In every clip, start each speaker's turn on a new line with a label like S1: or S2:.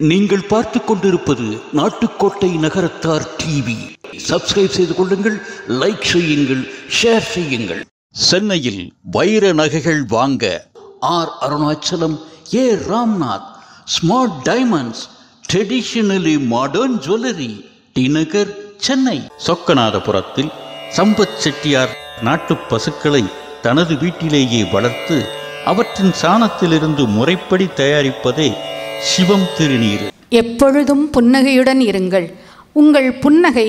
S1: நீங்கள் பார்த்து கொண்டிருப்பது நாட்டுக்கோட்டை நகரத்தார் டிவி. சப்ஸ்கிரைப் செய்து கொள்ளுங்கள், லைக் செய்யுங்கள், ஷேர் செய்யுங்கள். சென்னையில் வைர நகைகள் வாங்க R Arunachalam, A Ramnath, smart diamonds, traditionally modern jewellery, T Nagar, Chennai. சொக்கநாதபுரத்தில் சம்பத் செட்டியார் நாட்டு பசுக்களை தனது வீட்டிலேயே வளர்த்து அவற்றின் சாணத்திலிருந்து முறைப்படி தயாரிப்பதே சிவம் திருநீர்.
S2: எப்பொழுதும் புன்னகையுடன் இருங்கள். உங்கள் புன்னகை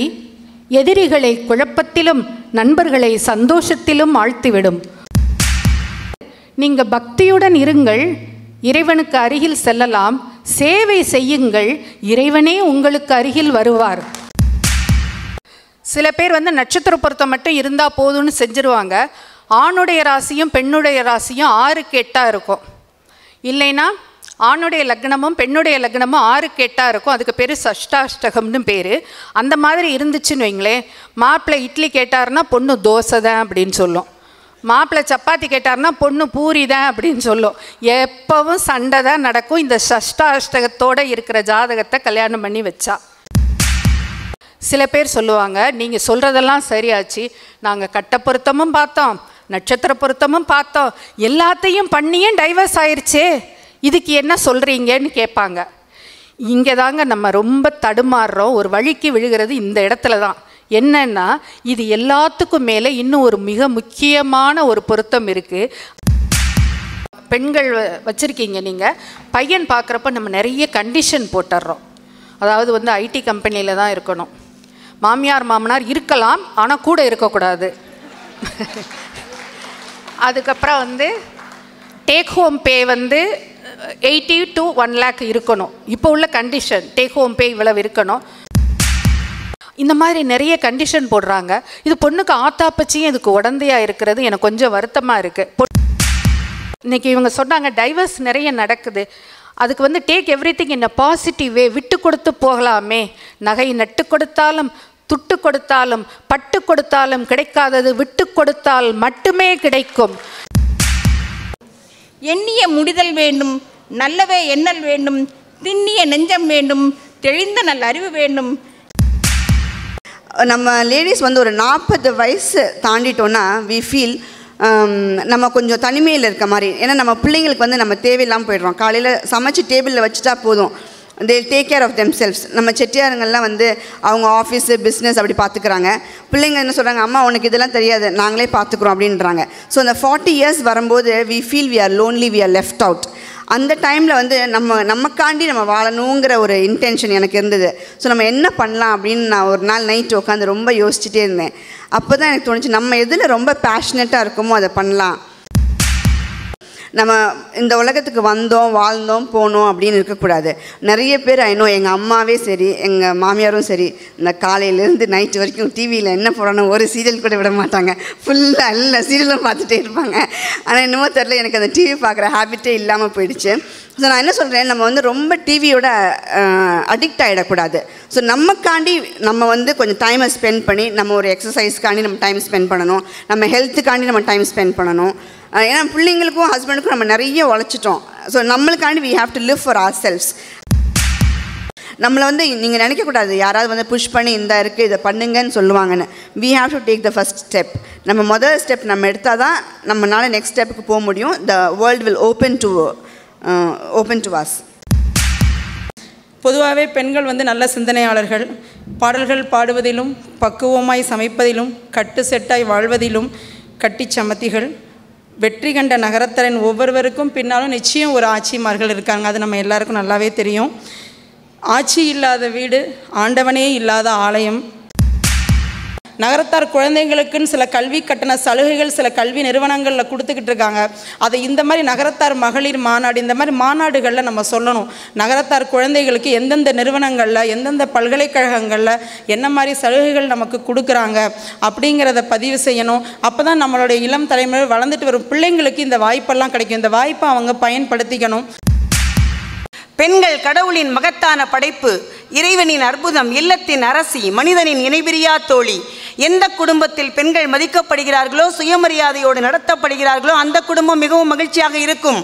S2: எதிரிகளை குழப்பத்திலும் நண்பர்களை சந்தோஷத்திலும் ஆழ்த்திவிடும். நீங்கள் பக்தியுடன் இருங்கள், இறைவனுக்கு அருகில் செல்லலாம். சேவை செய்யுங்கள், இறைவனே உங்களுக்கு அருகில் வருவார். சில பேர் நட்சத்திர பொருத்தம் மட்டும் இருந்தால் போதும்னு செஞ்சுருவாங்க. ஆணுடைய ராசியும் பெண்ணுடைய ராசியும் 6க்கு 8 இருக்கும். இல்லைன்னா ஆணுடைய லக்னமும் பெண்ணுடைய லக்னமும் 6க்கு 8 இருக்கும். அதுக்கு பேர் சஷ்டாஷ்டகம்னு பேர். அந்த மாதிரி இருந்துச்சுன்னு வைங்களேன், மாப்பிள்ளை இட்லி கேட்டார்னா பொண்ணு தோசை தான் அப்படின்னு சொல்லும். மாப்பிள்ளை சப்பாத்தி கேட்டார்னா பொண்ணு பூரி தான் அப்படின்னு சொல்லும். எப்பவும் சண்டை தான் நடக்கும். இந்த சஷ்டாஷ்டகத்தோடு இருக்கிற ஜாதகத்தை கல்யாணம் பண்ணி வச்சா. சில பேர் சொல்லுவாங்க, நீங்கள் சொல்கிறதெல்லாம் சரியாச்சு, நாங்கள் கட்ட பொருத்தமும் பார்த்தோம், நட்சத்திர பொருத்தமும் பார்த்தோம், எல்லாத்தையும் பண்ணியும் டைவர்ஸ் ஆயிடுச்சே, இதுக்கு என்ன சொல்கிறீங்கன்னு கேட்பாங்க. இங்கே தாங்க நம்ம ரொம்ப தடுமாறுறோம். ஒரு வழிக்கு விழுகிறது இந்த இடத்துல தான். என்னன்னா, இது எல்லாத்துக்கும் மேலே இன்னும் ஒரு மிக முக்கியமான ஒரு பொருத்தம் இருக்குது. பெண்கள் வச்சுருக்கீங்க, நீங்கள் பையன் பார்க்குறப்ப நம்ம நிறைய கண்டிஷன் போட்டுடுறோம். அதாவது ஐடி கம்பெனியில் தான் இருக்கணும், மாமியார் மாமனார் இருக்கலாம் ஆனால் கூட இருக்கக்கூடாது. அதுக்கப்புறம் take home pay 80 to 1 lakh இருக்கணும். இப்போ உள்ள கண்டிஷன் டேக் ஹோம் பே இவ்வளவு இருக்கணும். இந்த மாதிரி நிறைய கண்டிஷன் போடுறாங்க. இது பொண்ணுக்கு ஆத்தாப்பச்சியும் இதுக்கு உடந்தையாக இருக்கிறது எனக்கு கொஞ்சம் வருத்தமாக இருக்குது. இன்றைக்கி இவங்க சொன்னாங்க டைவர்ஸ் நிறைய நடக்குது. அதுக்கு take everything in a positive way. விட்டு கொடுத்து போகலாமே. நகை நட்டு கொடுத்தாலும் துட்டு கொடுத்தாலும் பட்டு கொடுத்தாலும் கிடைக்காதது விட்டு கொடுத்தால் மட்டுமே கிடைக்கும்.
S3: எண்ணிய முடிதல் வேண்டும், நல்லவே எண்ணல் வேண்டும், திண்ணிய நெஞ்சம் வேண்டும், தெளிந்த நல்ல அறிவு வேண்டும்.
S4: நம்ம லேடிஸ் ஒரு 40 வயசு தாண்டிட்டோன்னா வி ஃபீல் நம்ம கொஞ்சம் தனிமையில் இருக்க மாதிரி. ஏன்னா நம்ம பிள்ளைங்களுக்கு நம்ம தேவையில்லாமல் போயிடுறோம். காலையில் சமைச்சு டேபிளில் வச்சுட்டா போதும், they take care of themselves. நம்ம செட்டியாருங்கள்லாம் அவங்க ஆஃபீஸு பிஸ்னஸ் அப்படி பார்த்துக்கிறாங்க. பிள்ளைங்க என்ன சொல்கிறாங்க, அம்மா உனக்கு இதெல்லாம் தெரியாது, நாங்களே பார்த்துக்குறோம் அப்படின்றாங்க. ஸோ அந்த 40 years வரும்போது we feel we are lonely, we are left out. அந்த டைமில் நமக்காண்டி நம்ம வாழணுங்கிற ஒரு இன்டென்ஷன் எனக்கு இருந்தது. ஸோ நம்ம என்ன பண்ணலாம் அப்படின்னு நான் ஒரு நாள் நைட்டு உட்காந்து ரொம்ப யோசிச்சுட்டே இருந்தேன். அப்போ தான் எனக்கு தோணுச்சு, நம்ம எதில் ரொம்ப பேஷனேட்டாக இருக்கோமோ அதை பண்ணலாம். நம்ம இந்த உலகத்துக்கு வந்தோம், வாழ்ந்தோம், போனோம் அப்படின்னு இருக்கக்கூடாது. நிறைய பேர் ஐநோ, எங்கள் அம்மாவே சரி, எங்கள் மாமியாரும் சரி, இந்த காலையிலேருந்து நைட்டு வரைக்கும் டிவியில் என்ன போடணும் ஒரு சீரியல் கூட விட மாட்டாங்க. ஃபுல்லாக எல்லா சீரியலும் பார்த்துட்டே இருப்பாங்க. ஆனால் என்னமோ தெரில, எனக்கு அந்த டிவி பார்க்குற ஹேபிட்டே இல்லாமல் போயிடுச்சு. ஸோ நான் என்ன சொல்கிறேன், நம்ம ரொம்ப டிவியோட அடிக்ட் ஆகிடக்கூடாது. ஸோ நமக்காண்டி நம்ம கொஞ்சம் டைமை ஸ்பெண்ட் பண்ணி, நம்ம ஒரு எக்ஸசைஸ்க்காண்டி நம்ம டைம் ஸ்பெண்ட் பண்ணணும், நம்ம ஹெல்த்துக்காண்டி நம்ம டைம் ஸ்பெண்ட் பண்ணணும். ஏன்னா பிள்ளைங்களுக்கும் ஹஸ்பண்டுக்கும் நம்ம நிறைய உழைச்சிட்டோம். ஸோ நம்மளுக்காண்டி we have to live for ourselves. நம்மளை நீங்கள் நினைக்கக்கூடாது யாராவது புஷ் பண்ணி இந்த இருக்குது இதை பண்ணுங்கன்னு சொல்லுவாங்கன்னு. We have to take the first step. நம்ம முதல் ஸ்டெப் நம்ம எடுத்தால் தான் நம்மளால் நெக்ஸ்ட் ஸ்டெப்புக்கு போக முடியும். The world will open to as.
S5: பொதுவாகவே பெண்கள் நல்ல சிந்தனையாளர்கள். பாடல்கள் பாடுவதிலும், பக்குவமாய் சமைப்பதிலும், கட்டு செட்டாய் வாழ்வதிலும் கட்டி சமத்திகள். வெற்றி கண்ட நகரத்தரின் ஒவ்வொருவருக்கும் பின்னாலும் நிச்சயம் ஒரு ஆட்சிமார்கள் இருக்காங்க. அது நம்ம எல்லாருக்கும் நல்லாவே தெரியும். ஆட்சி இல்லாத வீடு, ஆண்டவனே இல்லாத ஆலயம். நகரத்தார் குழந்தைங்களுக்குன்னு சில கல்வி கட்டண சலுகைகள் சில கல்வி நிறுவனங்களில் கொடுத்துக்கிட்டு இருக்காங்க. அதை இந்த மாதிரி நகரத்தார் மகளிர் மாநாடு, இந்த மாதிரி மாநாடுகளில் நம்ம சொல்லணும். நகரத்தார் குழந்தைகளுக்கு எந்தெந்த நிறுவனங்களில், எந்தெந்த பல்கலைக்கழகங்களில் என்ன மாதிரி சலுகைகள் நமக்கு கொடுக்குறாங்க அப்படிங்கிறத பதிவு செய்யணும். அப்போ தான் நம்மளுடைய இளம் தலைமுறை வளர்ந்துட்டு வரும் பிள்ளைங்களுக்கு இந்த வாய்ப்பெல்லாம் கிடைக்கும். இந்த வாய்ப்பை அவங்க பயன்படுத்திக்கணும்.
S6: பெண்கள் கடவுளின் மகத்தான படைப்பு, இறைவனின் அற்புதம், இல்லத்தின் அரசி, மனிதனின் இணைபிரியா தோழி. எந்த குடும்பத்தில் பெண்கள் மதிக்கப்படுகிறார்களோ, சுயமரியாதையோடு நடத்தப்படுகிறார்களோ அந்த குடும்பம் மிகவும் மகிழ்ச்சியாக இருக்கும்.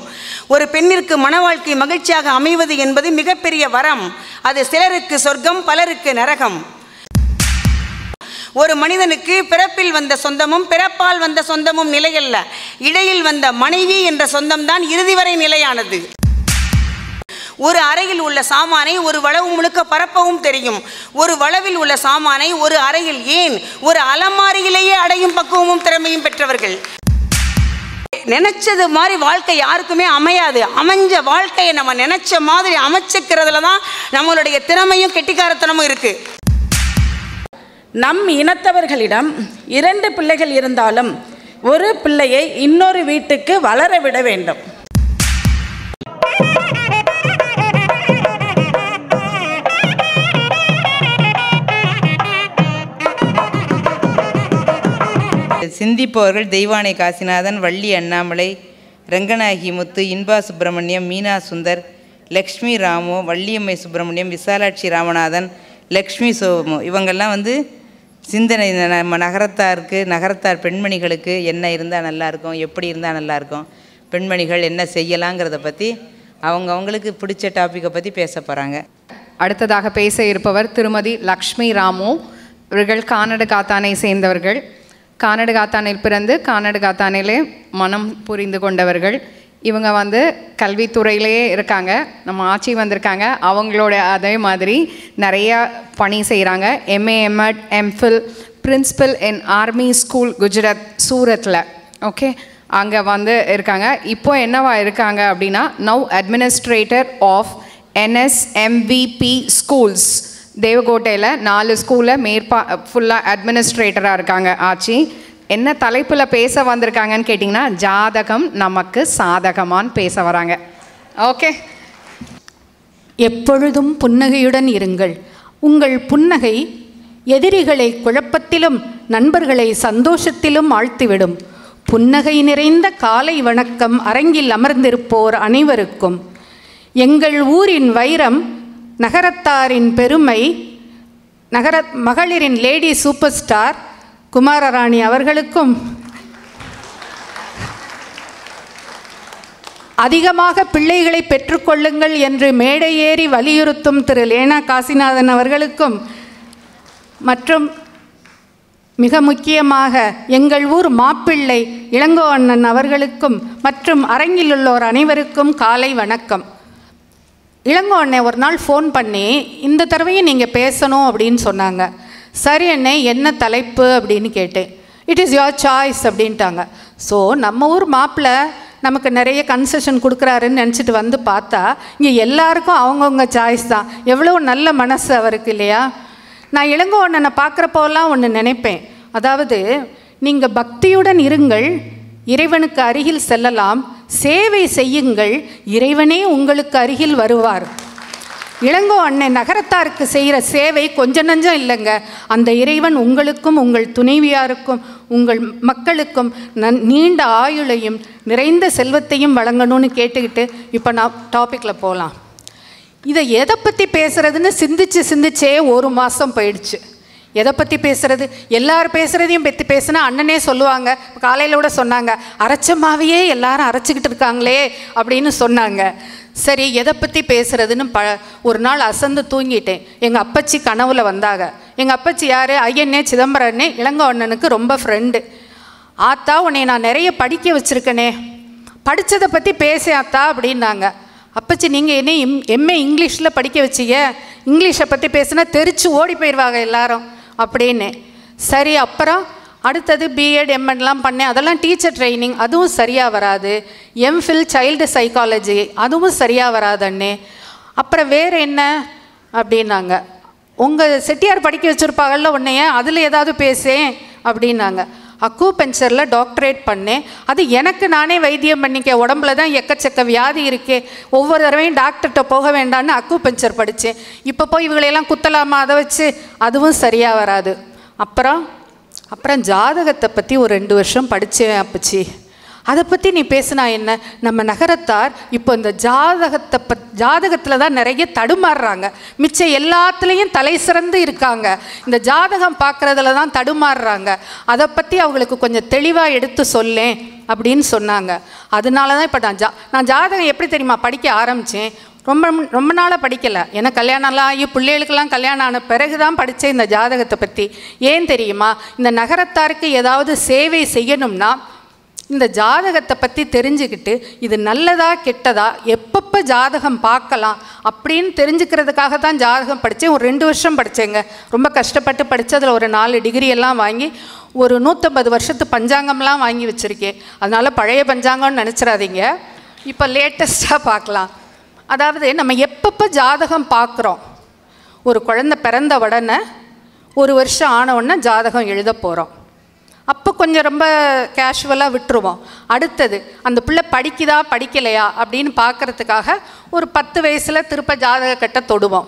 S6: ஒரு பெண்ணிற்கு மன வாழ்க்கை மகிழ்ச்சியாக அமைவது என்பது மிகப்பெரிய வரம். அது சிலருக்கு சொர்க்கம், பலருக்கு நரகம். ஒரு மனிதனுக்கு பிறப்பில் வந்த சொந்தமும் பிறப்பால் வந்த சொந்தமும் நிலையல்ல. இடையில் வந்த மனைவி என்ற சொந்தம்தான் இறுதி வரை நிலையானது. ஒரு அறையில் உள்ள சாமானை ஒரு வளவு முழுக்க பரப்பவும் தெரியும். ஒரு வளவில் உள்ள சாமானை ஒரு அறையில், ஏன் ஒரு அலமாரியிலேயே அடையும் பக்குவமும் திறமையும் பெற்றவர்கள். நினைச்சது மாதிரி வாழ்க்கை யாருக்குமே அமையாது. அமைஞ்ச வாழ்க்கையை நம்ம நினைச்ச மாதிரி அமைச்சுக்கிறதுல தான் நம்மளுடைய திறமையும் கெட்டிக்காரத்தனமும் இருக்கு.
S5: நம் இனத்தவர்களிடம் 2 பிள்ளைகள் இருந்தாலும் ஒரு பிள்ளையை இன்னொரு வீட்டுக்கு வளர விட வேண்டும்.
S7: சிந்திப்பவர்கள் தெய்வானை காசிநாதன், வள்ளி அண்ணாமலை, ரங்கநாயகி முத்து, இன்பா சுப்பிரமணியம், மீனா சுந்தர், லக்ஷ்மி ராமு, வள்ளியம்மை சுப்பிரமணியம், விசாலாட்சி ராமநாதன், லக்ஷ்மி சோமு, இவங்கெல்லாம் சிந்தனை நம்ம நகரத்தார் பெண்மணிகளுக்கு என்ன இருந்தால் நல்லாயிருக்கும், எப்படி இருந்தால் நல்லாயிருக்கும், பெண்மணிகள் என்ன செய்யலாங்கிறத பற்றி அவங்களுக்கு பிடிச்ச டாப்பிக்கை பற்றி பேச போகிறாங்க.
S8: அடுத்ததாக பேச இருப்பவர் திருமதி லக்ஷ்மி ராமு. இவர்கள் கானடுகாத்தானை சேர்ந்தவர்கள். கானடுகாத்தானில் பிறந்து கானடுகாத்தானிலே மனம் புரிந்து கொண்டவர்கள். இவங்க கல்வித்துறையிலேயே இருக்காங்க. நம்ம ஆட்சி வந்திருக்காங்க, அவங்களோட அதே மாதிரி நிறையா பணி செய்கிறாங்க. MA, MEd, MPhil, principal in army school Gujarat சூரத்தில். ஓகே, அங்கே இருக்காங்க. இப்போ என்னவா இருக்காங்க அப்படின்னா, now administrator of NSMVP schools. தேவகோட்டையில் 4 ஸ்கூலில் ஃபுல்லாக அட்மினிஸ்ட்ரேட்டராக இருக்காங்க ஆட்சி. என்ன தலைப்பில் பேச வந்திருக்காங்கன்னு கேட்டிங்கன்னா, ஜாதகம் நமக்கு சாதகமான்னு பேச வராங்க. ஓகே.
S2: எப்பொழுதும் புன்னகையுடன் இருங்கள். உங்கள் புன்னகை எதிரிகளை குழப்பத்திலும் நண்பர்களை சந்தோஷத்திலும் ஆழ்த்திவிடும். புன்னகை நிறைந்த காலை வணக்கம் அரங்கில் அமர்ந்திருப்போர் அனைவருக்கும். எங்கள் ஊரின் வைரம், நகரத்தாரின் பெருமை, மகளிரின் லேடி சூப்பர் ஸ்டார் குமாரராணி அவர்களுக்கும், அதிகமாக பிள்ளைகளை பெற்றுக்கொள்ளுங்கள் என்று மேடை ஏறி வலியுறுத்தும் திரு லேனா காசிநாதன் அவர்களுக்கும், மற்றும் மிக முக்கியமாக எங்கள் ஊர் மாப்பிள்ளை இளங்கோ அண்ணன் அவர்களுக்கும் மற்றும் அரங்கில் உள்ளோர் அனைவருக்கும் காலை வணக்கம். இளங்கோ அண்ணன் ஒரு நாள் ஃபோன் பண்ணி, இந்த தடவையும் நீங்கள் பேசணும் அப்படின்னு சொன்னாங்க. சரி அண்ணே, என்ன தலைப்பு அப்படின்னு கேட்டேன். இட் இஸ் யுவர் சாய்ஸ் அப்படின்ட்டாங்க. ஸோ நம்ம ஊர் மாப்பிள்ளை நமக்கு நிறைய கன்செஷன் கொடுக்குறாருன்னு நினச்சிட்டு பார்த்தா இங்கே எல்லாருக்கும் அவங்கவுங்க சாய்ஸ் தான். எவ்வளோ நல்ல மனசு அவருக்கு இல்லையா? நான் இளங்கோ அண்ணனை பார்க்குறப்போலாம் ஒன்று நினைப்பேன். அதாவது, நீங்கள் பக்தியுடன் இருங்கள், இறைவனுக்கு அருகில் செல்லலாம். சேவை செய்யுங்கள், இறைவனே உங்களுக்கு அருகில் வருவார். இளங்கோ அண்ணன் நகரத்தாருக்கு செய்கிற சேவை கொஞ்சம் நஞ்சம் இல்லைங்க. அந்த இறைவன் உங்களுக்கும் உங்கள் துணைவியாருக்கும் உங்கள் மக்களுக்கும் நீண்ட ஆயுளையும் நிறைந்த செல்வத்தையும் வழங்கணும்னு கேட்டுக்கிட்டு இப்போ நான் டாப்பிக்கில் போகலாம். இதை எதை பற்றி பேசுகிறதுன்னு சிந்திச்சே 1 மாதம் போயிடுச்சு. எதை பற்றி பேசுகிறது? எல்லாரும் பேசுகிறதையும் பற்றி பேசுனா அண்ணனே சொல்லுவாங்க. காலையில் கூட சொன்னாங்க, அரைச்சமாவையே எல்லாரும் அரைச்சிக்கிட்டு இருக்காங்களே அப்படின்னு சொன்னாங்க. சரி, எதை பற்றி பேசுகிறதுன்னு ஒரு நாள் அசந்து தூங்கிட்டேன். எங்கள் அப்பச்சி கனவுல வந்தாங்க. எங்கள் அப்பச்சி யார்? ஐயனே சிதம்பரனே, இளங்கோ அண்ணனுக்கு ரொம்ப ஃப்ரெண்டு. ஆத்தா, உன்னை நான் நிறைய படிக்க வச்சுருக்கனே, படித்ததை பற்றி பேச ஆத்தா அப்படின்னாங்க. அப்பச்சி, நீங்கள் என்ன எம்ஏ இங்கிலீஷில் படிக்க வச்சிங்க, இங்கிலீஷை பற்றி பேசுனா தெரிச்சு ஓடி போயிடுவாங்க எல்லாரும் அப்படின்னு. சரி, அப்புறம் அடுத்தது பிஎட் எம்எட்லாம் பண்ணேன். அதெல்லாம் டீச்சர் ட்ரைனிங், அதுவும் சரியாக வராது. எம்ஃபில் சைல்டு சைக்காலஜி, அதுவும் சரியாக வராதுன்னே. அப்புறம் வேறு என்ன அப்படின்னாங்க. உங்கள் செட்டியார் படிக்க வச்சுருப்பாங்கல்ல உன்னைய, அதில் ஏதாவது பேசேன் அப்படின்னாங்க. அக்கூபஞ்சரில் டாக்டரேட் பண்ணேன். அது எனக்கு நானே வைத்தியம் பண்ணிக்க, உடம்புல தான் எக்கச்சக்க வியாதி இருக்கே, ஒவ்வொரு தடவையும் டாக்டர்கிட்ட போக வேண்டான்னு அக்கூபஞ்சர் படித்தேன். இப்போ போய் இவங்களையெல்லாம் குத்தலாமா அதை வச்சு? அதுவும் சரியாக வராது. அப்புறம் ஜாதகத்தை பற்றி ஒரு 2 வருஷம் படித்தேன் அப்பச்சி. அதை பற்றி நீ பேசுனா என்ன? நம்ம நகரத்தார் இப்போ இந்த ஜாதகத்தில் தான் நிறைய தடுமாறுறாங்க. மிச்சம் எல்லாத்துலேயும் தலை சிறந்து இருக்காங்க, இந்த ஜாதகம் பார்க்குறதுல தான் தடுமாறுறாங்க. அதை பற்றி அவங்களுக்கு கொஞ்சம் தெளிவாக எடுத்து சொல்லேன் அப்படின்னு சொன்னாங்க. அதனால தான் இப்போ நான் ஜாதகம் எப்படி தெரியுமா படிக்க ஆரம்பித்தேன். ரொம்ப நாளாக படிக்கலை. ஏன்னா கல்யாணம்லாம் ஆகி பிள்ளைகளுக்கெல்லாம் கல்யாணம் ஆன பிறகு தான் படித்தேன் இந்த ஜாதகத்தை பற்றி. ஏன் தெரியுமா? இந்த நகரத்தாருக்கு ஏதாவது சேவை செய்யணும்னா இந்த ஜாதகத்தை பற்றி தெரிஞ்சுக்கிட்டு இது நல்லதா கெட்டதா, எப்பப்போ ஜாதகம் பார்க்கலாம் அப்படின்னு தெரிஞ்சுக்கிறதுக்காக தான் ஜாதகம் படித்தேன். ஒரு 2 வருஷம் படித்தேங்க. ரொம்ப கஷ்டப்பட்டு படித்து அதில் ஒரு 4 டிகிரி எல்லாம் வாங்கி ஒரு 150 வருஷத்து பஞ்சாங்கம்லாம் வாங்கி வச்சுருக்கேன். அதனால் பழைய பஞ்சாங்கம்னு நினச்சிடாதீங்க, இப்போ லேட்டஸ்ட்டாக பார்க்கலாம். அதாவது நம்ம எப்பப்போ ஜாதகம் பார்க்குறோம், ஒரு குழந்தை பிறந்த உடனே 1 வருஷம் ஆன உடனே ஜாதகம் எழுத போகிறோம். அப்போ கொஞ்சம் ரொம்ப கேஷுவலாக விட்டுருவோம். அடுத்தது அந்த பிள்ளை படிக்குதா படிக்கலையா அப்படின்னு பார்க்குறதுக்காக ஒரு 10 வயசில் திருப்ப ஜாதக கட்டை தொடுவோம்.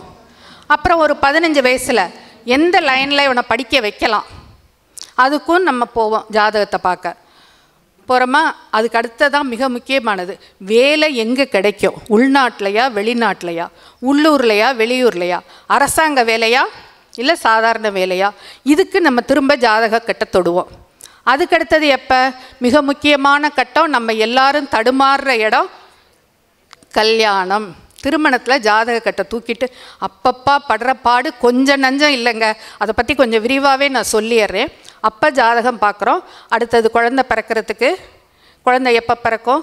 S2: அப்புறம் ஒரு 15 வயசில் எந்த லைனில் இவனை படிக்க வைக்கலாம் அதுக்கும் நம்ம போவோம் ஜாதகத்தை பார்க்க போகிறோமா. அதுக்கு அடுத்ததான் மிக முக்கியமானது, வேலை எங்கே கிடைக்கும், உள்நாட்டிலையா வெளிநாட்டிலையா, உள்ளூர்லையா வெளியூர்லையா, அரசாங்க வேலையா இல்லை சாதாரண வேலையா, இதுக்கு நம்ம திரும்ப ஜாதக கட்ட தொடுவோம். அதுக்கடுத்தது எப்போ? மிக முக்கியமான கட்டம், நம்ம எல்லாரும் தடுமாறுற இடம் கல்யாணம். திருமணத்தில் ஜாதக கட்டை தூக்கிட்டு அப்பப்பா படுற பாடு கொஞ்சம் நஞ்சம் இல்லைங்க. அதை பற்றி கொஞ்சம் விரிவாகவே நான் சொல்லிடுறேன். அப்போ ஜாதகம் பார்க்குறோம். அடுத்தது குழந்தை பிறக்கிறதுக்கு, குழந்தை எப்போ பிறக்கும்,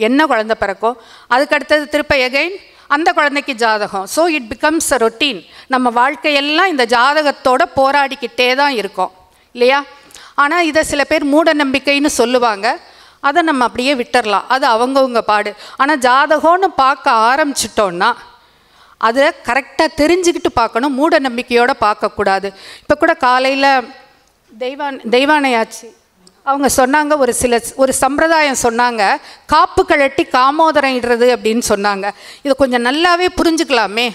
S2: என்ன குழந்தை பிறக்கும், அதுக்கடுத்தது திருப்ப எகைன் அந்த குழந்தைக்கு ஜாதகம். So it becomes a routine. நம்ம வாழ்க்கையெல்லாம் இந்த ஜாதகத்தோடு போராடிக்கிட்டே தான் இருக்கோம் இல்லையா? ஆனால் இதை சில பேர் மூட நம்பிக்கைன்னு சொல்லுவாங்க, அதை நம்ம அப்படியே விட்டுறலாம், அது அவங்கவுங்க பாடு. ஆனால் ஜாதகம்னு பார்க்க ஆரம்பிச்சிட்டோன்னா அதை கரெக்டாக தெரிஞ்சுக்கிட்டு பார்க்கணும், மூட நம்பிக்கையோடு பார்க்கக்கூடாது. இப்போ கூட காலையில் தெய்வானையாச்சு அவங்க சொன்னாங்க, ஒரு சம்பிரதாயம் சொன்னாங்க, காப்பு கழட்டி காமோதரம் இடுறது அப்படின்னு சொன்னாங்க. இதை கொஞ்சம் நல்லாவே புரிஞ்சுக்கலாமே.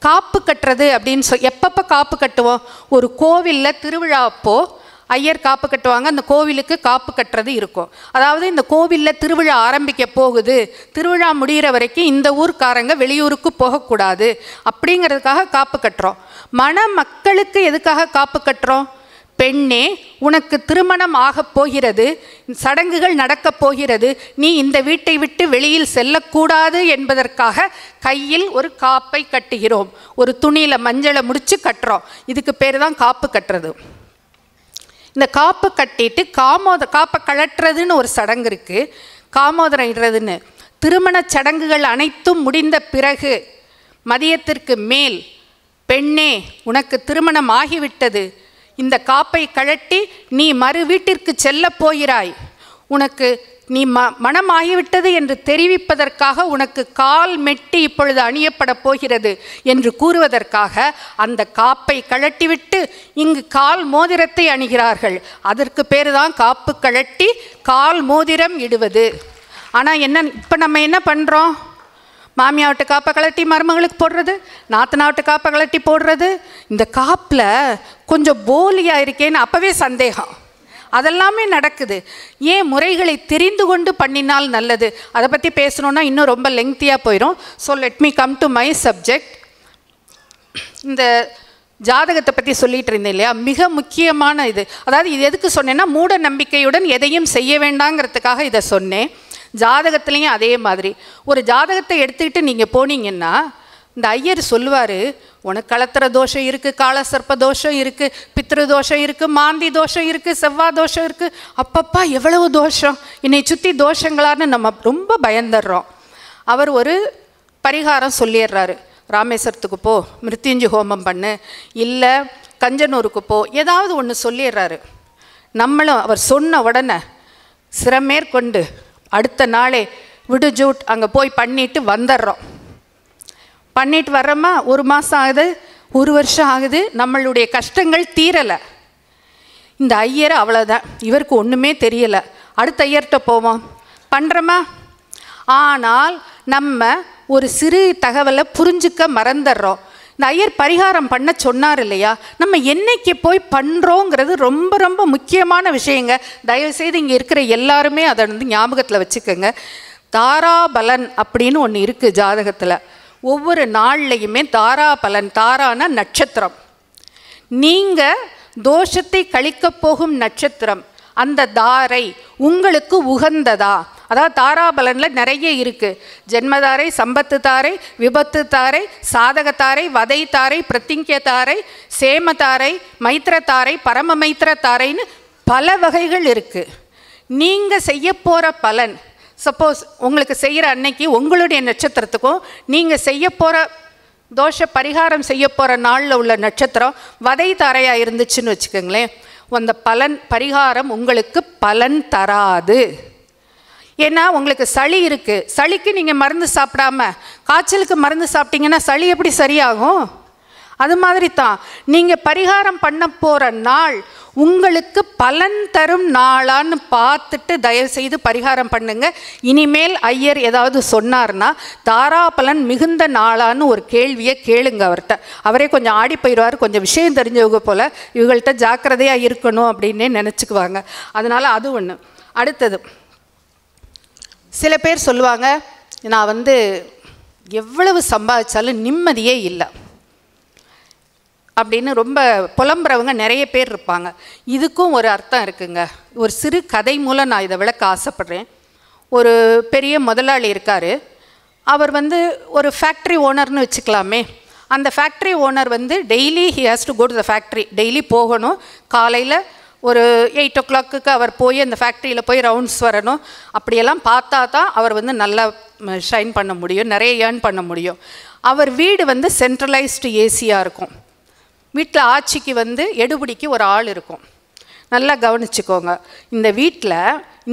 S2: காப்பு கட்டுறது அப்படின்னு எப்பப்போ காப்பு கட்டுவோம்? ஒரு கோவிலில் திருவிழா அப்போது ஐயர் காப்பு கட்டுவாங்க, அந்த கோவிலுக்கு காப்பு கட்டுறது இருக்கும். அதாவது இந்த கோவிலில் திருவிழா ஆரம்பிக்க போகுது, திருவிழா முடிகிற வரைக்கும் இந்த ஊர்க்காரங்க வெளியூருக்கு போகக்கூடாது அப்படிங்கிறதுக்காக காப்பு கட்டுறோம். மக்களுக்கு எதுக்காக காப்பு கட்டுறோம்? பெண்ணே, உனக்கு திருமணம் ஆகப் போகிறது, சடங்குகள் நடக்கப் போகிறது, நீ இந்த வீட்டை விட்டு வெளியில் செல்லக்கூடாது என்பதற்காக கையில் ஒரு காப்பை கட்டுகிறோம். ஒரு துணியில் மஞ்சளை முடித்து கட்டுறோம். இதுக்கு பேர் தான் காப்பு கட்டுறது. இந்த காப்பு கட்டிட்டு காப்பை கழட்டுறதுன்னு ஒரு சடங்கு இருக்குது, காமோதரம் இடுறதுன்னு. திருமண சடங்குகள் அனைத்தும் முடிந்த பிறகு மதியத்திற்கு மேல், பெண்ணே உனக்கு திருமணம் ஆகிவிட்டது, இந்த காப்பை கழட்டி நீ மறு வீட்டிற்கு செல்ல போகிறாய், உனக்கு நீ மனமாகிவிட்டது என்று தெரிவிப்பதற்காக உனக்கு கால் மெட்டி இப்பொழுது அணியப்பட போகிறது என்று கூறுவதற்காக அந்த காப்பை கழட்டிவிட்டு இங்கு கால் மோதிரத்தை அணிகிறார்கள். அதற்கு பேர் தான் காப்பு கழட்டி கால் மோதிரம் இடுவது. ஆனால் இப்போ நம்ம என்ன பண்ணுறோம்? மாமியாவிட்ட காப்பை கழட்டி மருமகளுக்கு போடுறது, நாத்தனாவிட்ட காப்பை கழட்டி போடுறது. இந்த காப்பில் கொஞ்சம் போலியாக இருக்கேன்னு அப்போவே சந்தேகம். அதெல்லாமே நடக்குது. ஏன்? முறைகளை தெரிந்து கொண்டு பண்ணினால் நல்லது. அதை பற்றி பேசணுன்னா இன்னும் ரொம்ப லெங்க்தியாக போயிடும். So let me come to my subject. இந்த ஜாதகத்தை பற்றி சொல்லிகிட்டு இருந்தேன் இல்லையா, மிக முக்கியமான இது. அதாவது இது எதுக்கு சொன்னேன்னா, மூட நம்பிக்கையுடன் எதையும் செய்ய வேண்டாங்கிறதுக்காக இதை சொன்னேன். ஜாதகத்துலேயும் அதே மாதிரி. ஒரு ஜாதகத்தை எடுத்துக்கிட்டு நீங்கள் போனீங்கன்னா இந்த ஐயர் சொல்லுவார், உனக்கு கலத்திர தோஷம் இருக்குது, காலசர்ப்ப தோஷம் இருக்குது, பித்ரு தோஷம் இருக்குது, மாந்தி தோஷம் இருக்குது, செவ்வாய் தோஷம் இருக்குது. அப்பப்பா எவ்வளவு தோஷம், என்னை சுற்றி தோஷங்களான்னு நம்ம ரொம்ப பயந்துடுறோம். அவர் ஒரு பரிகாரம் சொல்லிடுறாரு. ராமேஸ்வரத்துக்கு போ, மிருத்யுஞ்சு ஹோமம் பண்ணு, இல்லை கஞ்சனூருக்கு போ, ஏதாவது ஒன்று சொல்லிடுறாரு. நம்மளும் அவர் சொன்ன உடனே சிரமேற்கொண்டு அடுத்த நாளே விடுஜூட் அங்கே போய் பண்ணிட்டு வந்துடுறோம். பண்ணிட்டு வர்றோமா, 1 மாதம் ஆகுது, 1 வருஷம் ஆகுது, நம்மளுடைய கஷ்டங்கள் தீரலை. இந்த ஐயர் அவ்வளோதான், இவருக்கு ஒன்றுமே தெரியலை. அடுத்த ஐயர்கிட்ட போவோம், பண்ணுறோமா. ஆனால் நம்ம ஒரு சிறு தகவலை புரிஞ்சுக்க மறந்துடுறோம். இந்த ஐயர் பரிகாரம் பண்ண சொன்னார் இல்லையா, நம்ம என்னைக்கு போய் பண்ணுறோங்கிறது ரொம்ப ரொம்ப முக்கியமான விஷயங்க. தயவுசெய்து இங்கே இருக்கிற எல்லாருமே அதை வந்து ஞாபகத்தில் வச்சுக்கோங்க. தாராபலன் அப்படின்னு ஒன்று இருக்குது ஜாதகத்தில். ஒவ்வொரு நாள்லையுமே தாராபலன், தாரான நட்சத்திரம், நீங்கள் தோஷத்தை கழிக்கப் போகும் நட்சத்திரம், அந்த தாரை உங்களுக்கு உகந்ததா? அதாவது தாராபலனில் நிறைய இருக்குது. ஜென்மதாரை, சம்பத்து தாரை, விபத்து தாரை, சாதகத்தாரை, வதை தாரை, பிரத்திங்கிய தாரை, சேமதாரை, மைத்திரத்தாரை, பரம மைத்திர தாரைன்னு பல வகைகள் இருக்குது. நீங்கள் செய்ய போகிற பலன், சப்போஸ் உங்களுக்கு செய்கிற அன்னைக்கு உங்களுடைய நட்சத்திரத்துக்கும் நீங்கள் செய்ய போகிற தோஷ பரிகாரம் செய்ய போகிற நாளில் உள்ள நட்சத்திரம் வதை தாரையாக இருந்துச்சுன்னு வச்சுக்கோங்களேன், அந்த பலன் பரிகாரம் உங்களுக்கு பலன் தராது. ஏன்னா உங்களுக்கு சளி இருக்குது, சளிக்கு நீங்கள் மருந்து சாப்பிடாம காய்ச்சலுக்கு மருந்து சாப்பிட்டீங்கன்னா சளி எப்படி சரியாகும்? அது மாதிரி தான் நீங்கள் பரிகாரம் பண்ண போகிற நாள் உங்களுக்கு பலன் தரும் நாளான்னு பார்த்துட்டு தயவுசெய்து பரிகாரம் பண்ணுங்க. இனிமேல் ஐயர் ஏதாவது சொன்னார்னா தாராபலன் மிகுந்த நாளான்னு ஒரு கேள்வியை கேளுங்க அவர்கிட்ட. அவரே கொஞ்சம் ஆடி போயிடுவார், கொஞ்சம் விஷயம் தெரிஞ்சவங்க போல், இவங்கள்ட்ட ஜாக்கிரதையாக இருக்கணும் அப்படின்னே நினச்சிக்குவாங்க. அதனால் அது ஒன்று. அடுத்தது, சில பேர் சொல்லுவாங்க, நான் வந்து எவ்வளவு சம்பாதிச்சாலும் நிம்மதியே இல்லை அப்படின்னு ரொம்ப புலம்புறவங்க நிறைய பேர் இருப்பாங்க. இதுக்கும் ஒரு அர்த்தம் இருக்குங்க. ஒரு சிறு கதை மூலம் நான் இதை விளக்க ஆசைப்பட்றேன். ஒரு பெரிய முதலாளி இருக்கார். அவர் வந்து ஒரு ஃபேக்ட்ரி ஓனர்னு வச்சுக்கலாமே. அந்த ஃபேக்ட்ரி ஓனர் வந்து daily he has to go to the factory. Daily போகணும். காலையில் ஒரு 8 o'clock அவர் போய் அந்த ஃபேக்ட்ரியில் போய் ரவுண்ட்ஸ் வரணும். அப்படியெல்லாம் பார்த்தா தான் அவர் வந்து நல்லா ஷைன் பண்ண முடியும், நிறைய ஏர்ன் பண்ண முடியும். அவர் வீடு வந்து சென்ட்ரலைஸ்டு ஏசியாக இருக்கும். வீட்டில் ஆட்சிக்கு வந்து எடுபிடிக்கு ஒரு ஆள் இருக்கும். நல்லா கவனிச்சுக்கோங்க. இந்த வீட்டில்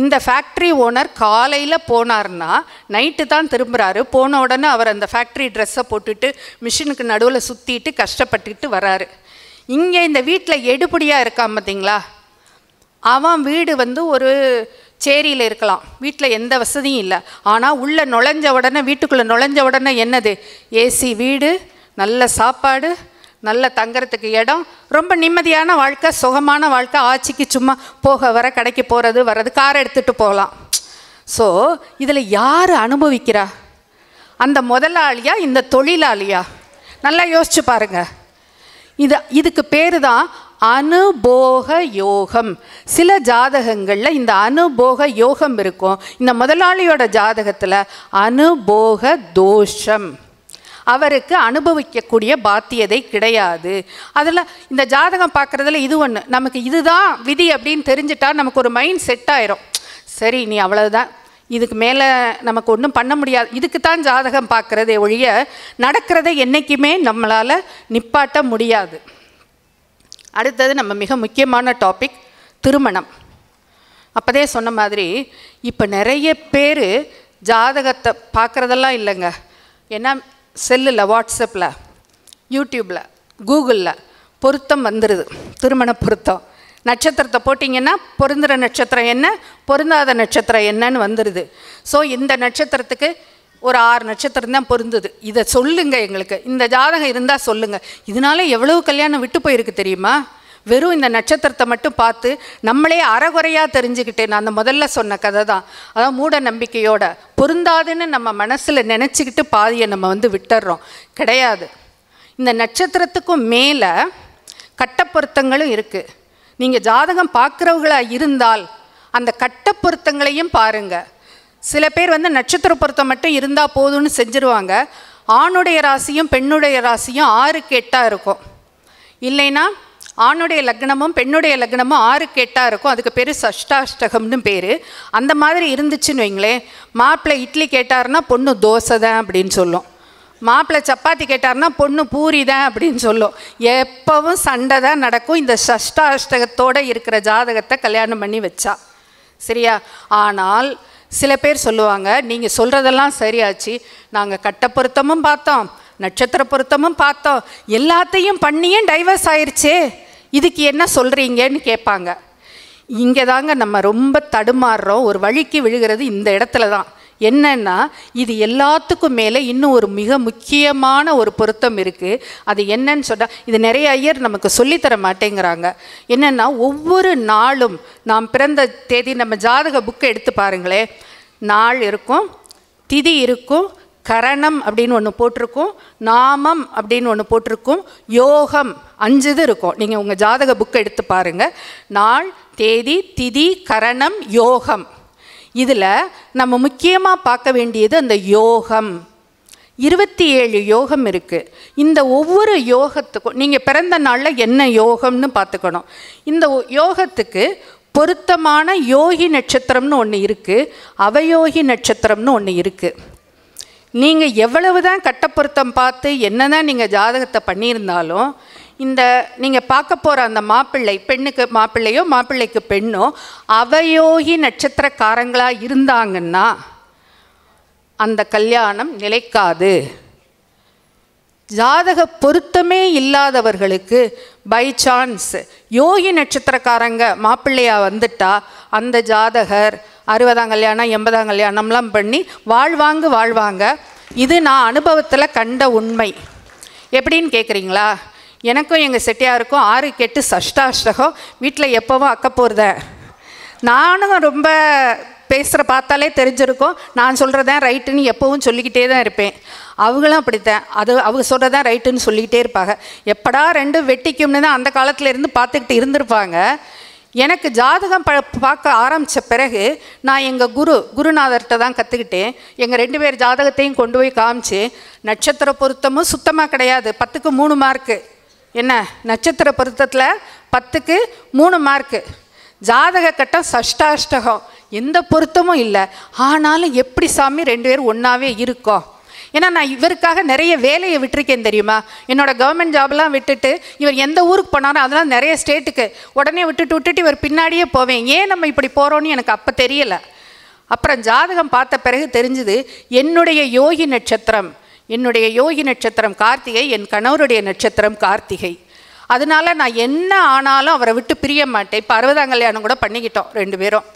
S2: இந்த ஃபேக்ட்ரி ஓனர் காலையில் போனார்னா நைட்டு தான் திரும்புகிறாரு. போன உடனே அவர் அந்த ஃபேக்ட்ரி ட்ரெஸ்ஸை போட்டுட்டு மிஷினுக்கு நடுவில் சுற்றிட்டு கஷ்டப்பட்டுக்கிட்டு வராரு. இங்கே இந்த வீட்டில் எடுபடியாக இருக்கான் பார்த்தீங்களா, அவன் வீடு வந்து ஒரு சேரியில் இருக்கலாம், வீட்டில் எந்த வசதியும் இல்லை. ஆனால் உள்ளே நுழைஞ்ச உடனே, வீட்டுக்குள்ளே நுழைஞ்ச உடனே என்னது, ஏசி வீடு, நல்ல சாப்பாடு, நல்ல தங்கறதுக்கு இடம், ரொம்ப நிம்மதியான வாழ்க்கை, சுகமான வாழ்க்கை. ஆட்சிக்கு சும்மா போக வர, கடைக்கு போகிறது வர்றது, காரை எடுத்துகிட்டு போகலாம். ஸோ இதில் யார் அனுபவிக்கிறா? அந்த முதலாளியா இந்த தொழிலாளியா? நல்லா யோசிச்சு பாருங்கள். இதுக்கு பேர் தான் அனுபோக யோகம். சில ஜாதகங்களில் இந்த அனுபோக யோகம் இருக்கும். இந்த முதலாளியோட ஜாதகத்தில் அனுபோக தோஷம், அவருக்கு அனுபவிக்கக்கூடிய பாத்தியதை கிடையாது. அதில் இந்த ஜாதகம் பார்க்குறதுல இது ஒன்று, நமக்கு இதுதான் விதி அப்படின்னு தெரிஞ்சிட்டா நமக்கு ஒரு மைண்ட் செட் ஆயிரும். சரி, நீ அவ்வளோதான், இதுக்கு மேலே நமக்கு ஒன்றும் பண்ண முடியாது. இதுக்கு தான் ஜாதகம் பார்க்குறதே ஒழிய நடக்கிறத என்றைக்குமே நம்மளால் நிப்பாட்ட முடியாது. அடுத்தது நம்ம மிக முக்கியமான டாபிக், திருமணம். அப்போதே சொன்ன மாதிரி இப்போ நிறைய பேர் ஜாதகத்தை பார்க்குறதெல்லாம் இல்லைங்க. ஏன்னா செல்லில், வாட்ஸ்அப்பில், யூடியூப்பில், கூகுளில் பொருத்தம் வந்துடுது. திருமண பொருத்தம் நட்சத்திரத்தை போட்டிங்கன்னா பொருந்துகிற நட்சத்திரம் என்ன, பொருந்தாத நட்சத்திரம் என்னன்னு வந்துடுது. ஸோ இந்த நட்சத்திரத்துக்கு ஒரு 6 நட்சத்திரம் தான் பொருந்துது, இதை சொல்லுங்கள் எங்களுக்கு, இந்த ஜாதகம் இருந்தால் சொல்லுங்கள். இதனால எவ்வளவு கல்யாணம் விட்டு போயிருக்கு தெரியுமா? வெறும் இந்த நட்சத்திரத்தை மட்டும் பார்த்து நம்மளே அறகுறையாக தெரிஞ்சுக்கிட்டேன். நான் அந்த முதல்ல சொன்ன கதை தான். அதான் மூட நம்பிக்கையோட பொருந்தாதுன்னு நம்ம மனசில் நினச்சிக்கிட்டு பாதியை நம்ம வந்து விட்டுறோம். கிடையாது. இந்த நட்சத்திரத்துக்கும் மேலே கட்ட பொருத்தங்களும் இருக்குது. நீங்கள் ஜாதகம் பார்க்குறவங்களா இருந்தால் அந்த கட்ட பொருத்தங்களையும் பாருங்கள். சில பேர் வந்து நட்சத்திர பொருத்தம் மட்டும் இருந்தால் போதும்னு செஞ்சுருவாங்க. ஆணுடைய ராசியும் பெண்ணுடைய ராசியும் 6க்கு 8 இருக்கும். இல்லைன்னா ஆணுடைய லக்னமும் பெண்ணுடைய லக்னமும் 6க்கு 8 இருக்கும். அதுக்கு பேர் சஷ்டாஷ்டகம்னு பேர். அந்த மாதிரி இருந்துச்சுன்னு வைங்களேன், மாப்பிள்ளை இட்லி கேட்டார்னா பொண்ணு தோசை தான் அப்படின்னு சொல்லும், மாப்பிள்ளை சப்பாத்தி கேட்டார்னா பொண்ணு பூரி தான் அப்படின்னு சொல்லும். எப்பவும் சண்டை தான் நடக்கும் இந்த சஷ்டாஷ்டகத்தோடு இருக்கிற ஜாதகத்தை கல்யாணம் பண்ணி வச்சா. சரியா? ஆனால் சில பேர் சொல்லுவாங்க, நீங்கள் சொல்கிறதெல்லாம் சரியாச்சு, நாங்கள் கட்ட பொருத்தமும் பார்த்தோம், நட்சத்திர பொருத்தமும் பார்த்தோம், எல்லாத்தையும் பண்ணியும் டைவர்ஸ் ஆயிடுச்சே, இதுக்கு என்ன சொல்கிறீங்கன்னு கேட்பாங்க. இங்கே தாங்க நம்ம ரொம்ப தடுமாறுறோம், ஒரு வழிக்கு விழுகிறது இந்த இடத்துல தான். என்னன்னா இது எல்லாத்துக்கும் மேலே இன்னும் ஒரு மிக முக்கியமான ஒரு பொருத்தம் இருக்குது. அது என்னன்னு சொன்னால், இது நிறைய ஐயர் நமக்கு சொல்லித்தர மாட்டேங்கிறாங்க. என்னென்னா, ஒவ்வொரு நாளும் நாம் பிறந்த தேதி நம்ம ஜாதக புக்கை எடுத்து பாருங்களேன், நாள் இருக்கும், திதி இருக்கும், கரணம் அப்படின்னு ஒன்று போட்டிருக்கும், நாமம் அப்படின்னு ஒன்று போட்டிருக்கும், யோகம் 5 இது இருக்கும். நீங்கள் உங்கள் ஜாதக புக்கை எடுத்து பாருங்கள். நாள், தேதி, திதி, கரணம், யோகம். இதில் நம்ம முக்கியமாக பார்க்க வேண்டியது அந்த யோகம். 27 யோகம் இருக்குது. இந்த ஒவ்வொரு யோகத்துக்கும் நீங்கள் பிறந்த நாளில் என்ன யோகம்னு பார்த்துக்கணும். இந்த யோகத்துக்கு பொருத்தமான யோகி நட்சத்திரம்னு ஒன்று இருக்குது, அவயோகி நட்சத்திரம்னு ஒன்று இருக்குது. நீங்கள் எவ்வளவு தான் கட்டப்பொருத்தம் பார்த்து என்ன தான் நீங்கள் ஜாதகத்தை பண்ணியிருந்தாலும், இந்த நீங்கள் பார்க்க போகிற அந்த மாப்பிள்ளை, பெண்ணுக்கு மாப்பிள்ளையோ மாப்பிள்ளைக்கு பெண்ணோ அவயோகி நட்சத்திரக்காரங்களாக இருந்தாங்கன்னா அந்த கல்யாணம் நிலைக்காது. ஜாதக பொருத்தமே இல்லாதவர்களுக்கு பை சான்ஸ் யோகி நட்சத்திரக்காரங்க மாப்பிள்ளையாக வந்துட்டா அந்த ஜாதகர் 60ஆம் கல்யாணம் 80ஆம் கல்யாணம்லாம் பண்ணி வாழ்வாங்க. இது நான் அனுபவத்தில் கண்ட உண்மை. எப்படின்னு கேட்குறீங்களா? எனக்கும் எங்கள் செட்டியாருக்கும் 6 8 சஷ்டாஷ்டகம் வீட்டில் எப்போவும் அக்க போகிறத. நானும் ரொம்ப பேசுகிற பார்த்தாலே தெரிஞ்சிருக்கும், நான் சொல்கிறதான் ரைட்டுன்னு எப்போவும் சொல்லிக்கிட்டே தான் இருப்பேன். அவங்களும் அப்படித்தான், அவங்க சொல்கிறதான் ரைட்டுன்னு சொல்லிக்கிட்டே இருப்பாங்க. எப்படா 2 வெட்டிக்கும்னு தான் அந்த காலத்தில் இருந்து பார்த்துக்கிட்டு இருந்திருப்பாங்க. எனக்கு ஜாதகம் பார்க்க ஆரம்பித்த பிறகு நான் எங்கள் குருநாதர்கிட்ட தான் கற்றுக்கிட்டேன். எங்கள் 2 பேர் ஜாதகத்தையும் கொண்டு போய் காமிச்சு, நட்சத்திர பொருத்தமும் சுத்தமாக கிடையாது, 10க்கு 3 மார்க்கு. என்ன நட்சத்திர பொருத்தத்தில் 10க்கு 3 மார்க்கு, ஜாதக கட்டம் சஷ்டாஷ்டகம், எந்த பொருத்தமும் இல்லை. ஆனாலும் எப்படி சாமி 2 பேரும் ஒன்றாவே இருக்கோம்? ஏன்னா நான் இவருக்காக நிறைய வேலையை விட்டுருக்கேன் தெரியுமா. என்னோடய கவர்மெண்ட் ஜாப்லாம் விட்டுட்டு இவர் எந்த ஊருக்கு போனாலும் அதெல்லாம் நிறைய ஸ்டேட்டுக்கு உடனே விட்டுட்டு இவர் பின்னாடியே போவேன். ஏன் நம்ம இப்படி போகிறோன்னு எனக்கு அப்போ தெரியலை. அப்புறம் ஜாதகம் பார்த்த பிறகு தெரிஞ்சுது, என்னுடைய யோகி நட்சத்திரம் கார்த்திகை, என் கணவருடைய நட்சத்திரம் கார்த்திகை. அதனால நான் என்ன ஆனாலும் அவரை விட்டு பிரிய மாட்டேன். இப்போ 60ஆம் கல்யாணம் கூட பண்ணிக்கிட்டோம் 2 பேரும்.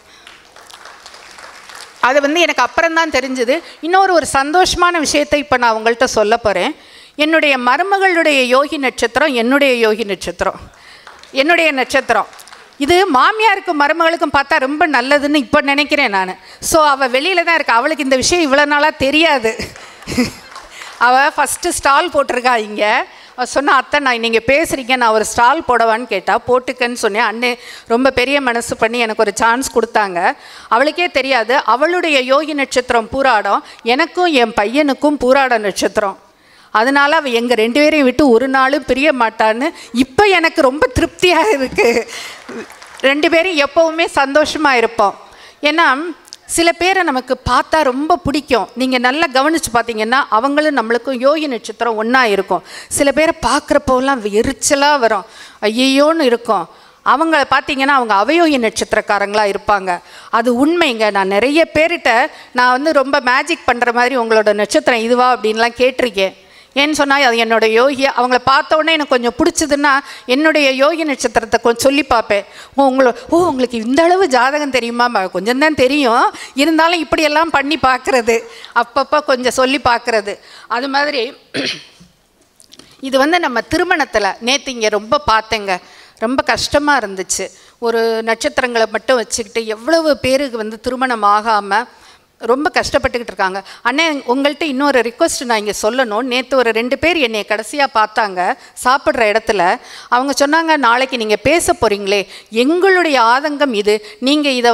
S2: அது எனக்கு அப்புறம்தான் தெரிஞ்சுது. ஒரு சந்தோஷமான விஷயத்தை இப்போ நான் உங்கள்கிட்ட சொல்ல போகிறேன். என்னுடைய மருமகளுடைய யோகி நட்சத்திரம் என்னுடைய நட்சத்திரம் இது மாமியாருக்கும் மருமகளுக்கும் பார்த்தா ரொம்ப நல்லதுன்னு இப்போ நினைக்கிறேன் நான். ஸோ அவள் வெளியில் தான் இருக்கா, அவளுக்கு இந்த விஷயம் இவ்வளோ நாளாக தெரியாது. அவள் ஃபஸ்ட்டு ஸ்டால் போட்டிருக்கா இங்கே. சொன்ன அத்தை, நான் நீங்கள் பேசுகிறீங்க, நான் ஒரு ஸ்டால் போடவான்னு கேட்டால் போட்டுக்கன்னு சொன்னேன். அண்ணே ரொம்ப பெரிய மனசு பண்ணி எனக்கு ஒரு சான்ஸ் கொடுத்தாங்க. அவளுக்கே தெரியாது, அவளுடைய யோகி நட்சத்திரம் பூராடம், எனக்கும் என் பையனுக்கும் பூராட நட்சத்திரம். அதனால் அவள் எங்கள் 2 பேரையும் விட்டு ஒரு நாளும் பிரிய மாட்டான்னு இப்போ எனக்கு ரொம்ப திருப்தியாக இருக்குது. 2 பேரும் எப்போவுமே சந்தோஷமாக இருப்போம். ஏன்னா சில பேரை நமக்கு பார்த்தா ரொம்ப பிடிக்கும். நீங்கள் நல்லா கவனித்து பார்த்தீங்கன்னா அவங்களும் நம்மளுக்கும் யோகி நட்சத்திரம் ஒன்றா இருக்கும். சில பேரை பார்க்குறப்போலாம் எரிச்சலாக வரும், ஐயோன்னு இருக்கும். அவங்கள பார்த்தீங்கன்னா அவங்க அவயோகி நட்சத்திரக்காரங்களாக இருப்பாங்க. அது உண்மைங்க. நான் நிறைய பேர்கிட்ட நான் ரொம்ப மேஜிக் பண்ணுற மாதிரி உங்களோட நட்சத்திரம் இதுவா அப்படின்லாம் கேட்டிருக்கேன். ஏன்னு சொன்னால் அது என்னோடய யோகி. அவங்கள பார்த்தோன்னே எனக்கு கொஞ்சம் பிடிச்சதுன்னா என்னுடைய யோகி நட்சத்திரத்தை கொஞ்சம் சொல்லி பார்ப்பேன். உங்களுக்கு இந்த அளவு ஜாதகம் தெரியுமா? கொஞ்சம் தான் தெரியும், இருந்தாலும் இப்படியெல்லாம் பண்ணி பார்க்குறது, அப்பப்போ கொஞ்சம் சொல்லி பார்க்குறது. அது மாதிரி இது நம்ம திருமணத்தில் நேற்று இங்கே ரொம்ப பார்த்தேங்க, ரொம்ப கஷ்டமாக இருந்துச்சு. ஒரு நட்சத்திரங்களை மட்டும் வச்சுக்கிட்டு எவ்வளவு பேருக்கு திருமணம் ஆகாமல் ரொம்ப கஷ்டப்பட்டுக்கிட்டு இருக்காங்க. அண்ணே, உங்கள்கிட்ட இன்னொரு ரிக்வெஸ்ட் நான் இங்கே சொல்லணும். நேற்று ஒரு 2 பேர் என்னை கடைசியாக பார்த்தாங்க சாப்பிட்ற இடத்துல. அவங்க சொன்னாங்க, நாளைக்கு நீங்கள் பேச போகிறீங்களே, எங்களுடைய ஆதங்கம் இது, நீங்கள் இதை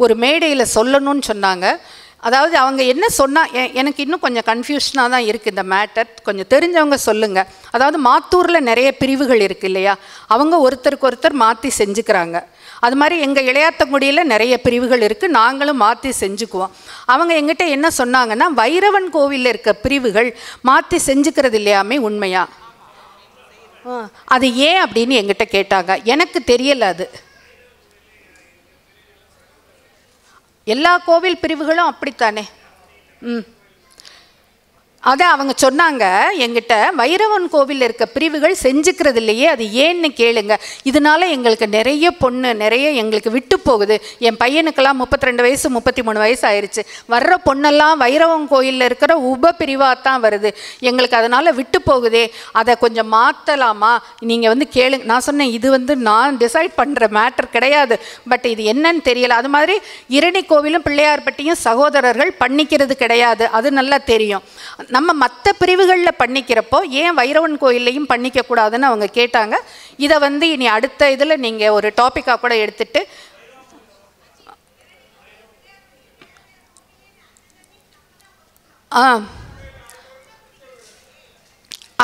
S2: ஒரு மேடையில் சொல்லணும்னு சொன்னாங்க. அதாவது அவங்க என்ன சொன்னால் எனக்கு இன்னும் கொஞ்சம் கன்ஃபியூஷனாக தான் இருக்குது இந்த மேட்டர். கொஞ்சம் தெரிஞ்சவங்க சொல்லுங்கள். அதாவது மாத்தூரில் நிறைய பிரிவுகள் இருக்குது இல்லையா, அவங்க ஒருத்தருக்கு ஒருத்தர் மாற்றி செஞ்சுக்கிறாங்க. அது மாதிரி எங்கள் இளையாத்தங்குடியில் நிறைய பிரிவுகள் இருக்குது, நாங்களும் மாற்றி செஞ்சுக்குவோம். அவங்க எங்கிட்ட என்ன சொன்னாங்கன்னா, வைரவன் கோவிலில் இருக்க பிரிவுகள் மாற்றி செஞ்சுக்கிறது இல்லையாமே, உண்மையா? அது ஏன் அப்படின்னு எங்கிட்ட கேட்டாங்க. எனக்கு தெரியல. அது எல்லா கோவில் பிரிவுகளும் அப்படித்தானே. அதை அவங்க சொன்னாங்க என்கிட்ட, வைரவன் கோவிலில் இருக்க பிரிவுகள் செஞ்சுக்கிறது இல்லையே, அது ஏன்னு கேளுங்க. இதனால எங்களுக்கு நிறைய எங்களுக்கு விட்டு போகுது. என் பையனுக்கெல்லாம் 32 வயசு 33 வயசு ஆயிடுச்சு. வர்ற பொண்ணெல்லாம் வைரவன் கோயிலில் இருக்கிற உப பிரிவாக தான் வருது. எங்களுக்கு அதனால் விட்டு போகுதே, அதை கொஞ்சம் மாற்றலாமா, நீங்கள் வந்து கேளுங்க. நான் சொன்னேன், இது நான் டிசைட் பண்ணுற மேட்டர் கிடையாது, பட் இது என்னன்னு தெரியல. அது மாதிரி இரணி கோவிலும் பிள்ளையார்பட்டியும் சகோதரர்கள் பண்ணிக்கிறது கிடையாது, அது நல்லா தெரியும். நம்ம மற்ற பிரிவுகளில் பண்ணிக்கிறப்போ ஏன் வைரவன் கோயிலையும் பண்ணிக்கக்கூடாதுன்னு அவங்க கேட்டாங்க. இதை இனி அடுத்த இதில் நீங்கள் ஒரு டாப்பிக்காக கூட எடுத்துட்டு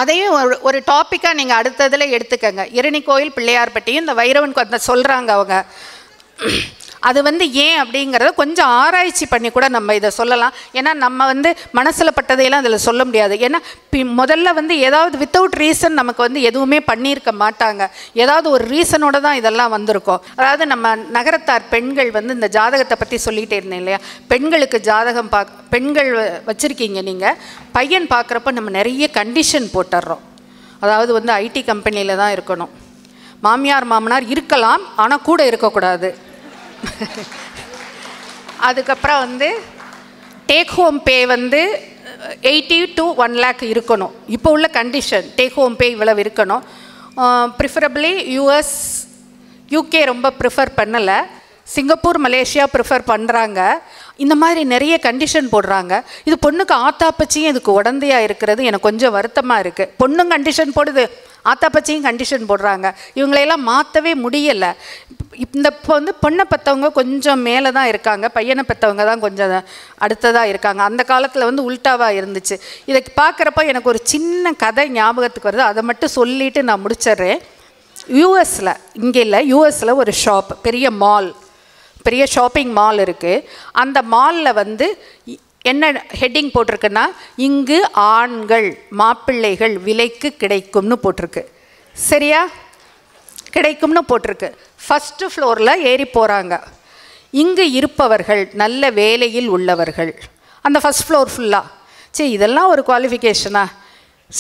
S2: அதையும் ஒரு டாப்பிக்காக நீங்கள் அடுத்ததில் எடுத்துக்கங்க. இரணி கோயில் பிள்ளையார்பட்டியும் இந்த வைரவன் கோயில் சொல்கிறாங்க அவங்க. அது ஏன் அப்படிங்கிறத கொஞ்சம் ஆராய்ச்சி பண்ணி கூட நம்ம இதை சொல்லலாம். ஏன்னா நம்ம மனசில் பட்டதையெல்லாம் அதில் சொல்ல முடியாது. ஏன்னா முதல்ல ஏதாவது வித்தவுட் ரீசன் நமக்கு எதுவுமே பண்ணியிருக்க மாட்டாங்க. ஏதாவது ஒரு ரீசனோட தான் இதெல்லாம் வந்திருக்கோம். அதாவது நம்ம நகரத்தார் பெண்கள் இந்த ஜாதகத்தை பற்றி சொல்லிகிட்டே இருந்தேன் இல்லையா, பெண்களுக்கு ஜாதகம் பெண்கள் வச்சுருக்கீங்க நீங்கள், பையன் பார்க்குறப்ப நம்ம நிறைய கண்டிஷன் போட்டுடுறோம். அதாவது ஐடி கம்பெனியில் தான் இருக்கணும், மாமியார் மாமனார் இருக்கலாம் ஆனால் கூட இருக்கக்கூடாது. அதுக்கப்புறம் take home pay 80 to 1 lakh இருக்கணும். இப்போ உள்ள கண்டிஷன் டேக் ஹோம் பே இவ்வளவு இருக்கணும். ப்ரிஃபரபிளி யூஎஸ் யூகே ரொம்ப ப்ரிஃபர் பண்ணலை, சிங்கப்பூர் மலேசியா ப்ரிஃபர் பண்ணுறாங்க. இந்த மாதிரி நிறைய கண்டிஷன் போடுறாங்க. இது பொண்ணுக்கு ஆத்தாப்பச்சியும் இதுக்கு உடந்தையாக இருக்கிறது எனக்கு கொஞ்சம் வருத்தமாக இருக்குது. பொண்ணும் கண்டிஷன் போடுது, ஆத்தாப்பச்சியும் கண்டிஷன் போடுறாங்க. இவங்களையெல்லாம் மாற்றவே முடியலை. இந்த பொண்ணை பெற்றவங்க கொஞ்சம் மேலே தான் இருக்காங்க, பையனை பெற்றவங்க தான் கொஞ்சம் அடுத்ததாக இருக்காங்க. அந்த காலத்தில் உல்ட்டாவாக இருந்துச்சு. இதை பார்க்குறப்ப எனக்கு ஒரு சின்ன கதை ஞாபகத்துக்கு வருது, அதை மட்டும் சொல்லிவிட்டு நான் முடிச்சிட்றேன். யூஎஸில், இங்கே இல்லை, யூஎஸில் ஒரு ஷாப், பெரிய மால், பெரிய ஷாப்பிங் மால் இருக்குது. அந்த மாலில் என்ன ஹெட்டிங் போட்டிருக்குன்னா, இங்கு ஆண்கள் மாப்பிள்ளைகள் விலைக்கு கிடைக்கும்னு போட்டிருக்கு. சரியா, கிடைக்கும்னு போட்டிருக்கு. ஃபஸ்ட்டு ஃப்ளோரில் ஏறி போகிறாங்க. இங்கு இருப்பவர்கள் நல்ல வேலையில் உள்ளவர்கள். அந்த ஃபஸ்ட் ஃப்ளோர் ஃபுல்லாக. சரி, இதெல்லாம் ஒரு குவாலிஃபிகேஷனா?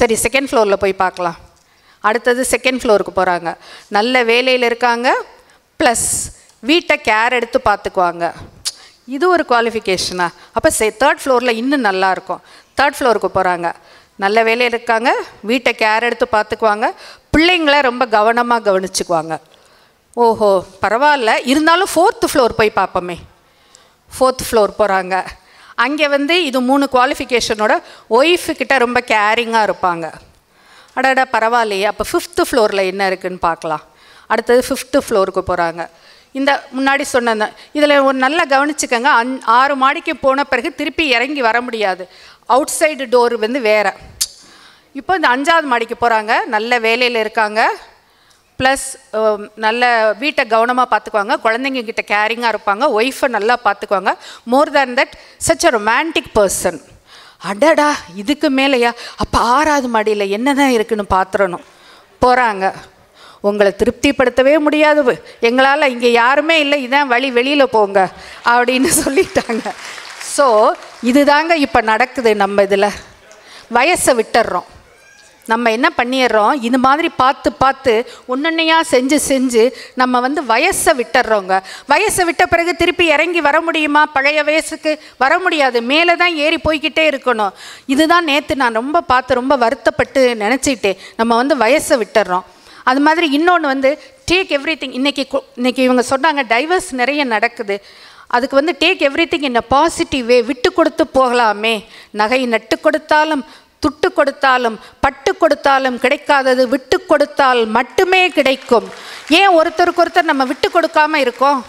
S2: சரி, செகண்ட் ஃப்ளோரில் போய் பார்க்கலாம். அடுத்தது செகண்ட் ஃப்ளோருக்கு போகிறாங்க. நல்ல வேலையில் இருக்காங்க, ப்ளஸ் வீட்டை கேர் எடுத்து பார்த்துக்குவாங்க. இது ஒரு குவாலிஃபிகேஷனா? அப்போ தேர்ட் ஃப்ளோரில் இன்னும் நல்லாயிருக்கும். தேர்ட் ஃப்ளோருக்கு போகிறாங்க, நல்ல வேலையில் இருக்காங்க, வீட்டை கேர் எடுத்து பார்த்துக்குவாங்க, பிள்ளைங்கள ரொம்ப கவனமாக கவனிச்சுக்குவாங்க. ஓஹோ, பரவாயில்ல. இருந்தாலும் ஃபோர்த்து ஃப்ளோர் போய் பார்ப்போமே. ஃபோர்த் ஃப்ளோர் போகிறாங்க. அங்கே இது 3 குவாலிஃபிகேஷனோட ஒய்ஃபுக்கிட்ட ரொம்ப கேரிங்காக இருப்பாங்க. அடடா பரவாயில்லையே. அப்போ ஃபிஃப்த்து ஃப்ளோரில் என்ன இருக்குதுன்னு பார்க்கலாம். அடுத்தது ஃபிஃப்த்து ஃப்ளோருக்கு போகிறாங்க. இந்த முன்னாடி சொன்ன இதில் ஒரு நல்லா கவனிச்சுக்கோங்க. 6 மாடிக்கு போன பிறகு திருப்பி இறங்கி வர முடியாது. அவுட் சைடு டோர் வேறு. இப்போ இந்த 5ஆவது மாடிக்கு போகிறாங்க, நல்ல வேலையில் இருக்காங்க, ப்ளஸ் நல்ல வீட்டை கவனமாக பார்த்துக்குவாங்க, குழந்தைங்க கிட்ட கேரிங்காக இருப்பாங்க, ஒய்ஃபை நல்லா பார்த்துக்குவாங்க. More than that such a romantic person. அடடா, இதுக்கு மேலேயா? அப்போ 6ஆவது மாடியில் என்ன தான் இருக்குன்னு பார்த்துடணும். போகிறாங்க. உங்களை திருப்திப்படுத்தவே முடியாது, எங்களால் இங்கே யாருமே இல்லை, இதான் வழி, வெளியில் போங்க அப்படின்னு சொல்லிட்டாங்க. ஸோ இதுதாங்க இப்போ நடக்குது. நம்ம இதில் வயசை விட்டுடுறோம். நம்ம என்ன பண்ணிடுறோம், இது மாதிரி பார்த்து பார்த்து ஒன்னொன்னையாக செஞ்சு நம்ம வயசை விட்டுடுறோங்க. வயசை விட்ட பிறகு திருப்பி இறங்கி வர முடியுமா? பழைய வயசுக்கு வர முடியாது, மேலே தான் ஏறி போய்கிட்டே இருக்கணும். இதுதான் நேற்று நான் ரொம்ப பார்த்து ரொம்ப வருத்தப்பட்டு நினச்சிக்கிட்டேன். நம்ம வயசை விட்டுடுறோம். அது மாதிரி இன்னொன்று டேக் எவ்ரி திங். இன்றைக்கி இவங்க சொன்னாங்க டைவர்ஸ் நிறைய நடக்குது. அதுக்கு take every thing in a positive way. விட்டு கொடுத்து போகலாமே. நகை நட்டு கொடுத்தாலும் துட்டு கொடுத்தாலும் பட்டு கொடுத்தாலும் கிடைக்காதது விட்டு கொடுத்தால் மட்டுமே கிடைக்கும். ஏன் ஒருத்தருக்கு ஒருத்தர் நம்ம விட்டு கொடுக்காமல் இருக்கோம்?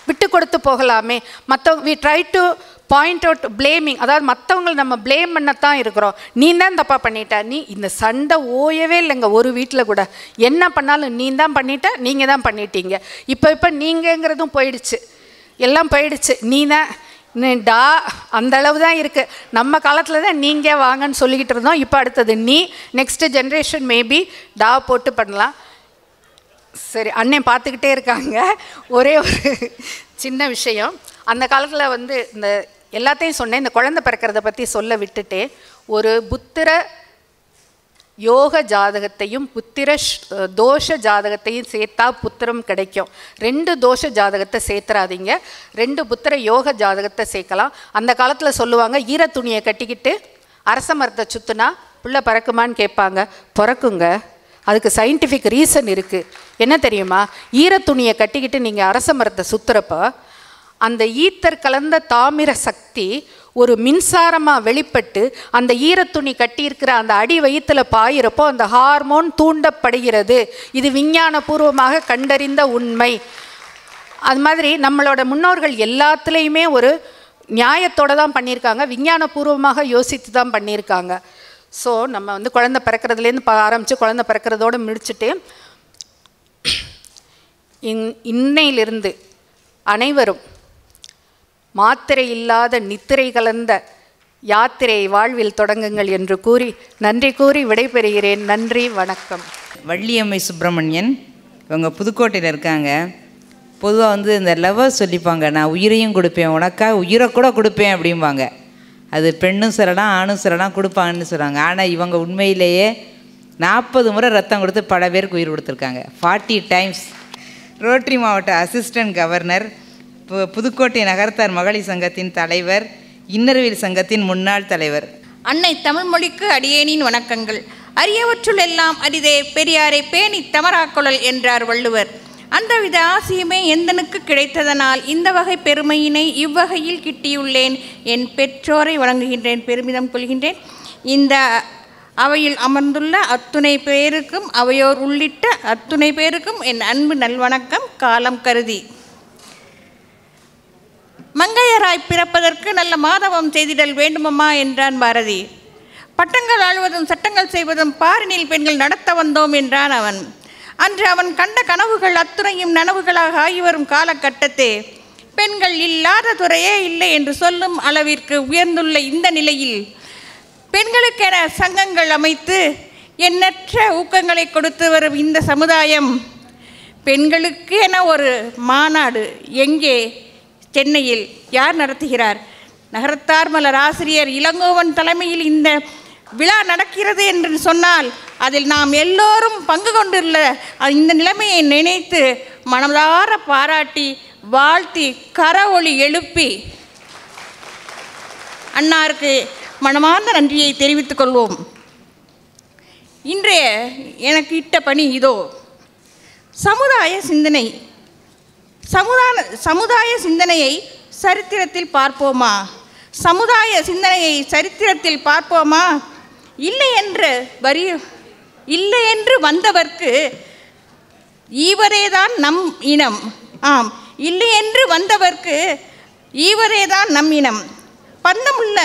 S2: விட்டு கொடுத்து போகலாமே. We try to point out blaming, அதாவது மற்றவங்களை நம்ம பிளேம் பண்ணத்தான் இருக்கிறோம். நீ தான் தப்பாக பண்ணிட்ட, நீ இந்த சண்டை ஓயவே இல்லைங்க ஒரு வீட்டில் கூட. என்ன பண்ணாலும் நீ தான் பண்ணிட்ட, நீங்கள் தான் பண்ணிட்டீங்க. இப்போ நீங்கங்கிறதும் போயிடுச்சு, எல்லாம் போயிடுச்சு. நீ தான் டா அந்த அளவு தான் இருக்குது. நம்ம காலத்தில் தான் நீங்கள் வாங்கன்னு சொல்லிக்கிட்டு இருந்தோம். இப்போ அடுத்தது நீ. நெக்ஸ்ட்டு ஜென்ரேஷன் மேபி டா போட்டு பண்ணலாம். சரி, அண்ணன் பார்த்துக்கிட்டே இருக்காங்க. ஒரே ஒரு சின்ன விஷயம். அந்த காலத்தில் இந்த எல்லாத்தையும் சொன்னேன், இந்த குழந்தை பிறக்கிறத பற்றி சொல்ல விட்டுட்டேன். ஒரு புத்திர யோக ஜாதகத்தையும் புத்திர தோஷ ஜாதகத்தையும் சேர்த்தா புத்திரம் கிடைக்கும். 2 தோஷ ஜாதகத்தை சேர்த்துறாதீங்க, 2 புத்திர யோக ஜாதகத்தை சேர்க்கலாம். அந்த காலத்தில் சொல்லுவாங்க, ஈர துணியை கட்டிக்கிட்டு அரச மரத்தை சுற்றுனா புள்ள பறக்குமான்னு கேட்பாங்க. பிறக்குங்க. அதுக்கு சயின்டிஃபிக் ரீசன் இருக்குது. என்ன தெரியுமா? ஈர துணியை கட்டிக்கிட்டு நீங்கள் அரச மரத்தை சுற்றுறப்போ அந்த ஈத்தர் கலந்த தாமிர சக்தி ஒரு மின்சாரமாக வெளிப்பட்டு அந்த ஈரத்துணி கட்டியிருக்கிற அந்த அடி வயிற்றில் பாயிறப்போ அந்த ஹார்மோன் தூண்டப்படுகிறது. இது விஞ்ஞானபூர்வமாக கண்டறிந்த உண்மை. அது மாதிரி நம்மளோட முன்னோர்கள் எல்லாத்துலேயுமே ஒரு நியாயத்தோடு தான் பண்ணியிருக்காங்க, விஞ்ஞானபூர்வமாக யோசித்து தான் பண்ணியிருக்காங்க. ஸோ நம்ம வந்து குழந்தை பிறக்கிறதுலேருந்து ஆரம்பித்து குழந்தை பிறக்கிறதோடு முடிச்சுட்டு இன்னையிலிருந்து அனைவரும் மாத்திரை இல்லாத நித்திரை கலந்த யாத்திரை வாழ்வில் தொடங்குங்கள் என்று கூறி நன்றி கூறி விடைபெறுகிறேன். நன்றி, வணக்கம்.
S7: வள்ளியம்மை சுப்பிரமணியன் இவங்க புதுக்கோட்டையில் இருக்காங்க. பொதுவாக வந்து இந்த லவ்வர் சொல்லிப்பாங்க, நான் உயிரையும் கொடுப்பேன், உனக்காக உயிரை கூட கொடுப்பேன் அப்படிம்பாங்க. அது பெண்ணும் சொல்லலாம் ஆணும் சொல்லலாம், கொடுப்பாங்கன்னு சொல்கிறாங்க. ஆனால் இவங்க உண்மையிலேயே 40 முறை ரத்தம் கொடுத்து பல பேருக்கு உயிர் கொடுத்துருக்காங்க. 40 டைம்ஸ். ரோட்டரி மாவட்ட அசிஸ்டன்ட் கவர்னர், புதுக்கோட்டை நகரத்தார் மகளிர் சங்கத்தின் தலைவர், இன்னர்வேல் சங்கத்தின் முன்னாள் தலைவர்.
S3: அன்னை தமிழ் மொழிக்கு அடியேனின் வணக்கங்கள். அரியவற்றுள் எல்லாம் அரிதே பெரியாரை பேணி தமராக்குழல் என்றார் வள்ளுவர். அந்தவித ஆசியுமே எந்தனுக்கு கிடைத்ததனால் இந்த வகை பெருமையினை இவ்வகையில் கிட்டியுள்ளேன். என் பெற்றோரை வணங்குகின்றேன், பெருமிதம் கொள்கின்றேன். இந்த அவையில் அமர்ந்துள்ள அத்துணை பேருக்கும் அவையோர் உள்ளிட்ட அத்துணை பேருக்கும் என் அன்பு நல்வணக்கம். காலம் கருதி மங்கையராய் பிறப்பதற்கு நல்ல மாதவம் செய்திடல் வேண்டுமம்மா என்றான் பாரதி. பட்டங்கள் ஆழ்வதும் சட்டங்கள் செய்வதும் பாரினில் பெண்கள் நடத்த வந்தோம் என்றான் அவன். அன்று அவன் கண்ட கனவுகள் அத்துணையும் நனவுகளாக ஆகி வரும் காலகட்டத்தே பெண்கள் இல்லாத துறையே இல்லை என்று சொல்லும் அளவிற்கு உயர்ந்துள்ள இந்த நிலையில் பெண்களுக்கென சங்கங்கள் அமைத்து எண்ணற்ற ஊக்கங்களை கொடுத்து வரும் இந்த சமுதாயம் பெண்களுக்கு என ஒரு மாநாடு எங்கே? சென்னையில். யார் நடத்துகிறார்? நகரத்தார் மலர் ஆசிரியர் இளங்கோவன் தலைமையில் இந்த விழா நடக்கிறது என்று சொன்னால் அதில் நாம் எல்லோரும் பங்கு கொண்டுள்ள இந்த நிலைமையை நினைத்து மனதார பாராட்டி வாழ்த்தி கரவொலி எழுப்பி அன்னாருக்கு மனமார்ந்த நன்றியை தெரிவித்துக் கொள்வோம். இன்றைய எனக்கு இட்ட பணி இதோ. சமுதாய சிந்தனை. சமுதாய சிந்தனையை சரித்திரத்தில் பார்ப்போமா? சமுதாய சிந்தனையை சரித்திரத்தில் பார்ப்போமா? இல்லை என்று வந்தவர்க்கு ஈவரேதான் நம் இனம். ஆம், இல்லை என்று வந்தவர்க்கு ஈவரேதான் நம் இனம். பந்தமுள்ள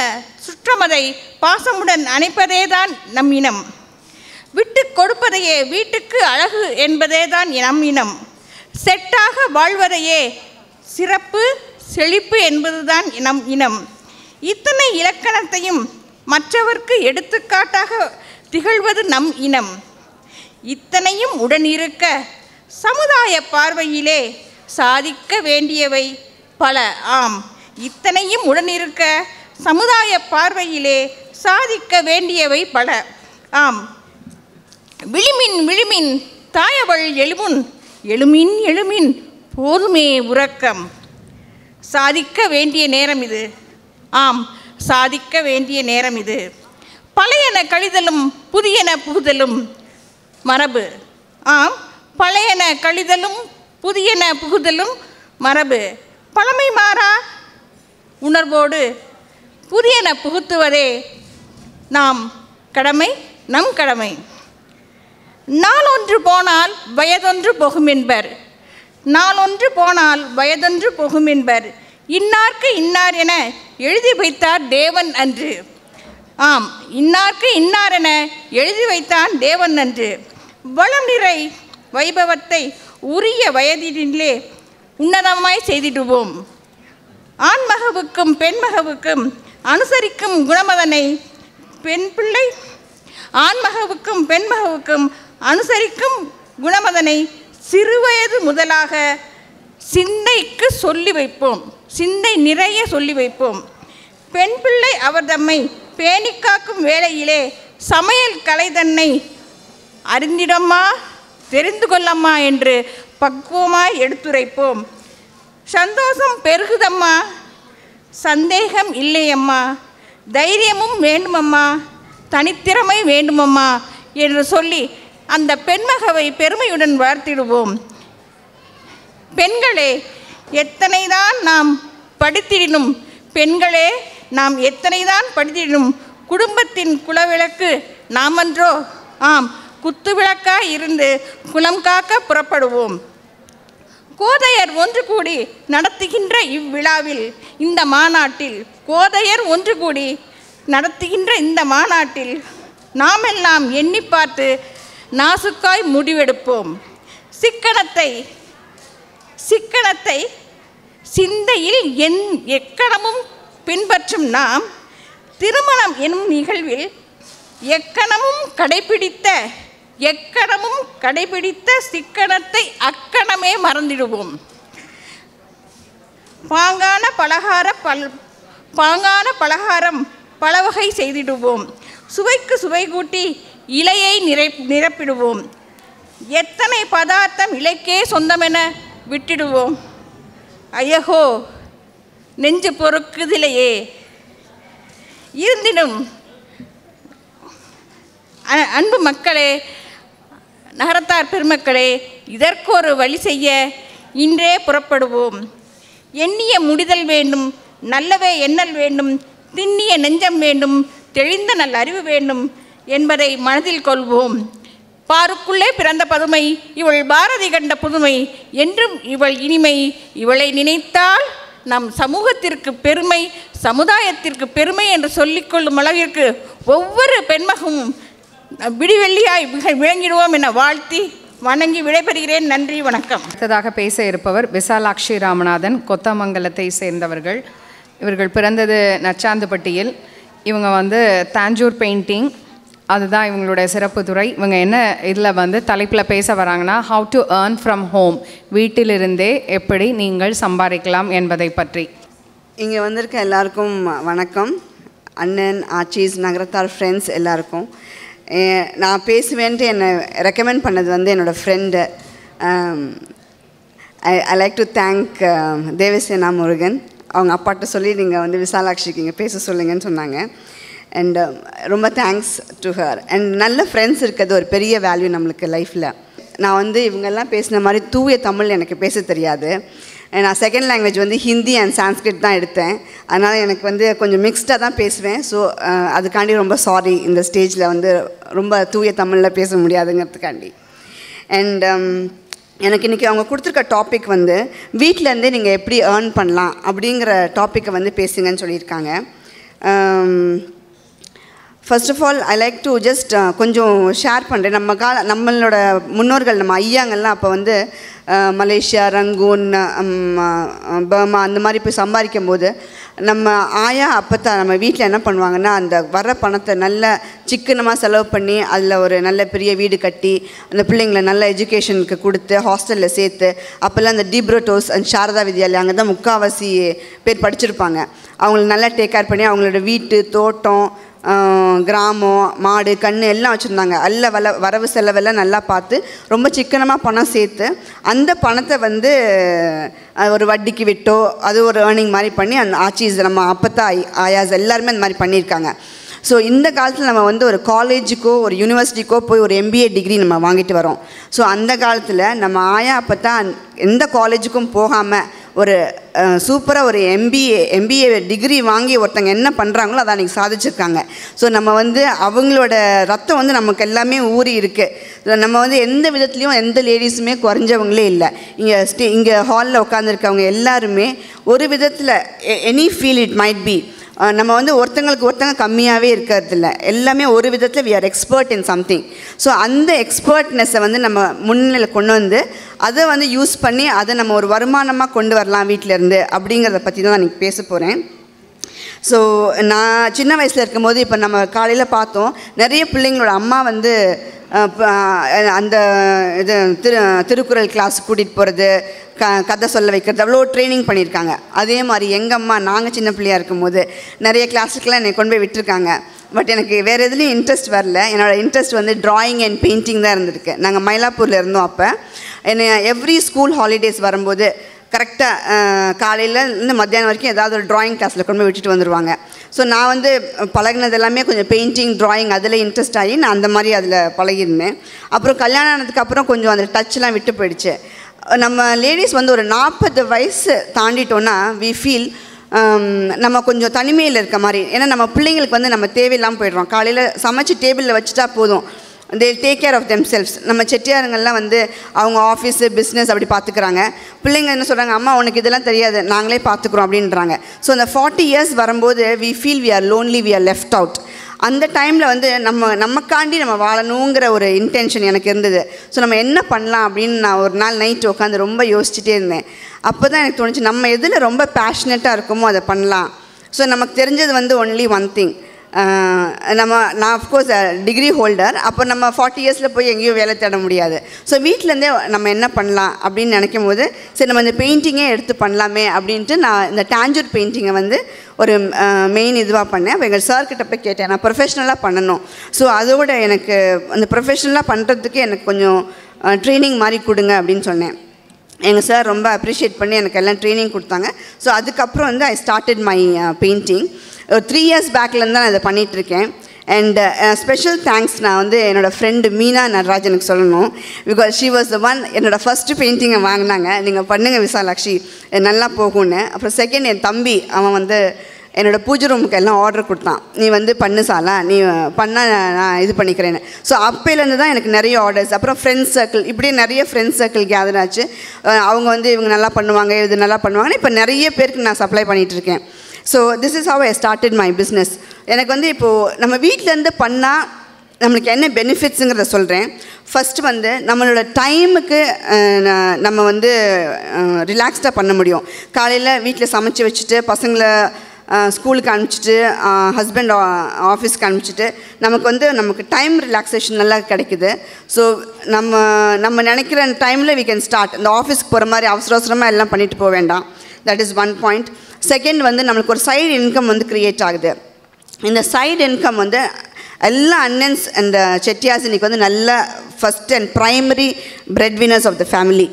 S3: சுற்றமதை பாசமுடன் அணைப்பதேதான் நம் இனம். விட்டு கொடுப்பதையே வீட்டுக்கு அழகு என்பதேதான் நம் இனம். செட்டாக வாழ்வதையே சிறப்பு செழிப்பு என்பதுதான் நம் இனம். இத்தனை இலக்கணத்தையும் மற்றவர்க்கு எடுத்துக்காட்டாக திகழ்வது நம் இனம். இத்தனையும் உடனிருக்க சமுதாய பார்வையிலே சாதிக்க வேண்டியவை பல. ஆம், இத்தனையும் உடனிருக்க சமுதாய பார்வையிலே சாதிக்க வேண்டியவை பல. ஆம், விழிமின் தாயவள் எழுமின் போதுமே உறக்கம். சாதிக்க வேண்டிய நேரம் இது. ஆம், சாதிக்க வேண்டிய நேரம் இது. பழையன கழிதலும் புதியன புகுதலும் மரபு. ஆம், பழையன கழிதலும் புதியன புகுதலும் மரபு. பழமை மாறா உணர்வோடு புதியன புகுத்துவதே நம் கடமை. நாளொன்று போனால் வயதொன்று போகும் என்பர். நாளொன்று போனால் வயதொன்று போகும் என்பர். இன்னார்க்கு இன்னார் என எழுதி வைத்தார் தேவன் அன்று. ஆம், இன்னார்க்கு இன்னார் என எழுதி வைத்தான் தேவன் அன்று. வளம் நிறை வைபவத்தை உரிய வயதினிலே உன்னதமாய் செய்திடுவோம். ஆண்மகவுக்கும் பெண்மகவுக்கும் அனுசரிக்கும் குணமதனை பெண் பிள்ளை ஆண்மகவுக்கும் பெண்மகவுக்கும் அனுசரிக்கும் குணமதனை சிறுவயது முதலாக சிந்தைக்கு சொல்லி வைப்போம். சிந்தை நிறைய சொல்லி வைப்போம். பெண் பிள்ளை அவர் தம்மை பேணிக்காக்கும் வேளையிலே சமையல் கலை தன்னை அறிந்திடம்மா, தெரிந்து கொள்ளம்மா என்று பக்குவமாய் எடுத்துரைப்போம். சந்தோஷம் பெருகுதம்மா, சந்தேகம் இல்லையம்மா, தைரியமும் வேண்டுமம்மா, தனித்திறமை வேண்டுமம்மா என்று சொல்லி அந்த பெண்மகவை பெருமையுடன் வளர்த்திடுவோம். பெண்களே, எத்தனைதான் நாம் படித்திடினும், பெண்களே நாம் எத்தனைதான் படித்திடினும் குடும்பத்தின் குலவிளக்கு நாமன்றோ? ஆம், குத்துவிளக்காய் இருந்து குலம் காக்க புறப்படுவோம். கோதையர் ஒன்று கூடி நடத்துகின்ற இவ்விழாவில், இந்த மாநாட்டில், கோதையர் ஒன்று கூடி நடத்துகின்ற இந்த மாநாட்டில் நாமெல்லாம் எண்ணி பார்த்து நாசுக்காய் முடிவெடுப்போம். சிக்கனத்தை சிந்தையில் எக்கணமும் பின்பற்றும் நாம் திருமணம் எனும் நிகழ்வில் எக்கணமும் கடைபிடித்த சிக்கனத்தை அக்கணமே மறந்திடுவோம். பாங்கான பலகாரம் பல வகை செய்திடுவோம். சுவைக்கு சுவை கூட்டி இலையை நிரப்பிடுவோம். எத்தனை பதார்த்தம் இலைக்கே சொந்தமென விட்டுடுவோம். ஐயகோ, நெஞ்சு பொறுக்குதிலையே. இருந்திடும் அன்பு மக்களே, நகரத்தார் பெருமக்களே, இதற்கு ஒரு வழி செய்ய இன்றே புறப்படுவோம். எண்ணிய முடிதல் வேண்டும், நல்லவே எண்ணல் வேண்டும், திண்ணிய நெஞ்சம் வேண்டும், தெளிந்த நல்ல அறிவு வேண்டும் என்பதை மனதில் கொள்வோம். பாருக்குள்ளே பிறந்த பதுமை, இவள் பாரதி கண்ட புதுமை, என்றும் இவள் இனிமை, இவளை நினைத்தால் நம் சமூகத்திற்கு பெருமை, சமுதாயத்திற்கு பெருமை என்று சொல்லிக்கொள்ளும் அளவிற்கு ஒவ்வொரு பெண்மகமும் விடிவெள்ளியாய் விளங்கிடுவோம் என வாழ்த்தி வணங்கி விடைபெறுகிறேன். நன்றி, வணக்கம்.
S8: அடுத்ததாக பேச இருப்பவர் விசாலாட்சி ராமநாதன், கொத்தமங்கலத்தை சேர்ந்தவர்கள். இவர்கள் பிறந்தது நச்சாந்துப்பட்டியில். இவங்க தாஞ்சூர் பெயிண்டிங், அதுதான் இவங்களுடைய சிறப்பு துறை. இவங்க என்ன இதில் தலைப்பில் பேச வராங்கன்னா, how to earn from home, வீட்டிலிருந்தே எப்படி நீங்கள் சம்பாதிக்கலாம் என்பதை பற்றி.
S4: இங்கே வந்திருக்க எல்லாருக்கும் வணக்கம். அண்ணன், ஆச்சீஸ், நகரத்தார் ஃப்ரெண்ட்ஸ் எல்லாருக்கும். நான் பேசுவேன்ட்டு என்னை ரெக்கமெண்ட் பண்ணது என்னோடய friend. I like to thank Devasena Murugan. அவங்க அப்பாட்ட சொல்லி நீங்கள் விசாலாட்சிக்கு இங்கே பேச சொல்லுங்கன்னு சொன்னாங்க. அண்ட் ரொம்ப தேங்க்ஸ் டு ஹர். அண்ட் நல்ல ஃப்ரெண்ட்ஸ் இருக்கிறது ஒரு பெரிய வேல்யூ நம்மளுக்கு லைஃப்பில். நான் இவங்கெல்லாம் பேசின மாதிரி தூய தமிழ் எனக்கு பேச தெரியாது. நான் second language Hindi and Sanskrit தான் எடுத்தேன். அதனால் எனக்கு கொஞ்சம் மிக்ஸ்டாக தான் பேசுவேன். ஸோ அதுக்காண்டி ரொம்ப சாரி, இந்த ஸ்டேஜில் ரொம்ப தூய தமிழில் பேச முடியாதுங்கிறதுக்காண்டி. அண்ட் எனக்கு இன்றைக்கி அவங்க கொடுத்துருக்க டாபிக் வீட்டிலேருந்தே நீங்கள் எப்படி ஏர்ன் பண்ணலாம் அப்படிங்கிற டாப்பிக்கை பேசுங்கன்னு சொல்லியிருக்காங்க. First of all I like to just கொஞ்சம் ஷேர் பண்ணுறேன். நம்மளோட முன்னோர்கள், நம்ம ஐயாங்கள்லாம் அப்போ மலேசியா, ரங்கூன், பர்மா அந்த மாதிரி போய் சம்பாதிக்கும் போது நம்ம ஆயா அப்போத்தான் நம்ம வீட்டில் என்ன பண்ணுவாங்கன்னா, அந்த வர பணத்தை நல்ல சிக்கனமாக செலவு பண்ணி அதில் ஒரு நல்ல பெரிய வீடு கட்டி அந்த பிள்ளைங்களை நல்ல எஜுகேஷனுக்கு கொடுத்து ஹாஸ்டலில் சேர்த்து, அப்போல்லாம் அந்த டிப்ரோட்டோஸ் அண்ட் சாரதா வித்யாலயா அங்கே தான் முக்கால்வாசி பேர் படிச்சிருப்பாங்க. அவங்களுக்கு நல்லா டேக் கேர் பண்ணி அவங்களோட வீட்டு, தோட்டம், கிராமம், மாடு, கன்று எல்லாம் வச்சுருந்தாங்க. வரவு செலவெல்லாம் நல்லா பார்த்து ரொம்ப சிக்கனமாக பணம் சேர்த்து அந்த பணத்தை ஒரு வட்டிக்கு விட்டோ அது ஒரு ஏர்னிங் மாதிரி பண்ணி அந்த ஆச்சீஸ், நம்ம அப்பத்தா ஆயாஸ் எல்லாருமே அந்த மாதிரி பண்ணியிருக்காங்க. ஸோ இந்த காலத்தில் நம்ம ஒரு காலேஜுக்கோ ஒரு யூனிவர்சிட்டிக்கோ போய் ஒரு MBA டிகிரி நம்ம வாங்கிட்டு வரோம். ஸோ அந்த காலத்தில் நம்ம ஆயா அப்பத்தா எந்த காலேஜுக்கும் போகாமல் ஒரு சூப்பராக ஒரு MBA டிகிரி வாங்கி ஒருத்தங்க என்ன பண்ணுறாங்களோ அதை அன்றைக்கி சாதிச்சிருக்காங்க. ஸோ நம்ம அவங்களோட ரத்தம் நமக்கு எல்லாமே ஊறி இருக்குது. நம்ம எந்த விதத்துலேயும் எந்த லேடிஸுமே குறைஞ்சவங்களே இல்லை. இங்கே ஹாலில் உட்காந்துருக்கவங்க எல்லாருமே ஒரு விதத்தில் any feel it might be, நம்ம ஒருத்தங்களுக்கு ஒருத்தங்க கம்மியாகவே இருக்கிறதில்ல. எல்லாமே ஒரு விதத்தில் we are expert in something. So அந்த எக்ஸ்பர்ட்னஸை நம்ம முன்னிலையில் கொண்டு அதை யூஸ் பண்ணி அதை நம்ம ஒரு வருமானமாக கொண்டு வரலாம் வீட்டிலேருந்து அப்படிங்கிறத பற்றி தான் நான் இன்றைக்கி பேச போகிறேன். ஸோ நான் சின்ன வயசில் இருக்கும்போது இப்போ நம்ம காலையில் பார்த்தோம் நிறைய பிள்ளைங்களோட அம்மா வந்து அந்த இது திருக்குறள் கிளாஸ் கூட்டிகிட்டு போகிறது, கதை சொல்ல வைக்கிறது, அவ்வளோ ட்ரைனிங் பண்ணியிருக்காங்க. அதே மாதிரி எங்கள் அம்மா நாங்கள் சின்ன பிள்ளையாக இருக்கும்போது நிறைய கிளாஸுக்கெலாம் என்னை கொண்டு போய் விட்டுருக்காங்க. பட் எனக்கு வேறு எதுலேயும் இன்ட்ரெஸ்ட் வரல. என்னோடய இன்ட்ரெஸ்ட் வந்து ட்ராயிங் அண்ட் பெயிண்டிங் தான் இருந்திருக்கு. நாங்கள் மயிலாப்பூரில் இருந்தோம். அப்போ என்னை எவ்ரி ஸ்கூல் ஹாலிடேஸ் வரும்போது கரெக்டாக காலையிலேருந்து மத்தியானம் வரைக்கும் ஏதாவது ஒரு ட்ராயிங் கிளாஸில் கொண்டு போய் விட்டுட்டு வந்துடுவாங்க. ஸோ நான் வந்து பழகினது எல்லாமே கொஞ்சம் பெயிண்டிங், ட்ராயிங் அதில் இன்ட்ரெஸ்ட் ஆகி நான் அந்த மாதிரி அதில் பழகியிருந்தேன். அப்புறம் கல்யாணம் ஆனதுக்கப்புறம் கொஞ்சம் அந்த டச்லாம் விட்டு போயிடுச்சு. நம்ம லேடிஸ் வந்து ஒரு 40 வயசு தாண்டிட்டோன்னா வி ஃபீல் நம்ம கொஞ்சம் தனிமையில் இருக்க மாதிரி. ஏன்னா நம்ம பிள்ளைங்களுக்கு வந்து நம்ம தேவையில்லாமல் போயிடுறோம். காலையில் சமைச்சு டேபிளில் வச்சுட்டா போதும், they take care of themselves. நம்ம செட்டியாருங்கள்லாம் வந்து அவங்க ஆஃபீஸு பிஸ்னஸ் அப்படி பார்த்துக்கிறாங்க. பிள்ளைங்க என்ன சொல்கிறாங்க, அம்மா உனக்கு இதெல்லாம் தெரியாது, நாங்களே பார்த்துக்குறோம் அப்படின்றாங்க. ஸோ அந்த 40 years வரும்போது we feel we are lonely, we are left out. அந்த டைமில் வந்து நமக்காண்டி நம்ம வாழணுங்கிற ஒரு இன்டென்ஷன் எனக்கு இருந்தது. ஸோ நம்ம என்ன பண்ணலாம் அப்படின்னு நான் ஒரு நாள் நைட்டு உட்காந்து ரொம்ப யோசிச்சுட்டே இருந்தேன். அப்போ தான் எனக்கு தோணுச்சு, நம்ம எதில் ரொம்ப பேஷனேட்டாக இருக்கோமோ அதை பண்ணலாம். ஸோ நமக்கு தெரிஞ்சது வந்து ஒன்லி ஒன் திங். நான் அஃப்கோர்ஸ் டிகிரி ஹோல்டர். அப்போ நம்ம 40 இயர்ஸில் போய் எங்கேயும் வேலை தேட முடியாது. ஸோ வீட்டிலேருந்தே நம்ம என்ன பண்ணலாம் அப்படின்னு நினைக்கும் போது சரி நம்ம இந்த பெயிண்டிங்கே எடுத்து பண்ணலாமே அப்படின்ட்டு நான் இந்த டேஞ்சூர் பெயிண்டிங்கை வந்து ஒரு மெயின் இதுவாக பண்ணேன். அப்போ எங்கள் சார்கிட்ட போய் கேட்டேன், நான் ப்ரொஃபஷ்னலாக பண்ணணும். ஸோ அதோட எனக்கு அந்த ப்ரொஃபஷ்னலாக பண்ணுறதுக்கு எனக்கு கொஞ்சம் ட்ரைனிங் மாதிரி கொடுங்க அப்படின்னு சொன்னேன். எங்கள் சார் ரொம்ப அப்ரிஷியேட் பண்ணி எனக்கு எல்லாம் ட்ரைனிங் கொடுத்தாங்க. ஸோ அதுக்கப்புறம் வந்து I started my painting. 3 years பேக்லேருந்து தான் நான் இதை பண்ணிகிட்ருக்கேன். அண்ட் ஸ்பெஷல் தேங்க்ஸ் நான் வந்து என்னோடய ஃப்ரெண்டு மீனா நடராஜனுக்கு சொல்லணும். Because she was the one என்னோடய ஃபஸ்ட்டு பெயிண்டிங்கை வாங்கினாங்க. நீங்கள் பண்ணுங்கள் விசாலாட்சி, நல்லா போகும்னு. அப்புறம் செகண்ட் என் தம்பி, அவன் வந்து என்னோடய பூஜை ரூமுக்கு எல்லாம் ஆர்டர் கொடுத்தான், நீ வந்து பண்ணு சாலா, நீ பண்ணால் நான் இது பண்ணிக்கிறேன்னு. ஸோ அப்போலேருந்து தான் எனக்கு நிறைய ஆர்டர்ஸ். அப்புறம் ஃப்ரெண்ட்ஸ் சர்க்கிள், இப்படியே நிறைய ஃப்ரெண்ட்ஸ் சர்க்கிள் கேதர் ஆச்சு. அவங்க வந்து இவங்க நல்லா பண்ணுவாங்க, இது நல்லா பண்ணுவாங்கன்னு இப்போ நிறைய பேருக்கு நான் சப்ளை பண்ணிகிட்ருக்கேன். So this is how I started my business. எனக்கு வந்து இப்போது நம்ம வீட்டிலேருந்து பண்ணால் நம்மளுக்கு என்ன பெனிஃபிட்ஸுங்கிறத சொல்கிறேன். ஃபஸ்ட்டு வந்து நம்மளோட டைமுக்கு நம்ம வந்து ரிலாக்ஸ்டாக பண்ண முடியும். காலையில் வீட்டில் சமைச்சு வச்சுட்டு பசங்களை ஸ்கூலுக்கு அனுப்பிச்சிட்டு ஹஸ்பண்ட் ஆஃபீஸ்க்கு அனுப்பிச்சிட்டு நமக்கு டைம் ரிலாக்ஸேஷன் நல்லா கிடைக்குது. ஸோ நம்ம நினைக்கிற டைமில் we can ஸ்டார்ட். இந்த ஆஃபீஸ்க்கு போகிற மாதிரி அவசரமாக எல்லாம் பண்ணிட்டு போக வேண்டாம். That is one point. Second வந்து நம்மளுக்கு ஒரு சைடு இன்கம் வந்து க்ரியேட் ஆகுது. இந்த சைடு இன்கம் வந்து எல்லா அண்ணன்ஸ் அந்த செட்டியாஸ் இன்னைக்கு வந்து நல்ல first and primary breadwinners of the family.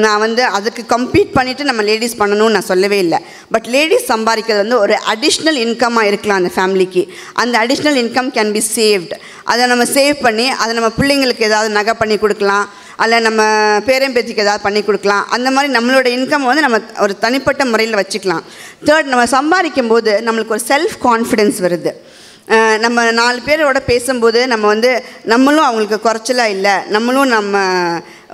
S4: நான் வந்து அதுக்கு கம்பீட் பண்ணிவிட்டு நம்ம லேடிஸ் பண்ணணும்னு நான் சொல்லவே இல்லை. பட் லேடிஸ் சம்பாதிக்கிறது வந்து ஒரு அடிஷ்னல் இன்கமாக இருக்கலாம் அந்த ஃபேமிலிக்கு. அந்த additional income can be saved. அதை நம்ம சேவ் பண்ணி அதை நம்ம பிள்ளைங்களுக்கு ஏதாவது நகை பண்ணி கொடுக்கலாம், அல்ல நம்ம பேரம்பேத்திக்கு ஏதாவது பண்ணி கொடுக்கலாம். அந்த மாதிரி நம்மளோட இன்கம் வந்து நம்ம ஒரு தனிப்பட்ட முறையில் வச்சுக்கலாம். தேர்ட், நம்ம சம்பாதிக்கும் போது நம்மளுக்கு ஒரு செல்ஃப் கான்ஃபிடென்ஸ் வருது. நம்ம 4 பேரோட பேசும்போது நம்மளும் அவங்களுக்கு குறைச்சலாக இல்லை, நம்மளும் நம்ம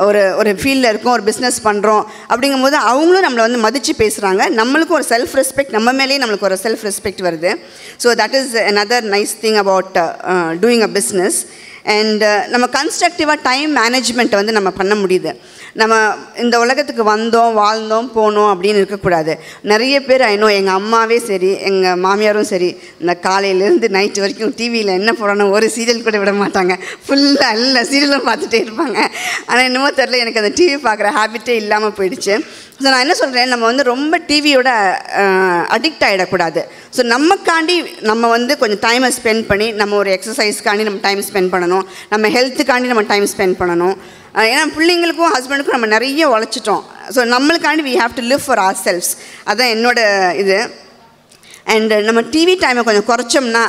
S4: ஒரு ஃபீல்டில் இருக்கோம், ஒரு பிஸ்னஸ் பண்ணுறோம் அப்படிங்கும்போது அவங்களும் நம்மளை வந்து மதித்து பேசுகிறாங்க. நம்மளுக்கும் ஒரு செல்ஃப் ரெஸ்பெக்ட், நம்ம மேலேயே நம்மளுக்கு ஒரு செல்ஃப் ரெஸ்பெக்ட் வருது. So that is another nice thing about doing a business. And நம்ம கன்ஸ்ட்ரக்டிவாக டைம் மேனேஜ்மெண்ட்டை வந்து நம்ம பண்ண முடியுது. நம்ம இந்த உலகத்துக்கு வந்தோம், வாழ்ந்தோம், போனோம் அப்படின்னு இருக்கக்கூடாது. நிறைய பேர் ஐநோ, எங்கள் அம்மாவே சரி, எங்கள் மாமியாரும் சரி, இந்த காலையிலேருந்து நைட்டு வரைக்கும் டிவியில் என்ன போடணும் ஒரு சீரியல் கூட விட மாட்டாங்க. ஃபுல்லாக எல்லா சீரியலும் பார்த்துட்டே இருப்பாங்க. ஆனால் என்னமோ தெரில, எனக்கு அந்த டிவி பார்க்குற ஹேபிட்டே இல்லாமல் போயிடுச்சு. ஸோ நான் என்ன சொல்கிறேன், நம்ம வந்து ரொம்ப டிவியோட அடிக்ட் ஆகிடக்கூடாது. ஸோ நமக்காண்டி நம்ம வந்து கொஞ்சம் டைமை ஸ்பெண்ட் பண்ணி, நம்ம ஒரு எக்ஸசைஸ்க்காண்டி நம்ம டைம் ஸ்பெண்ட் பண்ணணும், நம்ம ஹெல்த்துக்காண்டி நம்ம டைம் ஸ்பெண்ட் பண்ணணும். ஏன்னா பிள்ளைங்களுக்கும் ஹஸ்பண்டுக்கும் நம்ம நிறைய உழைச்சிட்டோம். ஸோ நம்மளுக்காண்டி we have to live for ourselves. அதுதான் என்னோட இது. அண்டு நம்ம டிவி டைமை கொஞ்சம் குறைச்சோம்னா,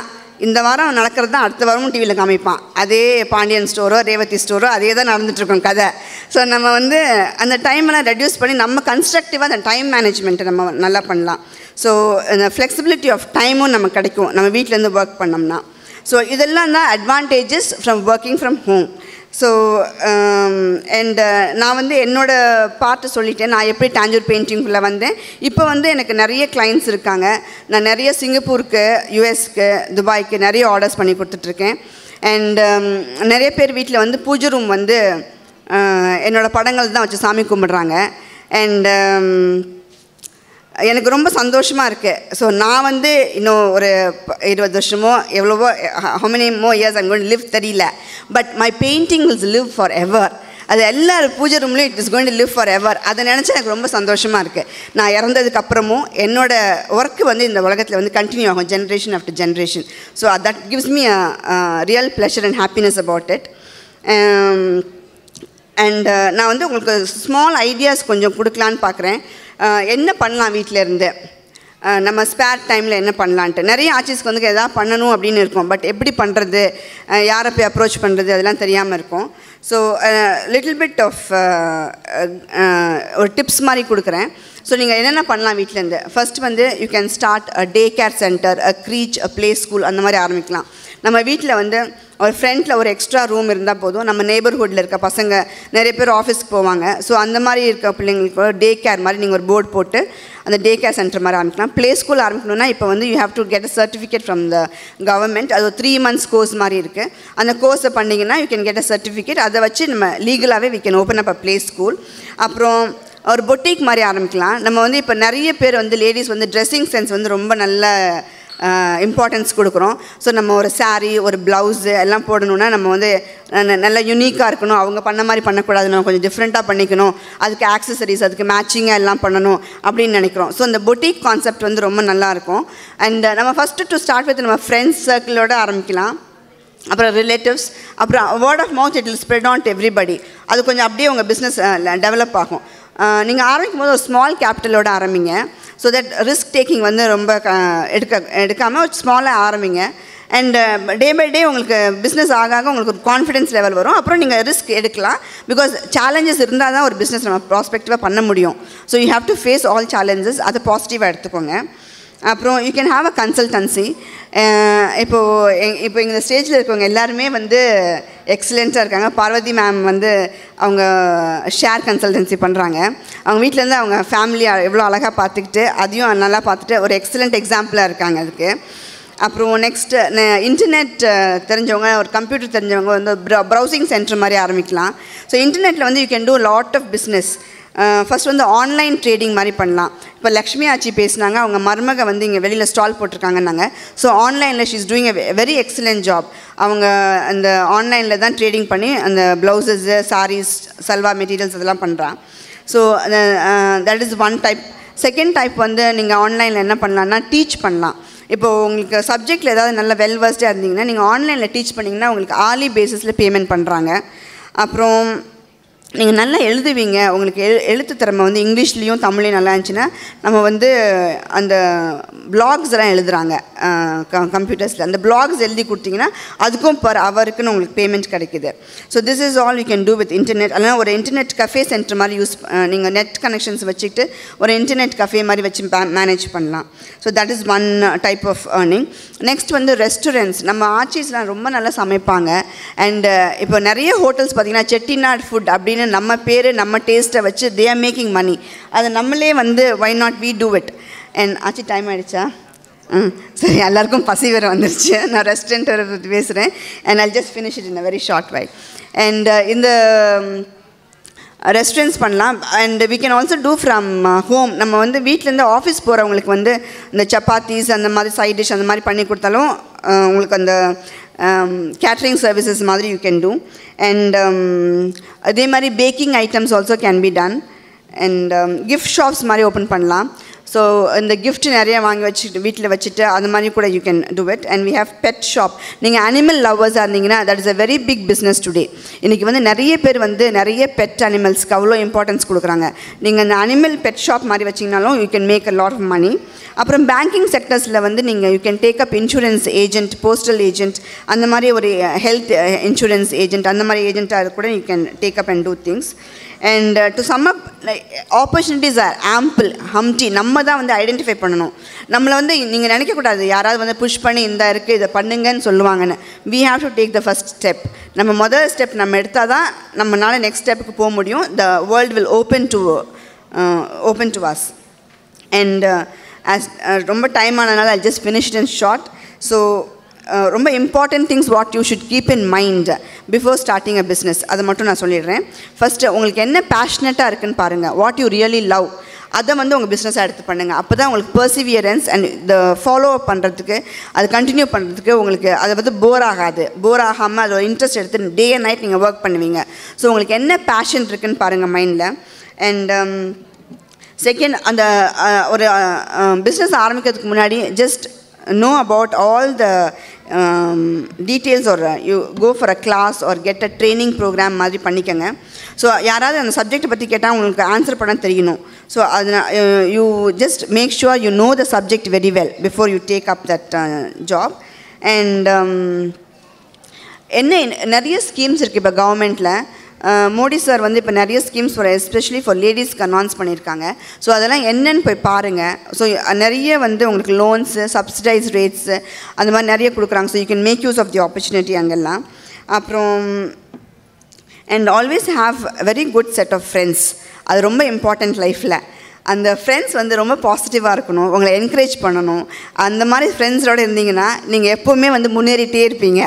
S4: இந்த வாரம் நடக்கிறது தான் அடுத்த வாரமும் டிவியில் காமிப்பான். அதே பாண்டியன் ஸ்டோரோ ரேவதி ஸ்டோரோ அதே தான் நடந்துகிட்ருக்கோம் கதை. ஸோ நம்ம வந்து அந்த டைமெல்லாம் ரெடியூஸ் பண்ணி நம்ம கன்ஸ்ட்ரக்டிவாக அந்த டைம் மேனேஜ்மெண்ட்டை நம்ம நல்லா பண்ணலாம். ஸோ அந்த ஃப்ளெக்சிபிலிட்டி ஆஃப் டைமும் நமக்கு கிடைக்கும் நம்ம வீட்டிலேருந்து ஒர்க் பண்ணோம்னா. ஸோ இதெல்லாம் தான் advantages from working from home. So and நான் வந்து என்னோடய பார்ட்டு சொல்லிட்டேன், நான் எப்படி டேஞ்சூர் பெயிண்டிங்குள்ளே வந்தேன். இப்போ வந்து எனக்கு நிறைய கிளைண்ட்ஸ் இருக்காங்க. நான் நிறைய சிங்கப்பூருக்கு, யூஎஸ்க்கு, துபாய்க்கு நிறைய ஆர்டர்ஸ் பண்ணி கொடுத்துட்ருக்கேன். அண்ட் நிறைய பேர் வீட்டில் வந்து பூஜை ரூம் வந்து என்னோடய படங்கள் தான் வச்சு சாமி கும்பிட்றாங்க. அண்ட் எனக்கு ரொம்ப சந்தோஷமாக இருக்குது. ஸோ நான் வந்து இன்னும் ஒரு 20 வருஷமோ எவ்வளவோ how many more years I'm going to live தெரியல. But my painting will live forever. அது எல்லா பூஜை ரூம்லேயும் it is going to live forever. அதை நினச்சா எனக்கு ரொம்ப சந்தோஷமாக இருக்குது. நான் இறந்ததுக்கு அப்புறமும் என்னோடய ஒர்க்கு வந்து இந்த உலகத்தில் வந்து கண்டினியூ ஆகும் generation after generation. So that gives me a real pleasure and happiness about it. And நான் வந்து உங்களுக்கு ஸ்மால் ஐடியாஸ் கொஞ்சம் கொடுக்கலான்னு பார்க்குறேன். என்ன பண்ணலாம் வீட்டிலேருந்து, நம்ம ஸ்பேர் டைமில் என்ன பண்ணலான்ட்டு. நிறைய ஆர்டிஸ்ட்க்கு வந்து எதாவது பண்ணணும் அப்படின்னு இருக்கும். பட் எப்படி பண்ணுறது, யாரை போய் அப்ரோச் பண்ணுறது, அதெல்லாம் தெரியாமல் இருக்கும். ஸோ லிட்டில் பிட் ஆஃப் ஒரு டிப்ஸ் மாதிரி கொடுக்குறேன். ஸோ நீங்கள் என்னென்ன பண்ணலாம் வீட்டிலேருந்து. ஃபர்ஸ்ட் வந்து you can start a day care centre, a creche, a play school, அந்த மாதிரி ஆரம்பிக்கலாம். நம்ம வீட்டில் வந்து ஒரு ஃப்ரண்ட்டில் ஒரு எக்ஸ்ட்ரா ரூம் இருந்தால் போதும். நம்ம நெய்பர்ஹுட்டில் இருக்க பசங்க நிறைய பேர் ஆஃபீஸ்க்கு போவாங்க. ஸோ அந்த மாதிரி இருக்க பிள்ளைங்களுக்கு டே கேர் மாதிரி நீங்கள் ஒரு போர்டு போட்டு அந்த டே கேர் சென்டர் மாதிரி ஆரம்பிக்கலாம். ப்ளே ஸ்கூல் ஆரம்பிக்கணும்னா இப்போ வந்து you have to get a certificate from the government. அது ஒரு 3 months கோர்ஸ் மாதிரி இருக்குது. அந்த கோர்ஸை பண்ணிங்கன்னா you can get a certificate. அதை வச்சு நம்ம லீகலாகவே we can open up a play school. அப்புறம் ஒரு பொட்டிக் மாதிரி ஆரம்பிக்கலாம். நம்ம வந்து இப்போ நிறைய பேர் வந்து லேடிஸ் வந்து ட்ரெஸ்ஸிங் சென்ஸ் வந்து ரொம்ப நல்ல இம்பார்ட்டன்ஸ் கொடுக்குறோம். ஸோ நம்ம ஒரு சாரீ, ஒரு ப்ளவுஸு எல்லாம் போடணுன்னா நம்ம வந்து நல்லா யூனிக்காக இருக்கணும். அவங்க பண்ண மாதிரி பண்ணக்கூடாது, நம்ம கொஞ்சம் டிஃப்ரெண்ட்டாக பண்ணிக்கணும். அதுக்கு ஆக்சசரிஸ், அதுக்கு மேட்சிங்காக எல்லாம் பண்ணணும் அப்படின்னு நினைக்கிறோம். ஸோ அந்த பொட்டிக் கான்செப்ட் வந்து ரொம்ப நல்லாயிருக்கும். அண்ட் நம்ம ஃபஸ்ட்டு டு ஸ்டார்ட் வித் நம்ம ஃப்ரெண்ட்ஸ் சர்க்கிளோடு ஆரம்பிக்கலாம். அப்புறம் ரிலேட்டிவ்ஸ், அப்புறம் word of mouth it will spread on to everybody. அது கொஞ்சம் அப்படியே உங்கள் பிஸ்னஸ் டெவலப் ஆகும். நீங்கள் ஆரம்பிக்கும் போது ஒரு ஸ்மால் கேபிட்டலோடு ஆரம்பிங்க. ஸோ தட் ரிஸ்க் டேக்கிங் வந்து ரொம்ப எடுக்காமல் ஒரு ஸ்மாலாக ஆரம்பிங்க. அண்ட் டே பை டே உங்களுக்கு பிஸ்னஸ் ஆக உங்களுக்கு ஒரு கான்ஃபிடன்ஸ் லெவல் வரும். அப்புறம் நீங்கள் ரிஸ்க் எடுக்கலாம். பிகாஸ் சேலஞ்சஸ் இருந்தால் தான் ஒரு பிஸ்னஸ் நம்ம ப்ராஸ்பெக்டிவாக பண்ண முடியும். So you have to face all challenges. அதை பாசிட்டிவாக எடுத்துக்கோங்க. அப்புறம் you can have a consultancy. இப்போ இந்த ஸ்டேஜில் இருக்கவங்க எல்லாருமே வந்து எக்ஸலண்ட்டாக இருக்காங்க. பார்வதி மேம் வந்து அவங்க ஷேர் கன்சல்டன்சி பண்ணுறாங்க. அவங்க வீட்டிலேருந்து அவங்க ஃபேமிலியை எவ்வளோ அழகாக பார்த்துக்கிட்டு அதையும் நல்லா பார்த்துட்டு ஒரு எக்ஸலண்ட் எக்ஸாம்பிளாக இருக்காங்க அதுக்கு. அப்புறம் நெக்ஸ்ட்டு இன்டர்நெட் தெரிஞ்சவங்க, ஒரு கம்ப்யூட்டர் தெரிஞ்சவங்க வந்து ப்ரௌசிங் சென்டர் மாதிரி ஆரம்பிக்கலாம். ஸோ இன்டர்நெட்டில் வந்து you can do lot of business. First வந்து ஆன்லைன் ட்ரேடிங் மாதிரி பண்ணலாம். இப்போ லக்ஷ்மி ஆச்சி பேசினாங்க, அவங்க மருமக வந்து இங்கே வெளியில் ஸ்டால் போட்டிருக்காங்கன்னாங்க. ஸோ ஆன்லைனில் she is doing a very excellent job. அவங்க அந்த ஆன்லைனில் தான் ட்ரேடிங் பண்ணி அந்த ப்ளவுசஸ்ஸு, சாரீஸ், சல்வா மெட்டீரியல்ஸ் அதெல்லாம் பண்ணுறான். So that is one type. Second type வந்து நீங்கள் ஆன்லைனில் என்ன பண்ணலான்னா டீச் பண்ணலாம். இப்போது உங்களுக்கு சப்ஜெக்டில் ஏதாவது நல்ல வெல்வர்ஸ்டாக இருந்தீங்கன்னா நீங்கள் ஆன்லைனில் டீச் பண்ணிங்கன்னா உங்களுக்கு ஆர்லி பேசிஸில் பேமெண்ட் பண்ணுறாங்க. அப்புறம் நீங்கள் நல்லா எழுதுவீங்க, உங்களுக்கு எழுத்து திறமை வந்து இங்கிலீஷ்லேயும் தமிழ்லையும் நல்லா இருந்துச்சுன்னா நம்ம வந்து அந்த பிளாக்ஸ் எல்லாம் எழுதுகிறாங்க கம்ப்யூட்டர்ஸில். அந்த பிளாக்ஸ் எழுதி கொடுத்தீங்கன்னா அதுக்கும் பர் ஹவருக்குன்னு உங்களுக்கு பேமெண்ட் கிடைக்குது. So this is all you can do with internet. அதனால் ஒரு இன்டர்நெட் கஃபே சென்டர் மாதிரி நீங்கள் நெட் கனெக்ஷன்ஸ் வச்சுக்கிட்டு ஒரு இன்டர்நெட் கஃபே மாதிரி வச்சு மேனேஜ் பண்ணலாம். So that is one type of earning. Next வந்து ரெஸ்டாரண்ட்ஸ். நம்ம ஆர்ச்சிஸ்லாம் ரொம்ப நல்லா சமைப்பாங்க. அண்டு இப்போ நிறைய ஹோட்டல்ஸ் பார்த்திங்கன்னா செட்டிநாட் ஃபுட் அப்படின்னு நம்ம பேர் நம்ம டேஸ்ட்டை வச்சு தே ஆர் மேக்கிங் மணி. அதை நம்மளே வந்து why not we do it. And ஆச்சு டைம் ஆகிடுச்சா? சரி, எல்லாருக்கும் பசி வேறு வந்துருச்சு. நான் ரெஸ்டாரண்ட் வர பற்றி பேசுகிறேன். And I'll just finish it in a very short way. And இந்த ரெஸ்டாரண்ட்ஸ் பண்ணலாம். And we can also do from home. நம்ம வந்து வீட்டிலேருந்து ஆஃபீஸ் போகிறவங்களுக்கு வந்து இந்த சப்பாத்தீஸ் அந்த மாதிரி சைட் டிஷ் அந்த மாதிரி பண்ணி கொடுத்தாலும் உங்களுக்கு அந்த கேட்ரிங் சர்வீசஸ் மாதிரி யூ கேன் டூ. அண்ட் அதே மாதிரி baking items also can be done. And gift shops மாதிரி ஓப்பன் பண்ணலாம். ஸோ இந்த கிஃப்ட் நிறையா வாங்கி வச்சுட்டு வீட்டில் வச்சுட்டு அது மாதிரி கூட you can do it. And we have pet shop. நீங்கள் அனிமல் லவ்வர்ஸாக இருந்தீங்கன்னா that is a very big business today. இன்றைக்கி வந்து நிறைய பேர் வந்து நிறைய பெட் அனிமல்ஸ்க்கு அவ்வளோ இம்பார்ட்டன்ஸ் கொடுக்குறாங்க. நீங்கள் இந்த அனிமல் பெட் ஷாப் மாதிரி வச்சிங்கனாலும் you can make a lot of money. அப்புறம் பேங்கிங் செக்டர்ஸில் வந்து நீங்கள் you can take up insurance agent, postal agent, அந்த மாதிரி ஒரு ஹெல்த் இன்சூரன்ஸ் ஏஜென்ட், அந்த மாதிரி ஏஜென்ட்டாக கூட you can take up and do things. And to sum up opportunities are ample, ஹம்டி. நம்ம தான் வந்து ஐடென்டிஃபை பண்ணணும். நம்மளை வந்து நீங்கள் நினைக்கக்கூடாது யாராவது வந்து புஷ் பண்ணி இந்த இருக்குது இதை பண்ணுங்கன்னு சொல்லுவாங்கன்னு. We have to take the first step. நம்ம முதல் ஸ்டெப் நம்ம எடுத்தால் தான் நம்மளால் நெக்ஸ்ட் ஸ்டெப்புக்கு போக முடியும். The world will open to us. And ரொம்ப டைம் ஆனதுனால I just finish it in short. So ரொம்ப important things what you should keep in mind before starting a business. அதை மட்டும் நான் சொல்லிடுறேன். ஃபஸ்ட்டு உங்களுக்கு என்ன பேஷனட்டாக இருக்குன்னு பாருங்கள். வாட் யூ ரியலி லவ், அதை வந்து உங்கள் பிஸ்னஸாக எடுத்து பண்ணுங்கள். அப்போ தான் உங்களுக்கு பர்சிவியரன்ஸ் அண்ட் இந்த ஃபாலோ அப் பண்ணுறதுக்கு, அது கண்டினியூ பண்ணுறதுக்கு உங்களுக்கு அதை வந்து போர் ஆகாது. போர் ஆகாமல் அதோட இன்ட்ரெஸ்ட் எடுத்து டே அண்ட் நைட் நீங்கள் ஒர்க் பண்ணுவீங்க. ஸோ உங்களுக்கு என்ன பேஷன் இருக்குதுன்னு பாருங்கள் மைண்டில். அண்ட் செகண்ட், அந்த ஒரு பிஸ்னஸ் ஆரம்பிக்கிறதுக்கு முன்னாடி just know about all the details, or you go for a class or get a training program மாதிரி பண்ணிக்கங்க. ஸோ யாராவது அந்த சப்ஜெக்ட் பற்றி கேட்டால் உங்களுக்கு ஆன்சர் பண்ண தெரியணும். ஸோ அது you just make sure you know the subject very well before you take up that job. And என்ன நிறைய ஸ்கீம்ஸ் இருக்குது இப்போ கவர்மெண்ட்டில். மோடி சார் வந்து இப்போ நிறைய ஸ்கீம்ஸ் எஸ்பெஷலி ஃபார் லேடிஸ்க்கு அனௌன்ஸ் பண்ணியிருக்காங்க. ஸோ அதெல்லாம் என்னென்னு போய் பாருங்கள். ஸோ நிறைய வந்து உங்களுக்கு லோன்ஸு, சப்சிடைஸ் ரேட்ஸு அந்த மாதிரி நிறைய கொடுக்குறாங்க. So you can make use of the opportunity அங்கெல்லாம். அப்புறம் and always have very good set of friends. அது ரொம்ப இம்பார்ட்டண்ட் லைஃப்பில். அந்த ஃப்ரெண்ட்ஸ் வந்து ரொம்ப பாசிட்டிவாக இருக்கணும், உங்களை என்கரேஜ் பண்ணணும். அந்த மாதிரி ஃப்ரெண்ட்ஸோடு இருந்தீங்கன்னா நீங்கள் எப்போவுமே வந்து முன்னேறிட்டே இருப்பீங்க.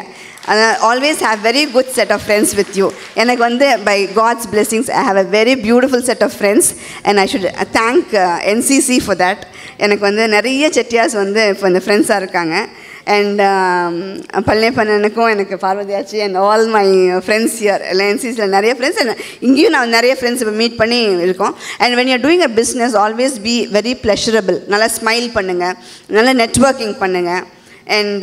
S4: Always have very good set of friends with you. எனக்கு வந்து by God's blessings I have a very beautiful set of friends and I should thank NCC for that. எனக்கு வந்து நிறைய செட்டியாஸ் வந்து இப்போ இந்த ஃப்ரெண்ட்ஸாக இருக்காங்க. அண்ட் பழனியப்பனுக்கும் எனக்கு பார்வதியாச்சு and all my friends here எல்லாம் என்சிசியில் நிறைய ஃப்ரெண்ட்ஸ். அண்ட் இங்கேயும் நான் நிறைய ஃப்ரெண்ட்ஸ் இப்போ மீட் பண்ணி இருக்கோம். And when you're doing a business always be very pleasurable. நல்லா ஸ்மைல் பண்ணுங்கள், நல்லா நெட்வொர்க்கிங் பண்ணுங்கள். And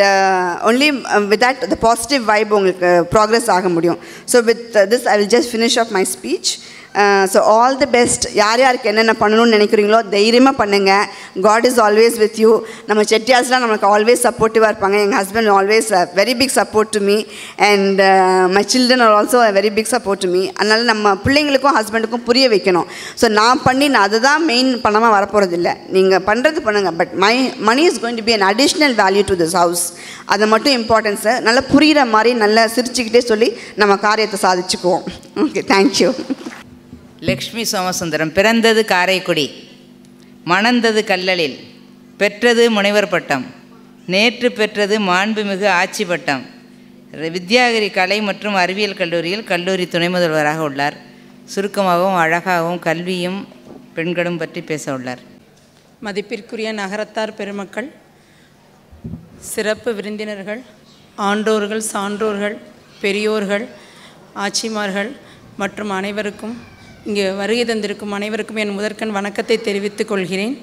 S4: only with that the positive vibe உங்களுக்கு ப்ராக்ரெஸ் ஆக முடியும். So with this I will just finish up my speech. So all the best. யார் யாருக்கு என்னென்ன பண்ணணும்னு நினைக்கிறீங்களோ தைரியமாக பண்ணுங்கள். God is always with you. நம்ம செட்டியாஸ்லாம் நமக்கு ஆல்வேஸ் சப்போர்ட்டிவாக இருப்பாங்க. எங்கள் husband always very big support to me and my children are also very big support to me. அதனால் நம்ம பிள்ளைங்களுக்கும் ஹஸ்பண்டுக்கும் புரிய வைக்கணும். ஸோ நான் அதுதான் மெயின் பணமாக வரப்போகிறதில்ல. நீங்கள் பண்ணுறது பண்ணுங்கள், but money is going to be an additional value to this house. அதை மட்டும் இம்பார்ட்டன்ஸை நல்லா புரிகிற மாதிரி நல்லா சிரிச்சுக்கிட்டே சொல்லி நம்ம காரியத்தை சாதிச்சுக்குவோம். Okay, thank you.
S7: லக்ஷ்மி சோமசுந்தரம். பிறந்தது காரைக்குடி, மணந்தது கல்லலில், பெற்றது முனைவர் பட்டம், நேற்று பெற்றது மாண்புமிகு ஆட்சி பட்டம். வித்யாகிரி கலை மற்றும் அறிவியல் கல்லூரியில் கல்லூரி துணை முதல்வராக உள்ளார். சுருக்கமாகவும் அழகாகவும் கல்வியும் பெண்களும் பற்றி பேச உள்ளார்.
S5: மதிப்பிற்குரிய நகரத்தார் பெருமக்கள், சிறப்பு விருந்தினர்கள், ஆண்டோர்கள், சான்றோர்கள், பெரியோர்கள், ஆட்சிமார்கள் மற்றும் அனைவருக்கும், இங்கே வருகை தந்திருக்கும் அனைவருக்கும் என் முதற்கண் வணக்கத்தை தெரிவித்துக் கொள்கிறேன்.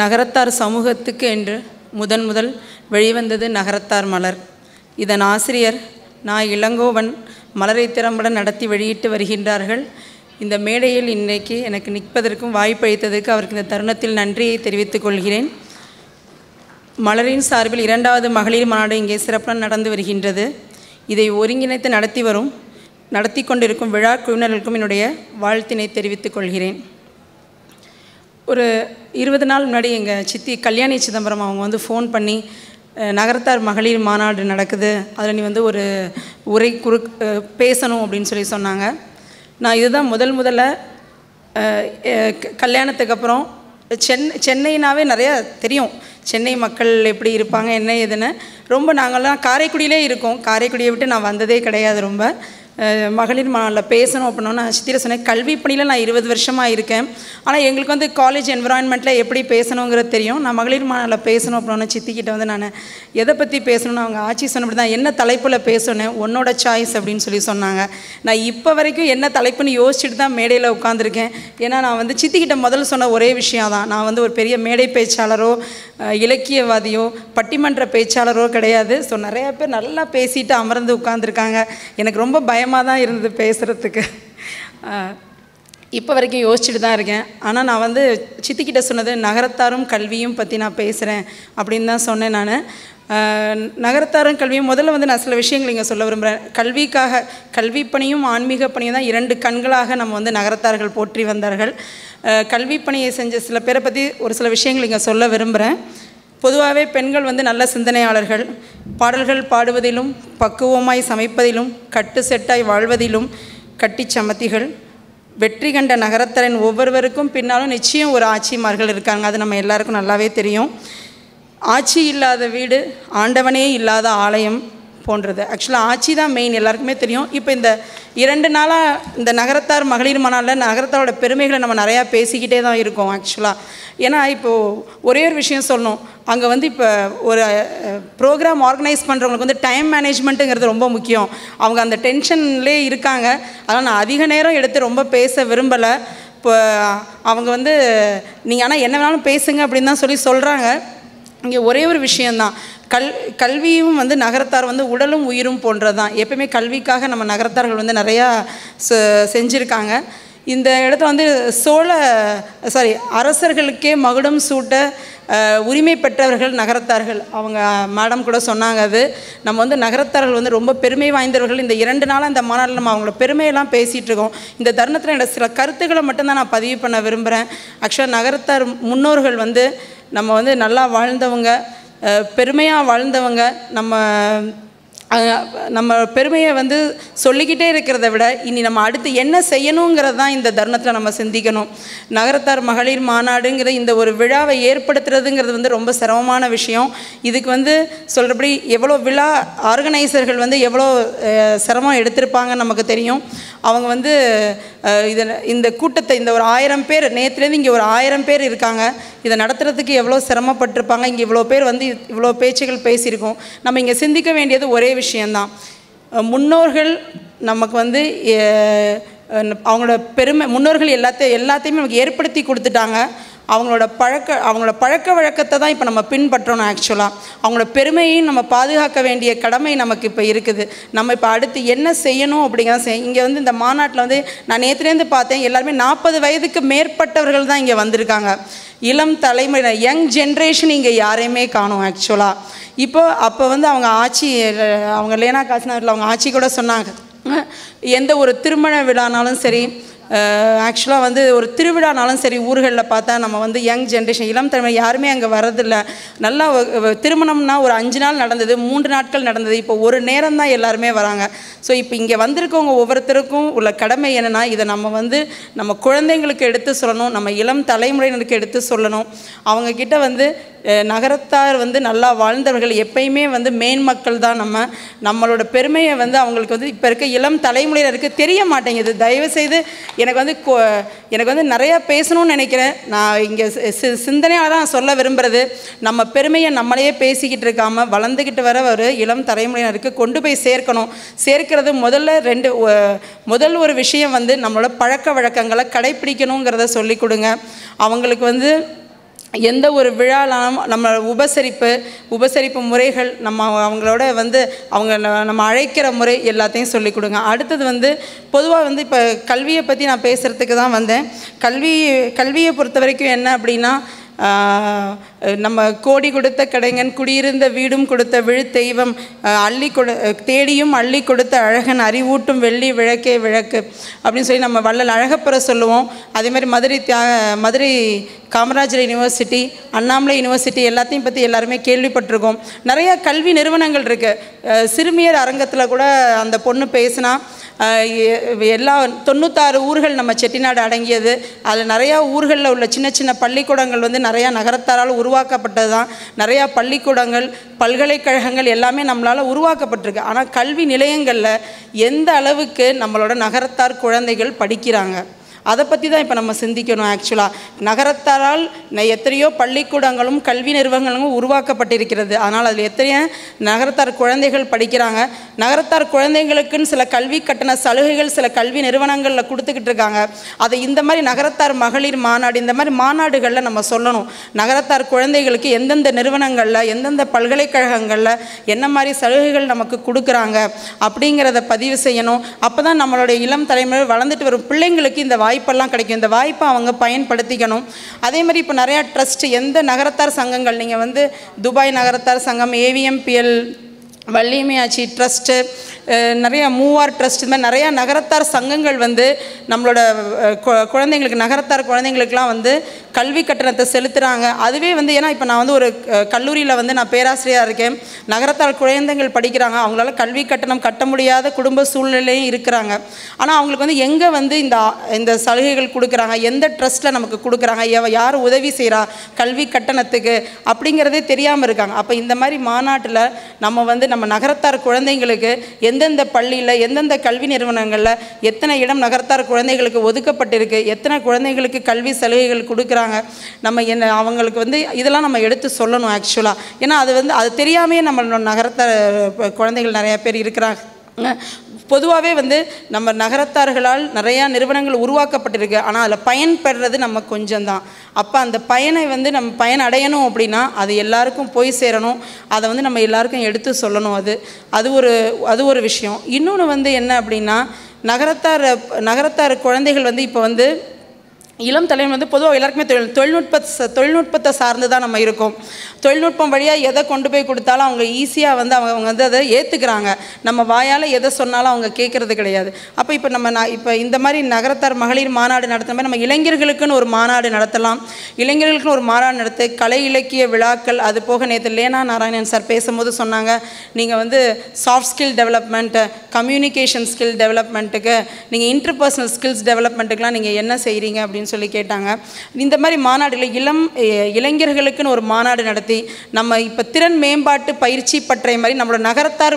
S5: நகரத்தார் சமூகத்துக்கு என்று முதல் வெளிவந்தது நகரத்தார் மலர். இதன் ஆசிரியர் நான் இளங்கோவன் மலரை திறம்பட நடத்தி வெளியிட்டு வருகின்றார்கள். இந்த மேடையில் இன்றைக்கு எனக்கு நிற்பதற்கும் வாய்ப்பளித்ததற்கு அவருக்கு இந்த தருணத்தில் நன்றியை தெரிவித்துக் கொள்கிறேன். மலரின் சார்பில் 2வது மகளிர் மாநாடு இங்கே சிறப்புடன் நடந்து வருகின்றது. இதை ஒருங்கிணைத்து நடத்தி கொண்டிருக்கும் விழா குழுவினர்களுக்கும் என்னுடைய வாழ்த்தினை தெரிவித்துக் கொள்கிறேன். ஒரு 20 நாள் முன்னாடி எங்கள் சித்தி கல்யாணி சிதம்பரம் அவங்க வந்து ஃபோன் பண்ணி, நகரத்தார் மகளிர் மாநாடு நடக்குது, அதில் நீ வந்து ஒரு உரை பேசணும் அப்படின்னு சொல்லி சொன்னாங்க. நான் இதுதான் முதல்ல கல்யாணத்துக்கு அப்புறம் சென்னைனாவே நிறையா தெரியும், சென்னை மக்கள் எப்படி இருப்பாங்க என்ன ஏதுன்னு. ரொம்ப நாங்கள்லாம் காரைக்குடியிலே இருக்கோம், காரைக்குடியை விட்டு நான் வந்ததே கிடையாது. ரொம்ப மகளிர் மாநாட்டில் பேசணும் அப்படின்னா நான் சித்திர சொன்னேன். கல்வி பணியில் நான் 20 வருஷமாக இருக்கேன். ஆனால் எங்களுக்கு வந்து காலேஜ் என்விரான்மெண்ட்டில் எப்படி பேசணுங்கிறது தெரியும். நான் மகளிர் மாநாட்டில் பேசணும் அப்படின்னா சித்திக்கிட்ட வந்து நான் எதை பற்றி பேசணும்னு அவங்க ஆட்சி சொன்னபடி தான் என்ன தலைப்பில் பேசணும், உன்னோட சாய்ஸ் அப்படின்னு சொல்லி சொன்னாங்க. நான் இப்போ வரைக்கும் என்ன தலைப்புன்னு யோசிச்சுட்டு தான் மேடையில் உட்காந்துருக்கேன். ஏன்னா நான் வந்து சித்திக்கிட்ட முதல்ல சொன்ன ஒரே விஷயம் தான், நான் வந்து ஒரு பெரிய மேடை பேச்சாளரோ இலக்கியவாதியோ பட்டிமன்ற பேச்சாளரோ கிடையாது. ஸோ நிறையா பேர் நல்லா பேசிட்டு அமர்ந்து உட்காந்துருக்காங்க. எனக்கு ரொம்ப பயமாக தான் இருந்தது பேசுகிறதுக்கு. இப்போ வரைக்கும் யோசிச்சுட்டு தான் இருக்கேன். ஆனால் நான் வந்து சித்திக்கிட்ட சொன்னது நகரத்தாரும் கல்வியும் பற்றி நான் பேசுகிறேன் அப்படின்னு தான் சொன்னேன். நான் நகரத்தாரும் கல்வியும் முதல்ல வந்து நான் சில விஷயங்கள் இங்கே சொல்ல விரும்புகிறேன். கல்வி பணியும் ஆன்மீக பணியும் தான் 2 கண்களாக நம்ம வந்து நகரத்தார்கள் போற்றி வந்தார்கள். கல்வி பணியை செஞ்ச சில பேரை பற்றி ஒரு சில விஷயங்கள் இங்கே சொல்ல விரும்புகிறேன். பொதுவாகவே பெண்கள் வந்து நல்ல சிந்தனையாளர்கள், பாடல்கள் பாடுவதிலும் பக்குவமாய் சமைப்பதிலும் கட்டு செட்டாய் வாழ்வதிலும் கட்டி சமத்திகள். வெற்றி கண்ட நகரத்தாரின் ஒவ்வொருவருக்கும் பின்னாலும் நிச்சயம் ஒரு ஆட்சிமார்கள் இருக்காங்க, அது நம்ம எல்லாருக்கும் நல்லாவே தெரியும். ஆட்சி இல்லாத வீடு, ஆண்டவனே இல்லாத ஆலயம், போன்றது. ஆக்சுவலாக ஆட்சி தான் மெயின், எல்லாருக்குமே தெரியும். இப்போ இந்த 2 நாளாக இந்த நகரத்தார் மகளிர் மாநாட்டில் நகரத்தாரோட பெருமைகளை நம்ம நிறையா பேசிக்கிட்டே தான் இருக்கோம் ஆக்சுவலாக. ஏன்னா இப்போது ஒரே ஒரு விஷயம் சொல்லணும், அங்கே வந்து இப்போ ஒரு ப்ரோக்ராம் ஆர்கனைஸ் பண்ணுறவங்களுக்கு வந்து டைம் மேனேஜ்மெண்ட்டுங்கிறது ரொம்ப முக்கியம். அவங்க அந்த டென்ஷன்லேயே இருக்காங்க. அதனால் நான் அதிக நேரம் எடுத்து ரொம்ப பேச விரும்பலை. இப்போ அவங்க வந்து நீங்கள் ஆனால் என்ன வேணாலும் பேசுங்க அப்படின்னு தான் சொல்கிறாங்க. இங்கே ஒரே ஒரு விஷயந்தான், கல்வியும் வந்து நகரத்தார் வந்து உடலும் உயிரும் போன்றது தான். எப்பயுமே கல்விக்காக நம்ம நகரத்தார்கள் வந்து நிறையா செஞ்சுருக்காங்க. இந்த இடத்துல வந்து அரசர்களுக்கே மகுடம் சூட்ட உரிமை பெற்றவர்கள் நகரத்தார்கள். அவங்க மேடம் கூட சொன்னாங்க, அது நம்ம வந்து நகரத்தார்கள் வந்து ரொம்ப பெருமை வாய்ந்தவர்கள். இந்த 2 நாளாக இந்த மாநாட்டில் நம்ம அவங்களோட பெருமையெல்லாம் பேசிகிட்டு இருக்கோம். இந்த தருணத்தில் என்னோட சில கருத்துக்களை மட்டும்தான் நான் பதிவு பண்ண விரும்புகிறேன். ஆக்சுவலாக நகரத்தார் முன்னோர்கள் வந்து நம்ம வந்து நல்லா வாழ்ந்தவங்க, பெருமையாக வாழ்ந்தவங்க. நம்ம பெருமையை வந்து சொல்லிக்கிட்டே இருக்கிறத விட இனி நம்ம அடுத்து என்ன செய்யணுங்கிறது தான் இந்த தருணத்தில் நம்ம சிந்திக்கணும். நகரத்தார் மகளிர் மாநாடுங்கிற இந்த ஒரு விழாவை ஏற்படுத்துறதுங்கிறது வந்து ரொம்ப சிரமமான விஷயம். இதுக்கு வந்து சொல்கிறபடி எவ்வளோ விழா ஆர்கனைசர்கள் வந்து எவ்வளோ சிரமம் எடுத்திருப்பாங்கன்னு நமக்கு தெரியும். அவங்க வந்து இந்த கூட்டத்தை இந்த ஒரு 1000 பேர், நேற்றுலேருந்து இங்கே ஒரு 1000 பேர் இருக்காங்க. இதை நடத்துறதுக்கு எவ்வளோ சிரமப்பட்டிருப்பாங்க. இங்கே இவ்வளோ பேர் வந்து இவ்வளோ பேச்சுகள் பேசியிருக்கோம். நம்ம இங்கே சிந்திக்க வேண்டியது ஒரே விஷயந்தான், முன்னோர்கள் நமக்கு வந்து அவங்களோட பெருமை, முன்னோர்கள் எல்லாத்தையுமே நமக்கு ஏற்படுத்தி கொடுத்துட்டாங்க. அவங்களோட பழக்க வழக்கத்தை தான் இப்போ நம்ம பின்பற்றணும். ஆக்சுவலாக அவங்களோட பெருமையையும் நம்ம பாதுகாக்க வேண்டிய கடமை நமக்கு இப்போ இருக்குது. நம்ம இப்போ அடுத்து என்ன செய்யணும் அப்படிங்கிறத இங்கே வந்து இந்த மாநாட்டில் வந்து நான் நேற்றுலேருந்து பார்த்தேன், எல்லாருமே 40 வயதுக்கு மேற்பட்டவர்கள் தான் இங்கே வந்திருக்காங்க. இளம் தலைமுறை, யங் ஜென்ரேஷன் இங்கே யாரையுமே காணும் ஆக்சுவலாக. அப்போ வந்து அவங்க லேனா காசினாரில் அவங்க ஆட்சி கூட சொன்னாங்க, எந்த ஒரு திருமண விழானாலும் சரி, ஆக்சுவலாக வந்து ஒரு திருவிழானாலும் சரி, ஊர்களில் பார்த்தா நம்ம வந்து யங் ஜென்ரேஷன், இளம் தலைமுறை யாருமே அங்கே வரதில்லை. நல்லா திருமணம்னா ஒரு 5 நாள் நடந்தது, 3 நாட்கள் நடந்தது, இப்போ ஒரு நேரம் தான் எல்லாருமே வராங்க. ஸோ இப்போ இங்கே வந்திருக்கவங்க ஒவ்வொருத்தருக்கும் உள்ள கடமை என்னென்னா, இதை நம்ம வந்து நம்ம குழந்தைங்களுக்கு எடுத்து சொல்லணும், நம்ம இளம் தலைமுறையினருக்கு எடுத்து சொல்லணும். அவங்கக்கிட்ட வந்து நகரத்தார் வந்து நல்லா வாழ்ந்தவர்கள், எப்பயுமே வந்து மேன்மக்கள் தான். நம்மளோட பெருமையை வந்து அவங்களுக்கு வந்து இப்போ இருக்க இளம் தலைமுறையினருக்கு தெரிய மாட்டேங்குது. தயவுசெய்து எனக்கு வந்து நிறையா பேசணும்னு நினைக்கிறேன். நான் இங்கே சிந்தனையாக தான் சொல்ல விரும்புகிறது, நம்ம பெருமையை நம்மளையே பேசிக்கிட்டு இருக்காமல் வளர்ந்துக்கிட்டு வர ஒரு இளம் தலைமுறையினருக்கு கொண்டு போய் சேர்க்கிறது முதல் ஒரு விஷயம் வந்து நம்மளோட பழக்க வழக்கங்களை கடைப்பிடிக்கணுங்கிறத சொல்லிக் கொடுங்க. அவங்களுக்கு வந்து எந்த ஒரு விழாலாம் நம்ம உபசரிப்பு முறைகள், அவங்களோட வந்து நம்ம அழைக்கிற முறை எல்லாத்தையும் சொல்லிக் கொடுங்க. அடுத்தது வந்து பொதுவாக வந்து இப்போ கல்வியை பற்றி நான் பேசுகிறதுக்கு தான் வந்தேன். கல்வியை பொறுத்த வரைக்கும் என்ன அப்படின்னா, நம்ம கோடி கொடுத்த கடைங்கன், குடியிருந்த வீடும் கொடுத்த விழுத்தெய்வம், தேடியும் அள்ளி கொடுத்த அழகன், அறிவூட்டும் வெள்ளி விளக்கே விளக்கு அப்படின்னு சொல்லி நம்ம வள்ளல் அழகப்பெற சொல்லுவோம். அதே மாதிரி மதுரை காமராஜர் யூனிவர்சிட்டி, அண்ணாமலை யூனிவர்சிட்டி எல்லாத்தையும் பற்றி எல்லாருமே கேள்விப்பட்டிருக்கோம். நிறையா கல்வி நிறுவனங்கள் இருக்குது. சிறுமியர் அரங்கத்தில் கூட அந்த பொண்ணு பேசினா, எல்லா 96 ஊர்கள் நம்ம செட்டிநாடு அடங்கியது. அதில் நிறையா ஊர்களில் உள்ள சின்ன சின்ன பள்ளிக்கூடங்கள் வந்து நிறையா நகரத்தாரால் உருவாக்கப்பட்டது தான். நிறையா பள்ளிக்கூடங்கள், பல்கலைக்கழகங்கள் எல்லாமே நம்மளால் உருவாக்கப்பட்டிருக்கு. ஆனால் கல்வி நிலையங்களில் எந்த அளவுக்கு நம்மளோட நகரத்தார் குழந்தைகள் படிக்கிறாங்க, அதை பற்றி தான் இப்போ நம்ம சிந்திக்கணும். ஆக்சுவலாக நகரத்தாரால் எத்தனையோ பள்ளிக்கூடங்களும் கல்வி நிறுவனங்களும் உருவாக்கப்பட்டிருக்கிறது. ஆனால் அதில் எத்தனையோ நகரத்தார் குழந்தைகள் படிக்கிறாங்க. நகரத்தார் குழந்தைங்களுக்குன்னு சில கல்வி கட்டண சலுகைகள் சில கல்வி நிறுவனங்களில் கொடுத்துக்கிட்டு இருக்காங்க. அதை இந்த மாதிரி நகரத்தார் மகளிர் மாநாடு, இந்த மாதிரி மாநாடுகளில் நம்ம சொல்லணும். நகரத்தார் குழந்தைகளுக்கு எந்தெந்த நிறுவனங்களில், எந்தெந்த பல்கலைக்கழகங்களில் என்ன மாதிரி சலுகைகள் நமக்கு கொடுக்குறாங்க அப்படிங்கிறத பதிவு செய்யணும். அப்போ தான் நம்மளுடைய இளம் தலைமுறை வளர்ந்துட்டு வரும் பிள்ளைங்களுக்கு இந்த வாய்ப்பெல்லாம் கிடைக்கும். இந்த வாய்ப்பை அவங்க பயன்படுத்திக்கணும். அதே மாதிரி இப்போ நிறையா ட்ரஸ்ட், எந்த நகரத்தார் சங்கங்கள், நீங்கள் வந்து துபாய் நகரத்தார் சங்கம், AVMPL, வள்ளியம்மையாச்சி ட்ரஸ்ட்டு, நிறையா மூவார் ட்ரஸ்ட், இந்த மாதிரி நிறையா நகரத்தார் சங்கங்கள் வந்து நம்மளோட குழந்தைங்களுக்கு, நகரத்தார் குழந்தைங்களுக்கெலாம் வந்து கல்வி கட்டணத்தை செலுத்துகிறாங்க. அதுவே வந்து ஏன்னா இப்போ நான் வந்து ஒரு கல்லூரியில் வந்து நான் பேராசிரியராக இருக்கேன். நகரத்தார் குழந்தைகள் படிக்கிறாங்க, அவங்களால கல்வி கட்டணம் கட்ட முடியாத குடும்ப சூழ்நிலையும் இருக்கிறாங்க. ஆனால் அவங்களுக்கு வந்து எங்கே வந்து இந்த சலுகைகள் கொடுக்குறாங்க, எந்த ட்ரஸ்ட்டில் நமக்கு கொடுக்குறாங்க, யார் உதவி செய்கிறா கல்வி கட்டணத்துக்கு அப்படிங்கிறதே தெரியாமல் இருக்காங்க. அப்போ இந்த மாதிரி மாநாட்டில் நம்ம வந்து நம்ம நகரத்தார் குழந்தைங்களுக்கு எந்தெந்த பள்ளியில், எந்தெந்த கல்வி நிறுவனங்களில் எத்தனை இடம் நகரத்தார் குழந்தைகளுக்கு ஒதுக்கப்பட்டிருக்கு, எத்தனை குழந்தைங்களுக்கு கல்வி சலுகைகள் கொடுக்குறாங்க, நம்ம என்ன அவங்களுக்கு வந்து இதெல்லாம் நம்ம எடுத்து சொல்லணும் ஆக்சுவலாக. ஏன்னா அது வந்து அது தெரியாமையே நம்ம நகரத்தார் குழந்தைகள் நிறையா பேர் இருக்கிறாங்க. பொதுவாகவே வந்து நம்ம நகரத்தார்களால் நிறையா நிறுவனங்கள் உருவாக்கப்பட்டிருக்கு, ஆனால் அதில் பயன்பெறுறது நம்ம கொஞ்சம்தான். அப்போ அந்த பயனை வந்து நம்ம பயன் அடையணும் அப்படின்னா அது எல்லாருக்கும் போய் சேரணும், அதை வந்து நம்ம எல்லாருக்கும் எடுத்து சொல்லணும். அது ஒரு விஷயம். இன்னொன்று வந்து என்ன அப்படின்னா, நகரத்தார் குழந்தைகள் வந்து இப்போ வந்து இளம் தலைமுறை வந்து பொதுவாக எல்லாருக்குமே தொழில்நுட்பத்தை சார்ந்து தான் நம்ம இருக்கோம். தொழில்நுட்பம் வழியாக எதை கொண்டு போய் கொடுத்தாலும் அவங்க ஈஸியாக வந்து அவங்க வந்து அதை ஏற்றுக்கிறாங்க. நம்ம வாயால் எதை சொன்னாலும் அவங்க கேட்குறது கிடையாது. அப்போ இப்போ இந்த மாதிரி நகரத்தார் மகளிர் மாநாடு நடத்துகிற மாதிரி நம்ம இளைஞர்களுக்குன்னு ஒரு மாநாடு நடத்தலாம். இளைஞர்களுக்குன்னு ஒரு மாநாடு நடத்த கலை இலக்கிய விழாக்கள், அது போக நேற்று லேனா நாராயணன் சார் பேசும்போது சொன்னாங்க, நீங்கள் வந்து soft skill development, communication skill டெவலப்மெண்ட்டுக்கு, நீங்கள் இன்டர்பர்சனல் ஸ்கில்ஸ் டெவலப்மெண்ட்டுக்கெலாம் நீங்கள் என்ன செய்கிறீங்க அப்படின்னு சொல்லி கேட்டாங்க. இந்த மாதிரி மாநாடுகளை இளைஞர்களுக்குன்னு ஒரு மாநாடு நடத்தி நம்ம இப்போ திறன் மேம்பாட்டு பயிற்சி பற்றை மாதிரி நம்மளோட நகரத்தார்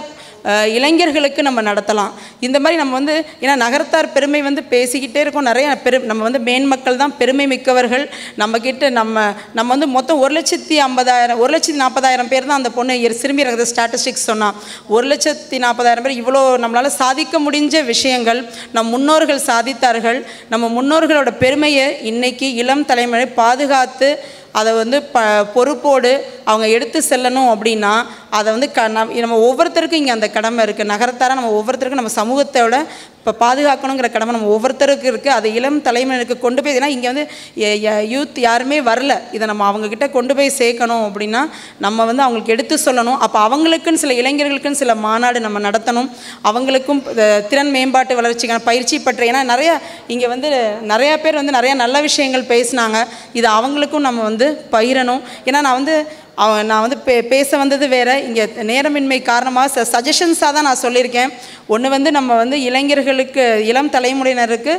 S5: இளைஞர்களுக்கு நம்ம நடத்தலாம். இந்த மாதிரி நம்ம வந்து ஏன்னா நகரத்தார் பெருமை வந்து பேசிக்கிட்டே இருக்கோம். நிறைய நம்ம வந்து மேன்மக்கள் தான் பெருமை மிக்கவர்கள். நம்மக்கிட்ட நம்ம வந்து மொத்தம் 1,40,000 பேர் தான் அந்த பொண்ணு சிறுமி இருக்கிற ஸ்டாட்டிஸ்டிக்ஸ் சொன்னால் 1,40,000 பேர். இவ்வளோ நம்மளால் சாதிக்க முடிஞ்ச விஷயங்கள் நம் முன்னோர்கள் சாதித்தார்கள். நம்ம முன்னோர்களோட பெருமையை இன்றைக்கி இளம் தலைமுறை பாதுகாத்து அதை வந்து பொறுப்போடு அவங்க எடுத்து செல்லணும் அப்படின்னா அதை வந்து நம்ம ஒவ்வொருத்தருக்கும் இங்கே அந்த கடமை இருக்குது. நகரத்தார நம்ம ஒவ்வொருத்தருக்கும் நம்ம சமூகத்தோட இப்போ பாதுகாக்கணுங்கிற கடமை நம்ம ஒவ்வொருத்தருக்கும் இருக்குது. அதை இளம் தலைமுறைக்கு கொண்டு போய், ஏன்னா இங்கே வந்து யூத் யாருமே வரல, இதை நம்ம அவங்கக்கிட்ட கொண்டு போய் சேர்க்கணும் அப்படின்னா நம்ம வந்து அவங்களுக்கு எடுத்து சொல்லணும். அப்போ அவங்களுக்குன்னு சில இளைஞர்களுக்குன்னு சில மாநாடு நம்ம நடத்தணும். அவங்களுக்கும் திறன் மேம்பாட்டு வளர்ச்சிக்கான பயிற்சி பற்றி, ஏன்னா இங்கே வந்து நிறையா பேர் வந்து நிறையா நல்ல விஷயங்கள் பேசினாங்க. இது அவங்களுக்கும் நம்ம வந்து பகிரணும். ஏன்னா நான் வந்து பேச வந்தது வேறு, இங்கே நேரமின்மை காரணமாக சஜஷன்ஸாக தான் நான் சொல்லியிருக்கேன். ஒன்று வந்து நம்ம வந்து இளைஞர்களுக்கு, இளம் தலைமுறையினருக்கு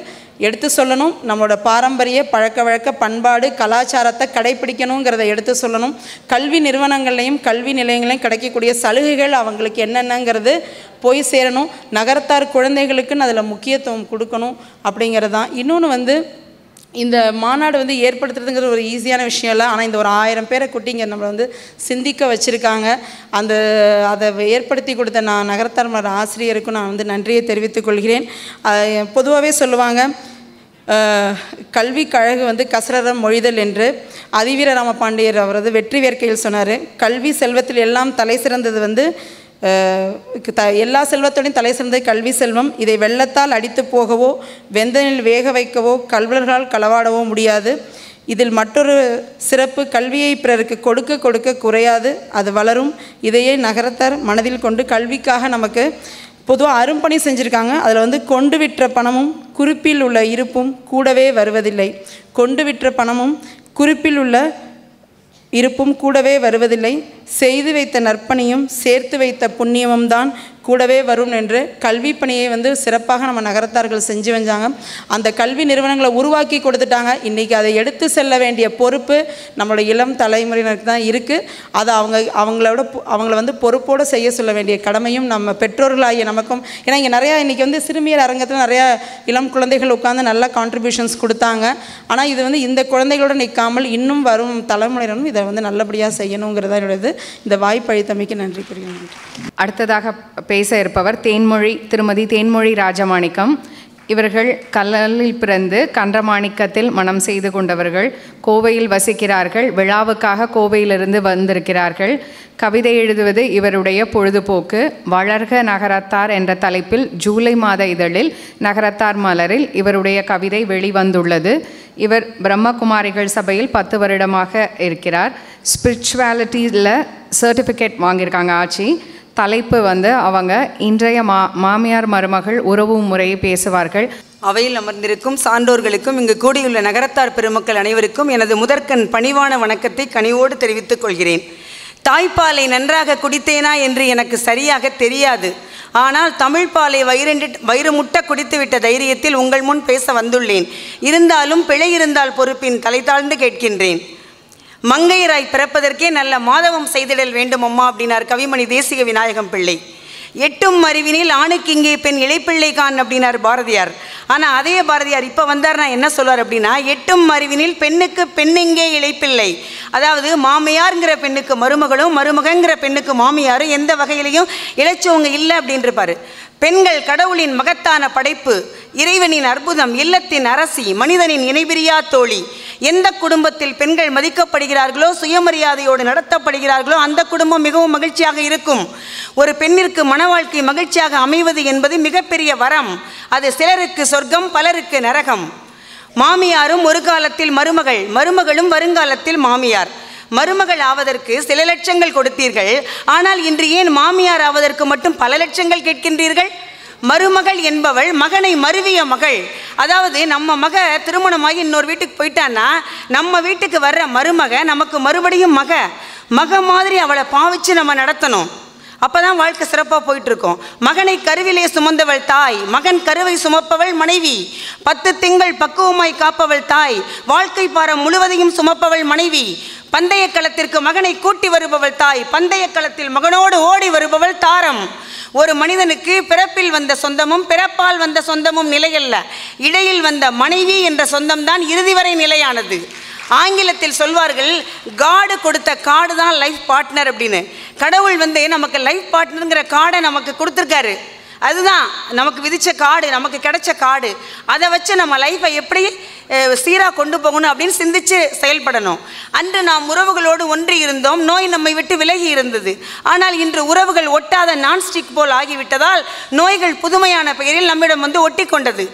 S5: எடுத்து சொல்லணும், நம்மளோட பாரம்பரிய பழக்க வழக்க பண்பாடு கலாச்சாரத்தை கடைப்பிடிக்கணுங்கிறத எடுத்து சொல்லணும். கல்வி நிறுவனங்கள்லையும் கல்வி நிலையங்களையும் கிடைக்கக்கூடிய சலுகைகள் அவங்களுக்கு என்னென்னங்கிறது போய் சேரணும். நகரத்தார் குழந்தைகளுக்குன்னு அதில் முக்கியத்துவம் கொடுக்கணும் அப்படிங்கிறது தான். இன்னொன்று வந்து இந்த மாநாடு வந்து ஏற்படுத்துறதுங்கிறது ஒரு ஈஸியான விஷயம் இல்லை. ஆனால் இந்த ஒரு 1000 பேரை கூட்டி இங்கே நம்மளை வந்து சிந்திக்க வச்சுருக்காங்க. அதை ஏற்படுத்தி கொடுத்த நான் நகரத்தார் ஆசிரியருக்கும் நான் வந்து நன்றியை தெரிவித்துக் கொள்கிறேன். பொதுவாகவே சொல்லுவாங்க, கல்வி கழகு வந்து கசரரம் மொழிதல் என்று அதிவீர ராமபாண்டியர் அவரது வெற்றி வேர்க்கையில் சொன்னார். கல்வி செல்வத்தில் எல்லாம் தலை சிறந்தது வந்து எல்லா செல்வத்தோடையும் தலை சிறந்த கல்வி செல்வம். இதை வெள்ளத்தால் அடித்து போகவோ வெந்தனில் வேக வைக்கவோ கல்வர்களால் களவாடவோ முடியாது. இதில் மற்றொரு சிறப்பு, கல்வியை பிறருக்கு கொடுக்க கொடுக்க குறையாது, அது வளரும். இதையே நகரத்தார் மனதில் கொண்டு கல்விக்காக நமக்கு பொதுவாக அரும்பணி செஞ்சுருக்காங்க. அதில் வந்து கொண்டு விற்ற பணமும் குறிப்பில் உள்ள இருப்பும் கூடவே வருவதில்லை. கொண்டு விற்ற பணமும் குறிப்பில் உள்ள இருப்பும் கூடவே வருவதில்லை. செய்து வைத்த நற்பணியும் சேர்த்து வைத்த புண்ணியமும் தான் கூடவே வரும் என்று கல்வி பணியை வந்து சிறப்பாக நம்ம நகரத்தார்கள் செஞ்சு வந்தாங்க. அந்த கல்வி நிறுவனங்களை உருவாக்கி கொடுத்துட்டாங்க. இன்றைக்கி அதை எடுத்து செல்ல வேண்டிய பொறுப்பு நம்மளோட இளம் தலைமுறையினருக்கு தான் இருக்குது. அதை அவங்கள வந்து பொறுப்போடு செய்ய சொல்ல வேண்டிய கடமையும் நம்ம பெற்றோர்களாகிய நமக்கும். ஏன்னா இங்கே நிறையா இன்றைக்கி வந்து சிறுமியர் அரங்கத்தில் நிறையா இளம் குழந்தைகள் உட்காந்து நல்ல கான்ட்ரிபியூஷன்ஸ் கொடுத்தாங்க. ஆனால் இது வந்து இந்த குழந்தைகளோடு நிற்காமல் இன்னும் வரும் தலைமுறையினரும் இதை வந்து நல்லபடியாக செய்யணுங்கிறதா என்னுடையது. இந்த வாய்ப்பு அளித்தமைக்கு நன்றி கூறுகிறேன்.
S8: அடுத்ததாக பேச இருப்பவர் திருமதி தேன்மொழி ராஜமாணிக்கம். இவர்கள் கல்லலில் பிறந்து கன்றமாணிக்கத்தில் மனம் செய்து கொண்டவர்கள். கோவையில் வசிக்கிறார்கள். விழாவுக்காக கோவையிலிருந்து வந்திருக்கிறார்கள். கவிதை எழுதுவது இவருடைய பொழுதுபோக்கு. வளர்க நகரத்தார் என்ற தலைப்பில் ஜூலை மாத இதழில் நகரத்தார் மலரில் இவருடைய கவிதை வெளிவந்துள்ளது. இவர் பிரம்மகுமாரிகள் சபையில் 10 வருடமாக இருக்கிறார். ஸ்பிரிச்சுவாலிட்டியில் சர்டிஃபிகேட் வாங்கியிருக்காங்க ஆட்சி. தலைப்பு வந்து அவங்க இன்றைய மாமியார் மருமகள் உறவு முறையை பேசுவார்கள்.
S6: அவையில் அமர்ந்திருக்கும் சான்றோர்களுக்கும் இங்கு கூடியுள்ள நகரத்தார் பெருமக்கள் அனைவருக்கும் எனது முதற்கண் பணிவான வணக்கத்தை கனிவோடு தெரிவித்துக் கொள்கிறேன். தாய்ப்பாலை நன்றாக குடித்தேனா என்று எனக்கு சரியாக தெரியாது. ஆனால் தமிழ்ப்பாலை வயிறு முட்ட குடித்துவிட்ட தைரியத்தில் உங்கள் முன் பேச வந்துள்ளேன். இருந்தாலும் பிழை இருந்தால் பொறுப்பின் தலை தாழ்ந்து கேட்கின்றேன். மங்கையராய் பிறப்பதற்கே நல்ல மாதவம் செய்திடல் வேண்டும் அம்மா அப்படின்னார் கவிமணி தேசிக விநாயகம் பிள்ளை. எட்டும் அறிவினில் ஆணுக்கு இங்கே பெண் இளைப்பிள்ளை கான் அப்படின்னார் பாரதியார். ஆனால் அதே பாரதியார் இப்போ வந்தார்னா என்ன சொல்வார் அப்படின்னா, எட்டும் அறிவினில் பெண்ணுக்கு பெண்ணெங்கே இளைப்பிள்ளை. அதாவது மாமியாருங்கிற பெண்ணுக்கு மருமகளும் மருமகங்கிற பெண்ணுக்கு மாமியாரும் எந்த வகையிலையும் இளைச்சவங்க இல்லை அப்படின்றிருப்பார். பெண்கள் கடவுளின் மகத்தான படைப்பு, இறைவனின் அற்புதம், இல்லத்தின் அரசி, மனிதனின் இணைபிரியா தோழி. எந்த குடும்பத்தில் பெண்கள் மதிக்கப்படுகிறார்களோ, சுயமரியாதையோடு நடத்தப்படுகிறார்களோ அந்த குடும்பம் மிகவும் மகிழ்ச்சியாக இருக்கும். ஒரு பெண்ணிற்கு மன வாழ்க்கை மகிழ்ச்சியாக அமைவது என்பது மிகப்பெரிய வரம். அது சிலருக்கு சொர்க்கம், பலருக்கு நரகம். மாமியாரும் ஒரு காலத்தில் மருமகள், மருமகளும் வருங்காலத்தில் மாமியார். மருமகள் ஆவதற்கு சில லட்சங்கள் கொடுத்தீர்கள், ஆனால் இன்று ஏன் மாமியார் ஆவதற்கு மட்டும் பல லட்சங்கள் கேட்கின்றீர்கள்? மருமகள் என்பவள் மகனை மருவிய மகள். அதாவது நம்ம மக திருமணமாகி இன்னொரு வீட்டுக்கு போயிட்டான்னா நம்ம வீட்டுக்கு வர்ற மருமக நமக்கு மறுபடியும் மக மாதிரி அவளை பாவிச்சு நம்ம நடத்தணும். அப்போதான் வாழ்க்கை சிறப்பாக போயிட்டுருக்கோம். மகனை கருவிலே சுமந்தவள் தாய், மகன் கருவை சுமப்பவள் மனைவி. 10 திங்கள் பக்குவமாய் காப்பவள் தாய், வாழ்க்கை பாரம் முழுவதையும் சுமப்பவள் மனைவி. பந்தய களத்திற்கு மகனை கூட்டி வருபவள் தாய், பந்தய களத்தில் மகனோடு ஓடி வருபவள் தாரம். ஒரு மனிதனுக்கு பிறப்பில் வந்த சொந்தமும் பிறப்பால் வந்த சொந்தமும் நிலையல்ல, இடையில் வந்த மனைவி என்ற சொந்தம்தான் இறுதி வரை நிலையானது. ஆங்கிலத்தில் சொல்வார்கள், காடு கொடுத்த காடு தான் லைஃப் பார்ட்னர் அப்படின்னு. கடவுள் நமக்கு லைஃப் பார்ட்னருங்கிற காடை நமக்கு கொடுத்துருக்காரு. அதுதான் நமக்கு விதித்த காடு, நமக்கு கிடைச்ச காடு. அதை வச்சு நம்ம லைஃப்பை எப்படி சீராக கொண்டு போகணும் அப்படின்னு சிந்தித்து செயல்படணும். அன்று நாம் உறவுகளோடு ஒன்றி இருந்தோம், நோய் நம்மை விட்டு விலகி இருந்தது. ஆனால் இன்று உறவுகள் ஒட்டாத நான்ஸ்டிக் போல் ஆகிவிட்டதால் நோய்கள் புதுமையான பெயரில் நம்மிடம் ஒட்டி கொண்டது.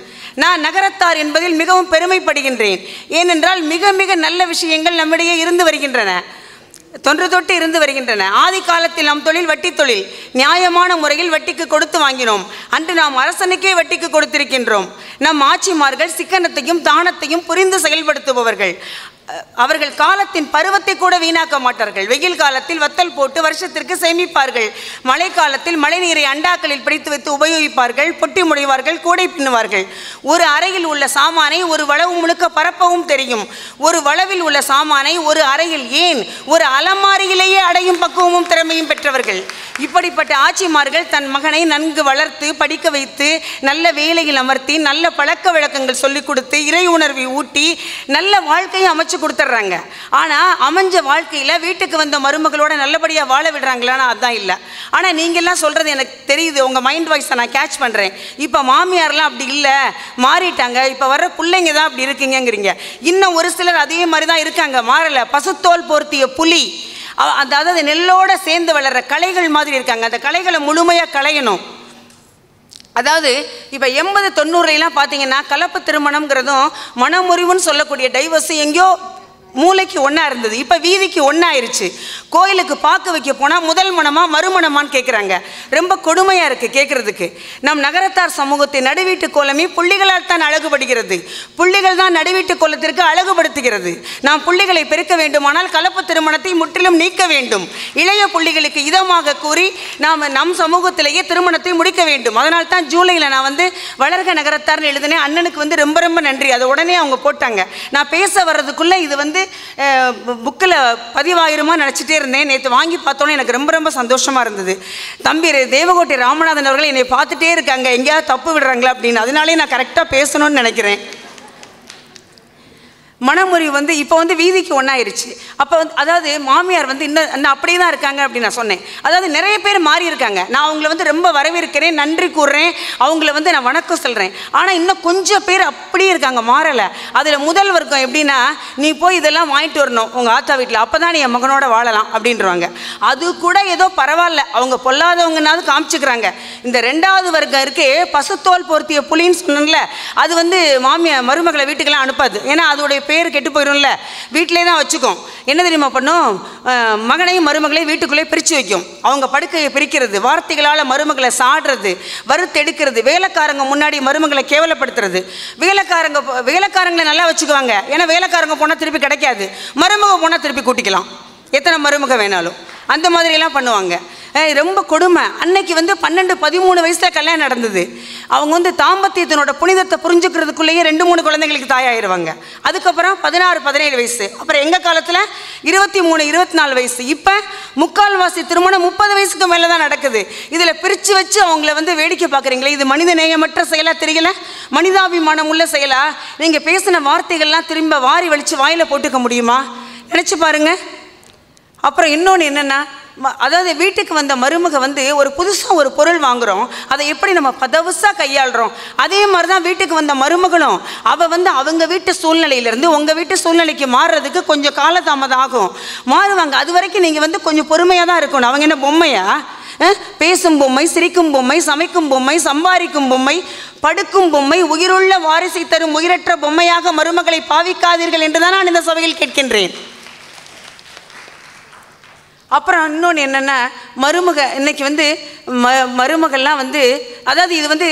S6: நான் நகரத்தார் என்பதில் மிகவும் பெருமைப்படுகின்றேன். ஏனென்றால் மிக மிக நல்ல விஷயங்கள் நம்மிடையே இருந்து வருகின்றன, தொன்று தொட்டு இருந்து வருகின்றன. ஆதி காலத்தில் நம் தொழில் வட்டி தொழில். நியாயமான முறையில் வட்டிக்கு கொடுத்து வாங்கினோம். அன்று நாம் அரசனுக்கே வட்டிக்கு கொடுத்திருக்கின்றோம். நம் ஆட்சிமார்கள் சிக்கனத்தையும் தானத்தையும் புரிந்து செயல்படுத்துபவர்கள். அவர்கள் காலத்தின் பருவத்தை கூட வீணாக்க மாட்டார்கள். வெயில் காலத்தில் வத்தல் போட்டு வருஷத்திற்கு சேமிப்பார்கள். மழை காலத்தில் மழை நீரை அண்டாக்களில் பிடித்து வைத்து உபயோகிப்பார்கள். பொட்டி முடைவார்கள், கூடை பின்னுவார்கள். ஒரு அறையில் உள்ள சாமானை ஒரு வளவு முழுக்க பரப்பவும் தெரியும். ஒரு வளவில் உள்ள சாமானை ஒரு அறையில், ஏன் ஒரு அலமாரியிலேயே அடையும் பக்குவமும் திறமையும் பெற்றவர்கள். இப்படிப்பட்ட ஆட்சிமார்கள் தன் மகனை நன்கு வளர்த்து படிக்க வைத்து நல்ல வேலையில் அமர்த்தி நல்ல பழக்க வழக்கங்கள் சொல்லிக் கொடுத்து இறை உணர்வை ஊட்டி நல்ல வாழ்க்கையை அமைச்சு கொடுத்துட்றாங்க. ஆனால் அமைஞ்ச வாழ்க்கையில் வீட்டுக்கு வந்த மருமகளோட நல்லபடியாக வாழ விடுறாங்களான்னா அதுதான் இல்லை. ஆனால் நீங்கள்லாம் சொல்கிறது எனக்கு தெரியுது, உங்கள் மைண்ட் வாய்ஸை நான் கேட்ச் பண்ணுறேன். இப்போ மாமியார்லாம் அப்படி இல்லை, மாறிட்டாங்க, இப்போ வர்ற பிள்ளைங்க தான் அப்படி இருக்கீங்கிறீங்க. இன்னும் ஒரு சிலர் அதே மாதிரி தான் இருக்காங்க, மாறலை. பசுத்தோல் போர்த்திய புலி, அதாவது நெல்லோடு சேர்ந்து வளர்கிற களைகள் மாதிரி இருக்காங்க. அந்த களைகளை முழுமையாக களையணும். அதாவது இப்போ 80-90லாம் பார்த்தீங்கன்னா கலப்பு திருமணம்ங்கிறதும் மனமுறிவுன்னு சொல்லக்கூடிய டைவர்ஸு எங்கேயோ மூளைக்கு ஒன்றா இருந்தது, இப்போ வீதிக்கு ஒன்றாயிருச்சு. கோயிலுக்கு பார்க்க வைக்க போனால் முதல் மனமா மறுமணமான்னு கேட்குறாங்க. ரொம்ப கொடுமையாக இருக்குது கேட்குறதுக்கு. நம் நகரத்தார் சமூகத்தின் நடுவீட்டு கோலமே புள்ளிகளால் தான் அழகுபடுகிறது. புள்ளிகள் தான் நடுவீட்டு கோலத்திற்கு அழகுபடுத்துகிறது. நாம் புள்ளிகளை பெருக்க வேண்டுமானால் கலப்பு திருமணத்தை முற்றிலும் நீக்க வேண்டும். இளைய புள்ளிகளுக்கு இதமாக கூறி நாம் நம் சமூகத்திலேயே திருமணத்தை முடிக்க வேண்டும். அதனால தான் ஜூலையில் நான் வளர்க நகரத்தார்னு எழுதினேன். அண்ணனுக்கு ரொம்ப ரொம்ப நன்றி. அதை உடனே அவங்க போட்டாங்க. நான் பேச வர்றதுக்குள்ளே இது புக்கில் பதிவாயிருமா நினச்சிட்டே இருந்தேன். நேற்று வாங்கி பார்த்தோன்னே எனக்கு ரொம்ப ரொம்ப சந்தோஷமாக இருந்தது. தம்பி தேவகோட்டை ராமநாதன் அவர்கள் என்னை பார்த்துட்டே இருக்காங்க, எங்கேயாவது தப்பு விடுறாங்களா அப்படின்னு. அதனாலே நான் கரெக்டாக பேசணும்னு நினைக்கிறேன். மனமுறிவு இப்போ வீதிக்கு ஒன்றாயிருச்சு. அப்போ அதாவது மாமியார் இன்னும் அப்படியே தான் இருக்காங்க அப்படின்னு நான் சொன்னேன். அதாவது நிறைய பேர் மாறி இருக்காங்க. நான் அவங்கள ரொம்ப வரவேற்கிறேன், நன்றி கூறுறேன், அவங்கள நான் வணக்கம் சொல்கிறேன். ஆனால் இன்னும் கொஞ்சம் பேர் அப்படியே இருக்காங்க, மாறலை. அதில் முதல் வர்க்கம் எப்படின்னா, நீ போய் இதெல்லாம் வாங்கிட்டு வரணும் உங்கள் ஆத்தா வீட்டில், அப்போ தான் நீ என் மகனோட வாழலாம் அப்படின்றவாங்க. அது கூட ஏதோ பரவாயில்ல, அவங்க பொல்லாதவங்கன்னாவது காமிச்சுக்கிறாங்க. இந்த 2வது வர்க்கம் இருக்கே, பசுத்தோல் போர்த்திய புலின்னு சொன்னேன்ல, அது மாமியார் மருமகளை வீட்டுக்கெல்லாம் அனுப்பாது. ஏன்னா அதோடைய பேர் கெட்டு போயிடும்ல, வீட்டிலே தான் வச்சுக்கும். என்ன தெரியுமா பண்ணும்? மகனையும் மருமகளையும் வீட்டுக்குள்ளே பிரித்து வைக்கும். அவங்க படுக்கையை பிரிக்கிறது, வார்த்தைகளால் மருமகளை சாடுறது, வறுத்தெடுக்கிறது, வேலைக்காரங்க முன்னாடி மருமகளை கேவலப்படுத்துறது. வேலைக்காரங்களை நல்லா வச்சுக்குவாங்க, ஏன்னா வேலைக்காரங்க போனால் திருப்பி கிடைக்காது, மருமக போனால் திருப்பி கூட்டிக்கலாம், எத்தனை மருமக வேணாலும். அந்த மாதிரியெல்லாம் பண்ணுவாங்க. ரொம்ப கொடுமை. அன்னைக்கு 12-13 வயசில் கல்யாணம் நடந்தது. அவங்க தாம்பத்தியத்தினோட புனிதத்தை புரிஞ்சுக்கிறதுக்குள்ளேயே 2-3 குழந்தைங்களுக்கு தாயாயிருவாங்க. அதுக்கப்புறம் 16-17 வயசு, அப்புறம் எங்கள் காலத்தில் 23-24 வயசு, இப்போ முக்கால்வாசி திருமணம் 30 வயசுக்கு மேலே தான் நடக்குது. இதில் பிரித்து வச்சு அவங்கள வேடிக்கை பார்க்குறீங்களே, இது மனித நேயமற்ற செயலாக தெரியல? மனிதாபிமானம் உள்ள செயலா? நீங்கள் பேசின வார்த்தைகள்லாம் திரும்ப வாரி வலித்து வாயில் போட்டுக்க முடியுமா? நினச்சி பாருங்க. அப்புறம் இன்னொன்று என்னென்னா, அதாவது வீட்டுக்கு வந்த மருமக ஒரு புதுசாக ஒரு பொருள் வாங்குகிறோம், அதை எப்படி நம்ம பதவசாக கையாளுறோம், அதே மாதிரி தான் வீட்டுக்கு வந்த மருமகளும் அவள் அவங்க வீட்டு சூழ்நிலையிலேருந்து உங்கள் வீட்டு சூழ்நிலைக்கு மாறுறதுக்கு கொஞ்சம் காலதாமதம் ஆகும், மாறுவாங்க. அது வரைக்கும் நீங்கள் கொஞ்சம் பொறுமையாக தான் இருக்கணும். அவங்க என்ன பொம்மையா? பேசும் பொம்மை, சிரிக்கும் பொம்மை, சமைக்கும் பொம்மை, சம்பாதிக்கும் பொம்மை, படுக்கும் பொம்மை, உயிருள்ள வாரிசை தரும் உயிரற்ற பொம்மையாக மருமகளை பாவிக்காதீர்கள் என்று தான் நான் இந்த சபையில் கேட்கின்றேன். அப்புறம் இன்னொன்று என்னென்னா, மருமக இன்னைக்கு மருமகள்லாம் அதாவது இது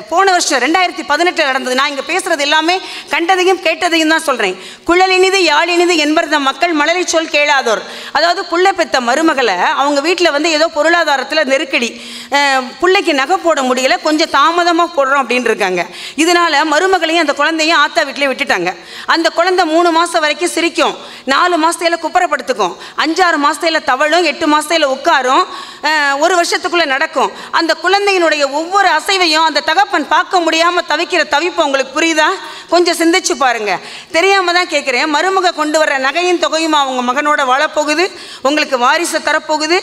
S6: போன வருஷம் 2018 நடந்தது. நான் இங்கே பேசுகிறது எல்லாமே கண்டதையும் கேட்டதையும் தான் சொல்கிறேன். குழலினிது யாழினிது என்பத மக்கள் மலரை சொல் கேளாதோர். அதாவது புள்ளை பெற்ற மருமகளை அவங்க வீட்டில் ஏதோ பொருளாதாரத்தில் நெருக்கடி, பிள்ளைக்கு நகை போட முடியல, கொஞ்சம் தாமதமாக போடுறோம் அப்படின்னு இருக்காங்க. இதனால் மருமகளையும் அந்த குழந்தையும் ஆத்தா வீட்டிலே விட்டுட்டாங்க. அந்த குழந்தை 3 மாதம் வரைக்கும் சிரிக்கும், 4 மாதத்தில் குப்புறப்படுத்துக்கும், 5-6 மாதத்தில் தவழும், 8 மாதத்தில் உட்காரும், 1 வருஷத்துக்குள்ளே நடக்கும். அந்த குழந்தையினுடைய ஒவ்வொரு அசைவையும் அந்த தகப்பன் பார்க்க முடியாமல் தவிக்கிற தவிப்பு உங்களுக்கு புரியுதா? கொஞ்சம் சிந்திச்சு பாருங்க. தெரியாமல் தான் கேட்குறேன். மருமக கொண்டு வர நகையும் தொகையும் அவங்க மகனோட வாழப்போகுது, உங்களுக்கு வாரிசை தரப்போகுது.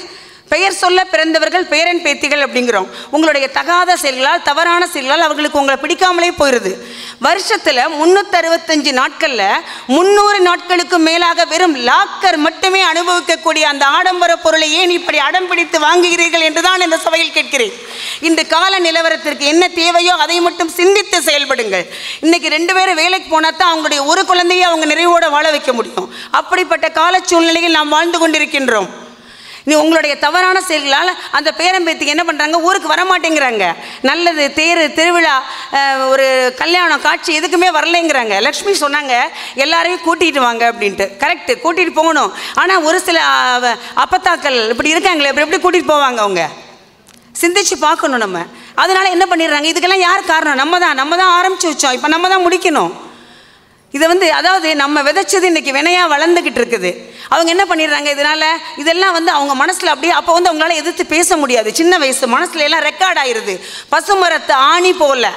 S6: பெயர் சொல்ல பிறந்தவர்கள் பேரன் பேத்திகள் அப்படிங்கிறோம். உங்களுடைய தகாத செயல்களால், தவறான செயல்களால் அவர்களுக்கு உங்களை பிடிக்காமலே போயிடுது. வருஷத்தில் 365 நாட்களில் 300 நாட்களுக்கு மேலாக வெறும் லாக்கர் மட்டுமே அனுபவிக்கக்கூடிய அந்த ஆடம்பர பொருளை ஏன் இப்படி அடம் பிடித்து வாங்குகிறீர்கள் என்று தான் இந்த சபையில் கேட்கிறேன். இந்த கால நிலவரத்திற்கு என்ன தேவையோ அதை மட்டும் சிந்தித்து செயல்படுங்கள். இன்னைக்கு 2 பேரும் வேலைக்கு போனால் தான் அவங்களுடைய ஒரு குழந்தையை அவங்க நிறைவோடு வாழ வைக்க முடியும். அப்படிப்பட்ட கால சூழ்நிலையில் நாம் வாழ்ந்து கொண்டிருக்கின்றோம். நீ உங்களுடைய தவறான செயல்களால் அந்த பேரம்பேத்திக்கு என்ன பண்ணுறாங்க, ஊருக்கு வரமாட்டேங்கிறாங்க. நல்லது, தேர், திருவிழா, ஒரு கல்யாணம், காட்சி எதுக்குமே வரலைங்கிறாங்க. லக்ஷ்மி சொன்னாங்க எல்லாரையும் கூட்டிகிட்டு வாங்க அப்படின்ட்டு. கரெக்டு, கூட்டிகிட்டு போகணும். ஆனால் ஒரு சில அப்பத்தாக்கள் இப்படி இருக்காங்களே, எப்படி கூட்டிகிட்டு போவாங்க? அவங்க சிந்திச்சு பார்க்கணும் நம்ம. அதனால் என்ன பண்ணிடுறாங்க, இதுக்கெல்லாம் யார் காரணம்? நம்ம தான் ஆரம்பித்து வச்சோம், இப்போ நம்ம தான் முடிக்கணும். இதை அதாவது நம்ம விதைச்சது இன்றைக்கி வினையாக வளர்ந்துக்கிட்டு இருக்குது. அவங்க என்ன பண்ணிடுறாங்க, இதெல்லாம் அவங்க மனசில் அப்படியே அப்போ அவங்களால எதிர்த்து பேச முடியாது. சின்ன வயசு மனசுல எல்லாம் ரெக்கார்ட் ஆயிடுது. பசுமரத்தை ஆணி போல.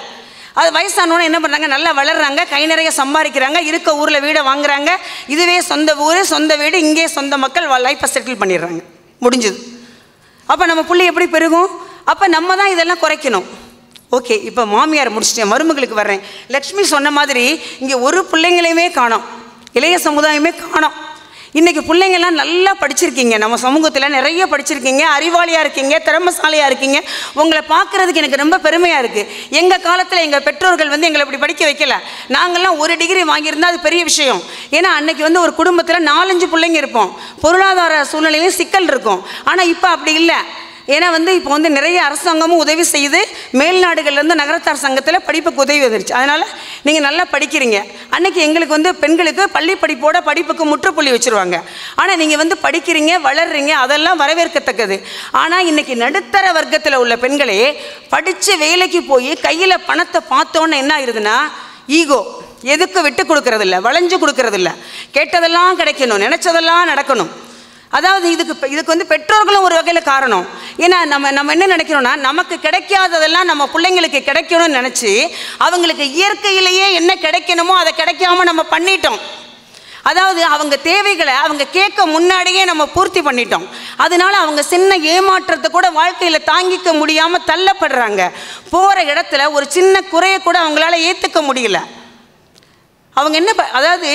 S6: அது வயசானோன்னு என்ன பண்ணுறாங்க, நல்லா வளர்கிறாங்க, கை நிறைய சம்பாதிக்கிறாங்க, இருக்க ஊரில் வீடை வாங்குறாங்க. இதுவே சொந்த ஊர், சொந்த வீடு, இங்கே சொந்த மக்கள் லைஃப்பை செட்டில் பண்ணிடுறாங்க. முடிஞ்சுது. அப்போ நம்ம பிள்ளை எப்படி பெருகும்? அப்போ நம்ம தான் இதெல்லாம் குறைக்கணும். ஓகே, இப்போ மாமியார் முடிச்சிட்டேன், மருமகளுக்கு வர்றேன். லக்ஷ்மி சொன்ன மாதிரி இங்கே ஒரு பிள்ளைங்களையுமே காணோம், இளைய சமுதாயமே காணோம். இன்றைக்கி பிள்ளைங்கள்லாம் நல்லா படிச்சிருக்கீங்க, நம்ம சமூகத்தில் நிறைய படிச்சிருக்கீங்க, அறிவாளியாக இருக்கீங்க, திறமைசாலியாக இருக்கீங்க. உங்களை பார்க்குறதுக்கு எனக்கு ரொம்ப பெருமையாக இருக்குது. எங்கள் காலத்தில் எங்கள் பெற்றோர்கள் எங்களை இப்படி படிக்க வைக்கல. நாங்கள்லாம் ஒரு டிகிரி வாங்கியிருந்தால் அது பெரிய விஷயம். ஏன்னா அன்றைக்கி ஒரு குடும்பத்தில் 4-5 பிள்ளைங்க இருப்போம், பொருளாதார சூழ்நிலையும் சிக்கல் இருக்கும். ஆனால் இப்போ அப்படி இல்லை. ஏன்னா இப்போ நிறைய அரசாங்கமும் உதவி செய்யுது. மேல்நாடுகள்லேருந்து நகரத்தார் சங்கத்தில் படிப்புக்கு உதவி வந்துருச்சு. அதனால் நீங்கள் நல்லா படிக்கிறீங்க. அன்றைக்கி எங்களுக்கு பெண்களுக்கு பள்ளி படிப்போட படிப்புக்கு முற்றுப்புள்ளி வச்சுருவாங்க. ஆனால் நீங்கள் படிக்கிறீங்க, வளர்றீங்க, அதெல்லாம் வரவேற்கத்தக்கது. ஆனால் இன்றைக்கி நடுத்தர வர்க்கத்தில் உள்ள பெண்களே படித்து வேலைக்கு போய் கையில் பணத்தை பார்த்தோன்னு என்ன ஆயிடுதுன்னா, ஈகோ, எதுக்கு விட்டு கொடுக்கறதில்ல, வளைஞ்சு கொடுக்கறதில்ல, கேட்டதெல்லாம் கிடைக்கணும், நினச்சதெல்லாம் நடக்கணும். அதாவது இதுக்கு பெற்றோர்களும் ஒரு வகையில் காரணம். ஏன்னா நம்ம என்ன நினைக்கிறோன்னா, நமக்கு கிடைக்காததெல்லாம் நம்ம பிள்ளைங்களுக்கு கிடைக்கணும்னு நினச்சி அவங்களுக்கு இயற்கையிலேயே என்ன கிடைக்கணுமோ அதை கிடைக்காம நம்ம பண்ணிட்டோம். அதாவது அவங்க தேவைகளை அவங்க கேட்க முன்னாடியே நம்ம பூர்த்தி பண்ணிட்டோம். அதனால அவங்க சின்ன ஏமாற்றத்தை கூட வாழ்க்கையில் தாங்கிக்க முடியாமல் தள்ளப்படுறாங்க. போகிற இடத்துல ஒரு சின்ன குறையை கூட அவங்களால ஏற்றுக்க முடியல. அவங்க என்ன, அதாவது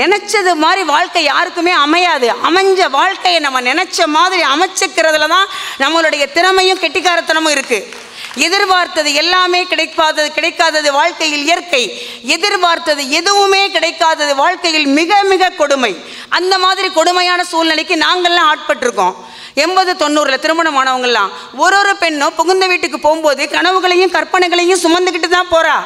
S6: நினச்சது மாதிரி வாழ்க்கை யாருக்குமே அமையாது. அமைஞ்ச வாழ்க்கையை நம்ம நினச்ச மாதிரி அமைச்சிக்கிறதுல தான் நம்மளுடைய திறமையும் கெட்டிக்காரத்தனமும் இருக்குது. எதிர்பார்த்தது எல்லாமே கிடைக்காதது வாழ்க்கையில் இயற்கை, எதிர்பார்த்தது எதுவுமே கிடைக்காதது வாழ்க்கையில் மிக மிக கொடுமை. அந்த மாதிரி கொடுமையான சூழ்நிலைக்கு நாங்கள்லாம் ஆட்பட்டிருக்கோம். 80-90 திருமணமானவங்கள்லாம் ஒரு பெண்ணும் புகுந்த வீட்டுக்கு போகும்போது கனவுகளையும் கற்பனைகளையும் சுமந்துக்கிட்டு தான் போகிறா.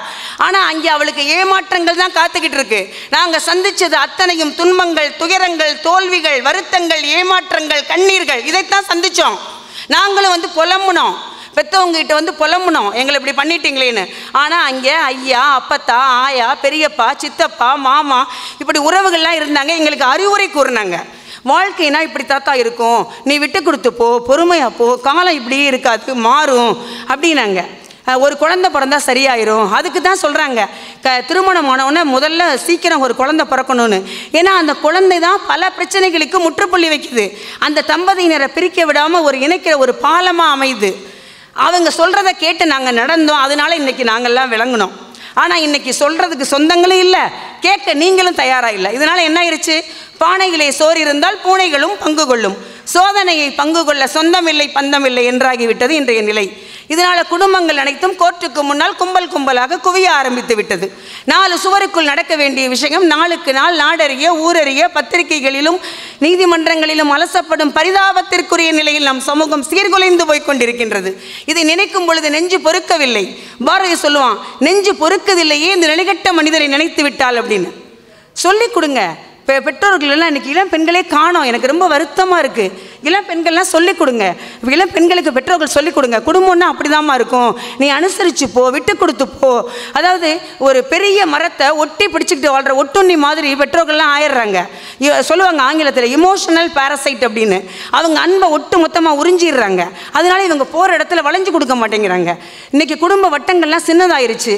S6: ஆனால் அங்கே அவளுக்கு ஏமாற்றங்கள் தான் காத்துக்கிட்டு இருக்கு. நாங்கள் சந்தித்தது அத்தனையும் துன்பங்கள், துயரங்கள், தோல்விகள், வருத்தங்கள், ஏமாற்றங்கள், கண்ணீர்கள், இதைத்தான் சந்தித்தோம். நாங்களும் புலம்புனோம், பெற்றவங்ககிட்ட புலம்புனோம், எங்களை இப்படி பண்ணிட்டீங்களேன்னு. ஆனால் அங்கே ஐயா, அப்பத்தா, ஆயா, பெரியப்பா, சித்தப்பா, மாமா இப்படி உறவுகள்லாம் இருந்தாங்க. எங்களுக்கு அறிவுரை கூறினாங்க. வாழ்க்கைனா இப்படி தாத்தா இருக்கும், நீ விட்டு கொடுத்து போ, பொறுமையாக போ, காலம் இப்படியே இருக்காது, மாறும் அப்படின்னாங்க. ஒரு குழந்தை பிறந்தா சரியாயிரும். அதுக்கு தான் சொல்கிறாங்க திருமணமானவுடனே முதல்ல சீக்கிரம் ஒரு குழந்தை பிறக்கணும்னு. ஏன்னா அந்த குழந்தை தான் பல பிரச்சனைகளுக்கு முற்றுப்புள்ளி வைக்குது. அந்த தம்பதியினரை பிரிக்க விடாமல் ஒரு இணைக்கிற ஒரு பாலமாக அமையுது. அவங்க சொல்கிறத கேட்டு நாங்கள் நடந்தோம். அதனால இன்றைக்கி நாங்கள்லாம் விளங்கினோம். ஆனால் இன்றைக்கி சொல்கிறதுக்கு சொந்தங்களும் இல்லை, கேட்க நீங்களும் தயாராக இல்லை. இதனால் என்ன ஆயிடுச்சு? பானையிலே சோறு இருந்தால் பூனைகளும் பங்கு கொள்ளும், சோதனையை பங்கு கொள்ள சொந்தமில்லை பந்தமில்லை என்றாகிவிட்டது இன்றைய நிலை. இதனால் குடும்பங்கள் அனைத்தும் கோர்ட்டுக்கு முன்னால் கும்பல் கும்பலாக குவிய ஆரம்பித்து விட்டது. 4 சுவருக்குள் நடக்க வேண்டிய விஷயம் நாளுக்கு நாள் நாடறிய ஊரறிய பத்திரிகைகளிலும் நீதிமன்றங்களிலும் அலசப்படும் பரிதாபத்திற்குரிய நிலையில் நம் சமூகம் சீர்குலைந்து போய்கொண்டிருக்கின்றது. இதை நினைக்கும் பொழுது நெஞ்சு பொறுக்கவில்லை. பாரதி சொல்லுவான், நெஞ்சு பொறுக்கதில்லையே இந்த நிலைகட்ட மனிதரை நினைத்து விட்டால் அப்படின்னு. சொல்லிக் கொடுங்க. பெற்றோர்கள் எல்லாம் இன்றைக்கி இளம் பெண்களே காணோம். எனக்கு ரொம்ப வருத்தமாக இருக்குது. இளம் பெண்கள்லாம் சொல்லிக் கொடுங்க. இளம் பெண்களுக்கு பெற்றோர்கள் சொல்லிக் கொடுங்க. குடும்பம்னா அப்படிதாம்மா இருக்கும், நீ அனுசரித்து போ, விட்டு கொடுத்து போ. அதாவது ஒரு பெரிய மரத்தை ஒட்டி பிடிச்சிக்கிட்டு வாழ்கிற ஒட்டுண்ணி மாதிரி பெற்றோர்கள்லாம் ஆயிடுறாங்க. சொல்லுவாங்க ஆங்கிலத்தில் இமோஷனல் பேரசைட் அப்படின்னு. அவங்க அன்பை ஒட்டு மொத்தமாக உறிஞ்சிடுறாங்க. அதனால இவங்க போகிற இடத்துல வளைஞ்சு கொடுக்க மாட்டேங்கிறாங்க. இன்றைக்கி குடும்ப வட்டங்கள்லாம் சின்னதாயிருச்சு.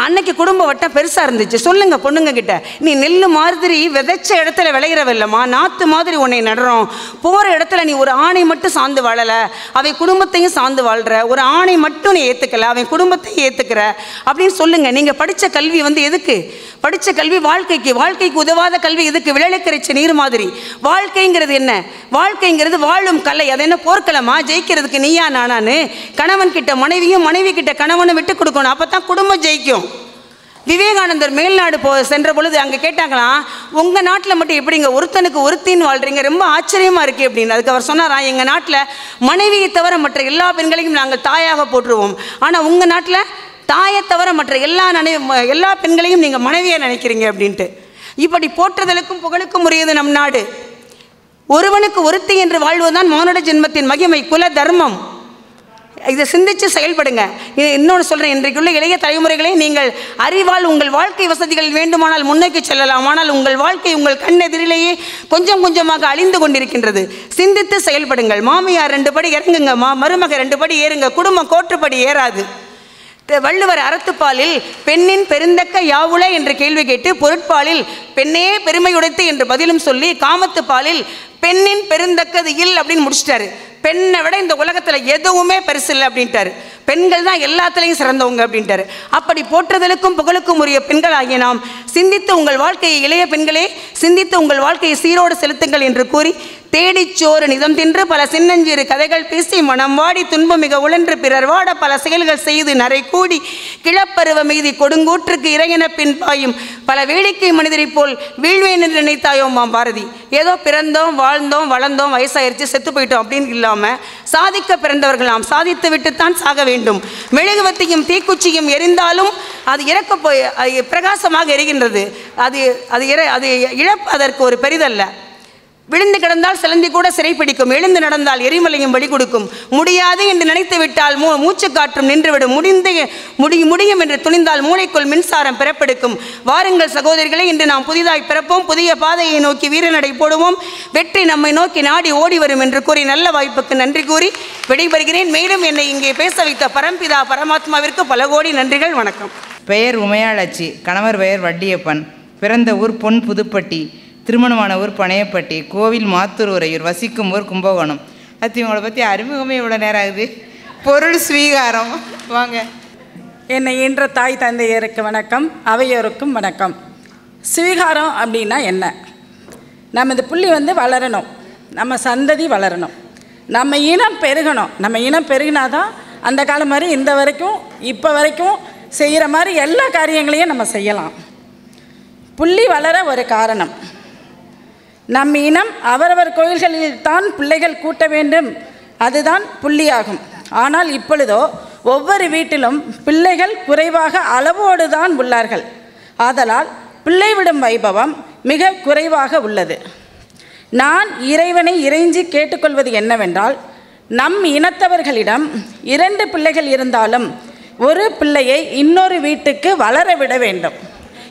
S6: அன்னைக்கு குடும்ப வட்டம் பெருசாக இருந்துச்சு. சொல்லுங்க பொண்ணுங்க கிட்ட, நீ நெல் மாதிரி விதைச்ச இடத்துல விளையிறவில்லம்மா, நாற்று மாதிரி உன்னை நடுறோம். போகிற இடத்துல நீ ஒரு ஆணை மட்டும் சார்ந்து வாழலை, அவன் குடும்பத்தையும் சார்ந்து வாழ்கிற. ஒரு ஆணை மட்டும் நீ ஏற்றுக்கல, அவன் குடும்பத்தையும் ஏற்றுக்கிற அப்படின்னு சொல்லுங்க. நீங்கள் படித்த கல்வி எதுக்கு? படித்த கல்வி வாழ்க்கைக்கு உதவாத கல்வி எதுக்கு? விளைவிக்கிற நீர் மாதிரி. வாழ்க்கைங்கிறது என்ன? வாழ்க்கைங்கிறது வாழும் கலை. அது என்ன போர்க்களமா? ஜெயிக்கிறதுக்கு நீயா நானான்னு கணவன் கிட்ட மனைவியும் மனைவி கிட்ட கணவனை விட்டு கொடுக்கணும். அப்போ தான் குடும்பம் ஜெயிக்கும். விவேகானந்தர் மேல்நாடு சென்ற பொழுது அங்கே கேட்டாங்களாம், உங்கள் நாட்டில் மட்டும் எப்படிங்க ஒருத்தனுக்கு ஒருத்தின்னு வாழ்றீங்க, ரொம்ப ஆச்சரியமாக இருக்குது அப்படின்னு. அதுக்கு அவர் சொன்னாராம், எங்கள் நாட்டில் மனைவியை தவிர மற்ற எல்லா பெண்களையும் நாங்கள் தாயாக போட்டுருவோம். ஆனால் உங்கள் நாட்டில் தாயை தவிர மற்ற எல்லா பெண்களையும் நீங்கள் மனைவியாக நினைக்கிறீங்க அப்படின்ட்டு. இப்படி போற்றுதலுக்கும் புகழுக்கும் உரியது நம் நாடு. ஒருவனுக்கு ஒருத்தி என்று வாழ்வதுதான் மானுட ஜென்மத்தின் மகிமை, குல தர்மம். இதை சிந்தித்து செயல்படுங்க. இன்னொன்று சொல்கிறேன், இன்றைக்குள்ள இளைய தலைமுறைகளே, நீங்கள் அறிவால் உங்கள் வாழ்க்கை வசதிகள் வேண்டுமானால் முன்னோக்கி செல்லலாம். ஆனால் உங்கள் வாழ்க்கை உங்கள் கண்ணெதிரிலேயே கொஞ்சம் கொஞ்சமாக அழிந்து கொண்டிருக்கின்றது. சிந்தித்து செயல்படுங்கள். மாமியார் 2 படி இறங்குங்க, மருமக 2 படி ஏறுங்க, குடும்பம் கோற்றுப்படி ஏறாது. வள்ளுவர் அறத்துப்பாலில் பெண்ணின் பெருந்தக்க யாவுள என்று கேள்வி கேட்டு பொருட்பாலில் பெண்ணே பெருமையுடைத்து என்று பதிலும் சொல்லி காமத்து பாலில் பெண்ணின் பெருந்தக்கது இல் அப்படின்னு முடிச்சிட்டாரு. பெண்ணை விட இந்த உலகத்தில் எதுவுமே பெருசு இல்லை அப்படின்ட்டாரு. பெண்கள் தான் எல்லாத்துலேயும் சிறந்தவங்க அப்படின்ட்டாரு. அப்படி போற்றுதலுக்கும் புகழுக்கும் உரிய பெண்கள் ஆகிய நாம் சிந்தித்து உங்கள் வாழ்க்கையை, இளைய பெண்களே சிந்தித்து உங்கள் வாழ்க்கையை சீரோடு செலுத்துங்கள் என்று கூறி, தேடிச்சோறு நிதம் தின்று பல சின்னஞ்சிறு கதைகள் பேசி மனம் வாடி துன்பம் மிக உழன்று பிறர் வாட பல செயல்கள் செய்து நரை கூடி கிளப்பருவ மீதி கொடுங்கூற்றுக்கு இறையென பின் பாயும் பல வேடிக்கை மனிதரை போல் வீழ்வேன் என்று நினைத்தாயோமாம் பாரதி. ஏதோ பிறந்தோம், வாழ்ந்தோம், வளர்ந்தோம், வயசாயிருச்சு, செத்து போயிட்டோம் அப்படின்னு இல்லாமல் சாதிக்க பிறந்தவர்கள் நாம் சாதித்து விட்டுத்தான் சாக வேண்டும். மெழுகுவத்தையும் தீக்குச்சியும் எரிந்தாலும் அது பிரகாசமாக எரிகின்றது. அது இழப்பு அதற்கு ஒரு பெரிதல்ல. விழுந்து கிடந்தால் சிலந்தி கூட சிறைப்பிடிக்கும், எழுந்து நடந்தால் எரிமலையும் வழி கொடுக்கும். முடியாது என்று நினைத்து விட்டால் மூச்சு காற்றும் நின்றுவிடும். முடியும் என்று துணிந்தால் மூளைக்குள் மின்சாரம் பிறப்பெடுக்கும். வாருங்கள் சகோதரிகளே, இன்று நாம் புதிதாய் பிறப்போம், புதிய பாதையை நோக்கி வீரநடை போடுவோம், வெற்றி நம்மை நோக்கி நாடி ஓடி வரும் என்று கூறி நல்ல வாய்ப்புக்கு நன்றி கூறி விடைபெறுகிறேன். மேலும் என்னை இங்கே பேச வைத்த பரம்பிதா பரமாத்மாவிற்கு பல கோடி நன்றிகள். வணக்கம்.
S7: பெயர் உமையாளச்சி, கணவர் பெயர் வட்டியப்பன், பிறந்த ஊர் பொன் புதுப்பட்டி, திருமணமான ஊர் பனையப்பட்டி, கோவில் மாத்தூர் உறையூர், வசிக்கும் ஊர் கும்பகோணம். இவங்களை பற்றி அறிமுகமே இவ்வளோ நேரம் ஆகுது. பொருள் ஸ்வீகாரம். வாங்க.
S9: என்னை ஈன்ற தாய் தந்தையருக்கு வணக்கம், அவையோருக்கும் வணக்கம். ஸ்வீகாரம் அப்படின்னா என்ன? நம்ம இந்த புள்ளி வளரணும், நம்ம சந்ததி வளரணும், நம்ம இனம் பெருகணும். நம்ம இனம் பெருகினாதான் அந்த காலம் மாதிரி இந்த வரைக்கும் இப்போ வரைக்கும் செய்கிற மாதிரி எல்லா காரியங்களையும் நம்ம செய்யலாம். புள்ளி வளர ஒரு காரணம். நம் இனம் அவரவர் கோயில்களில் தான் பிள்ளைகள் கூட்ட வேண்டும், அதுதான் புள்ளியாகும். ஆனால் இப்பொழுதோ ஒவ்வொரு வீட்டிலும் பிள்ளைகள் குறைவாக அளவோடு தான் உள்ளார்கள். ஆதலால் பிள்ளை விடும் வைபவம் மிக குறைவாக உள்ளது. நான் இறைவனை இறைஞ்சி கேட்டுக்கொள்வது என்னவென்றால், நம் இனத்தவர்களிடம் 2 பிள்ளைகள் இருந்தாலும் ஒரு பிள்ளையை இன்னொரு வீட்டுக்கு வளர விட வேண்டும்.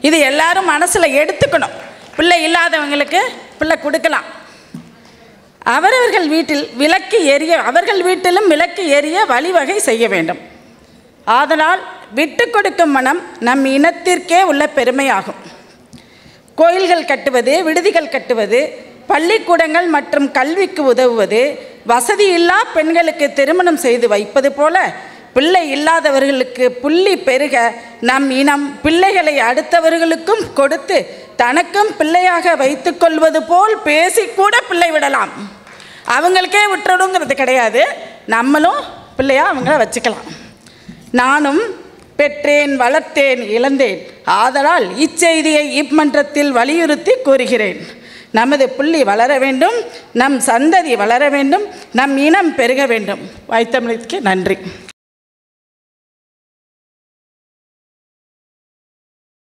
S9: இது எல்லாரும் மனசில் எடுத்துக்கணும். பிள்ளை இல்லாதவங்களுக்கு பிள்ளை கொடுக்கலாம். அவரவர்கள் வீட்டில் விளக்கு எரிய அவர்கள் வீட்டிலும் விளக்கு எரிய வழிவகை செய்ய வேண்டும். ஆதலால் விட்டு கொடுக்கும் மனம் நம் இனத்திற்கே உள்ள பெருமையாகும். கோயில்கள் கட்டுவது, விடுதிகள் கட்டுவது, பள்ளிக்கூடங்கள் மற்றும் கல்விக்கு உதவுவது, வசதியில்லா பெண்களுக்கு திருமணம் செய்து வைப்பது போல பிள்ளை இல்லாதவர்களுக்கு புள்ளி பெருக நம் இனம் பிள்ளைகளை அடுத்தவர்களுக்கும் கொடுத்து தனக்கும் பிள்ளையாக வைத்து கொள்வது போல் பேசிக்கூட பிள்ளை விடலாம். அவங்களுக்கே விட்டுடுங்கிறது கிடையாது, நம்மளும் பிள்ளையாக அவங்கள வச்சுக்கலாம். நானும் பெற்றேன், வளர்த்தேன், இழந்தேன். ஆதலால் இச்செய்தியை இம்மன்றத்தில் வலியுறுத்தி கூறுகிறேன். நமது புள்ளி வளர வேண்டும், நம் சந்ததி வளர வேண்டும், நம் இனம் பெருக வேண்டும். வாய்த்தமிழுக்கு நன்றி.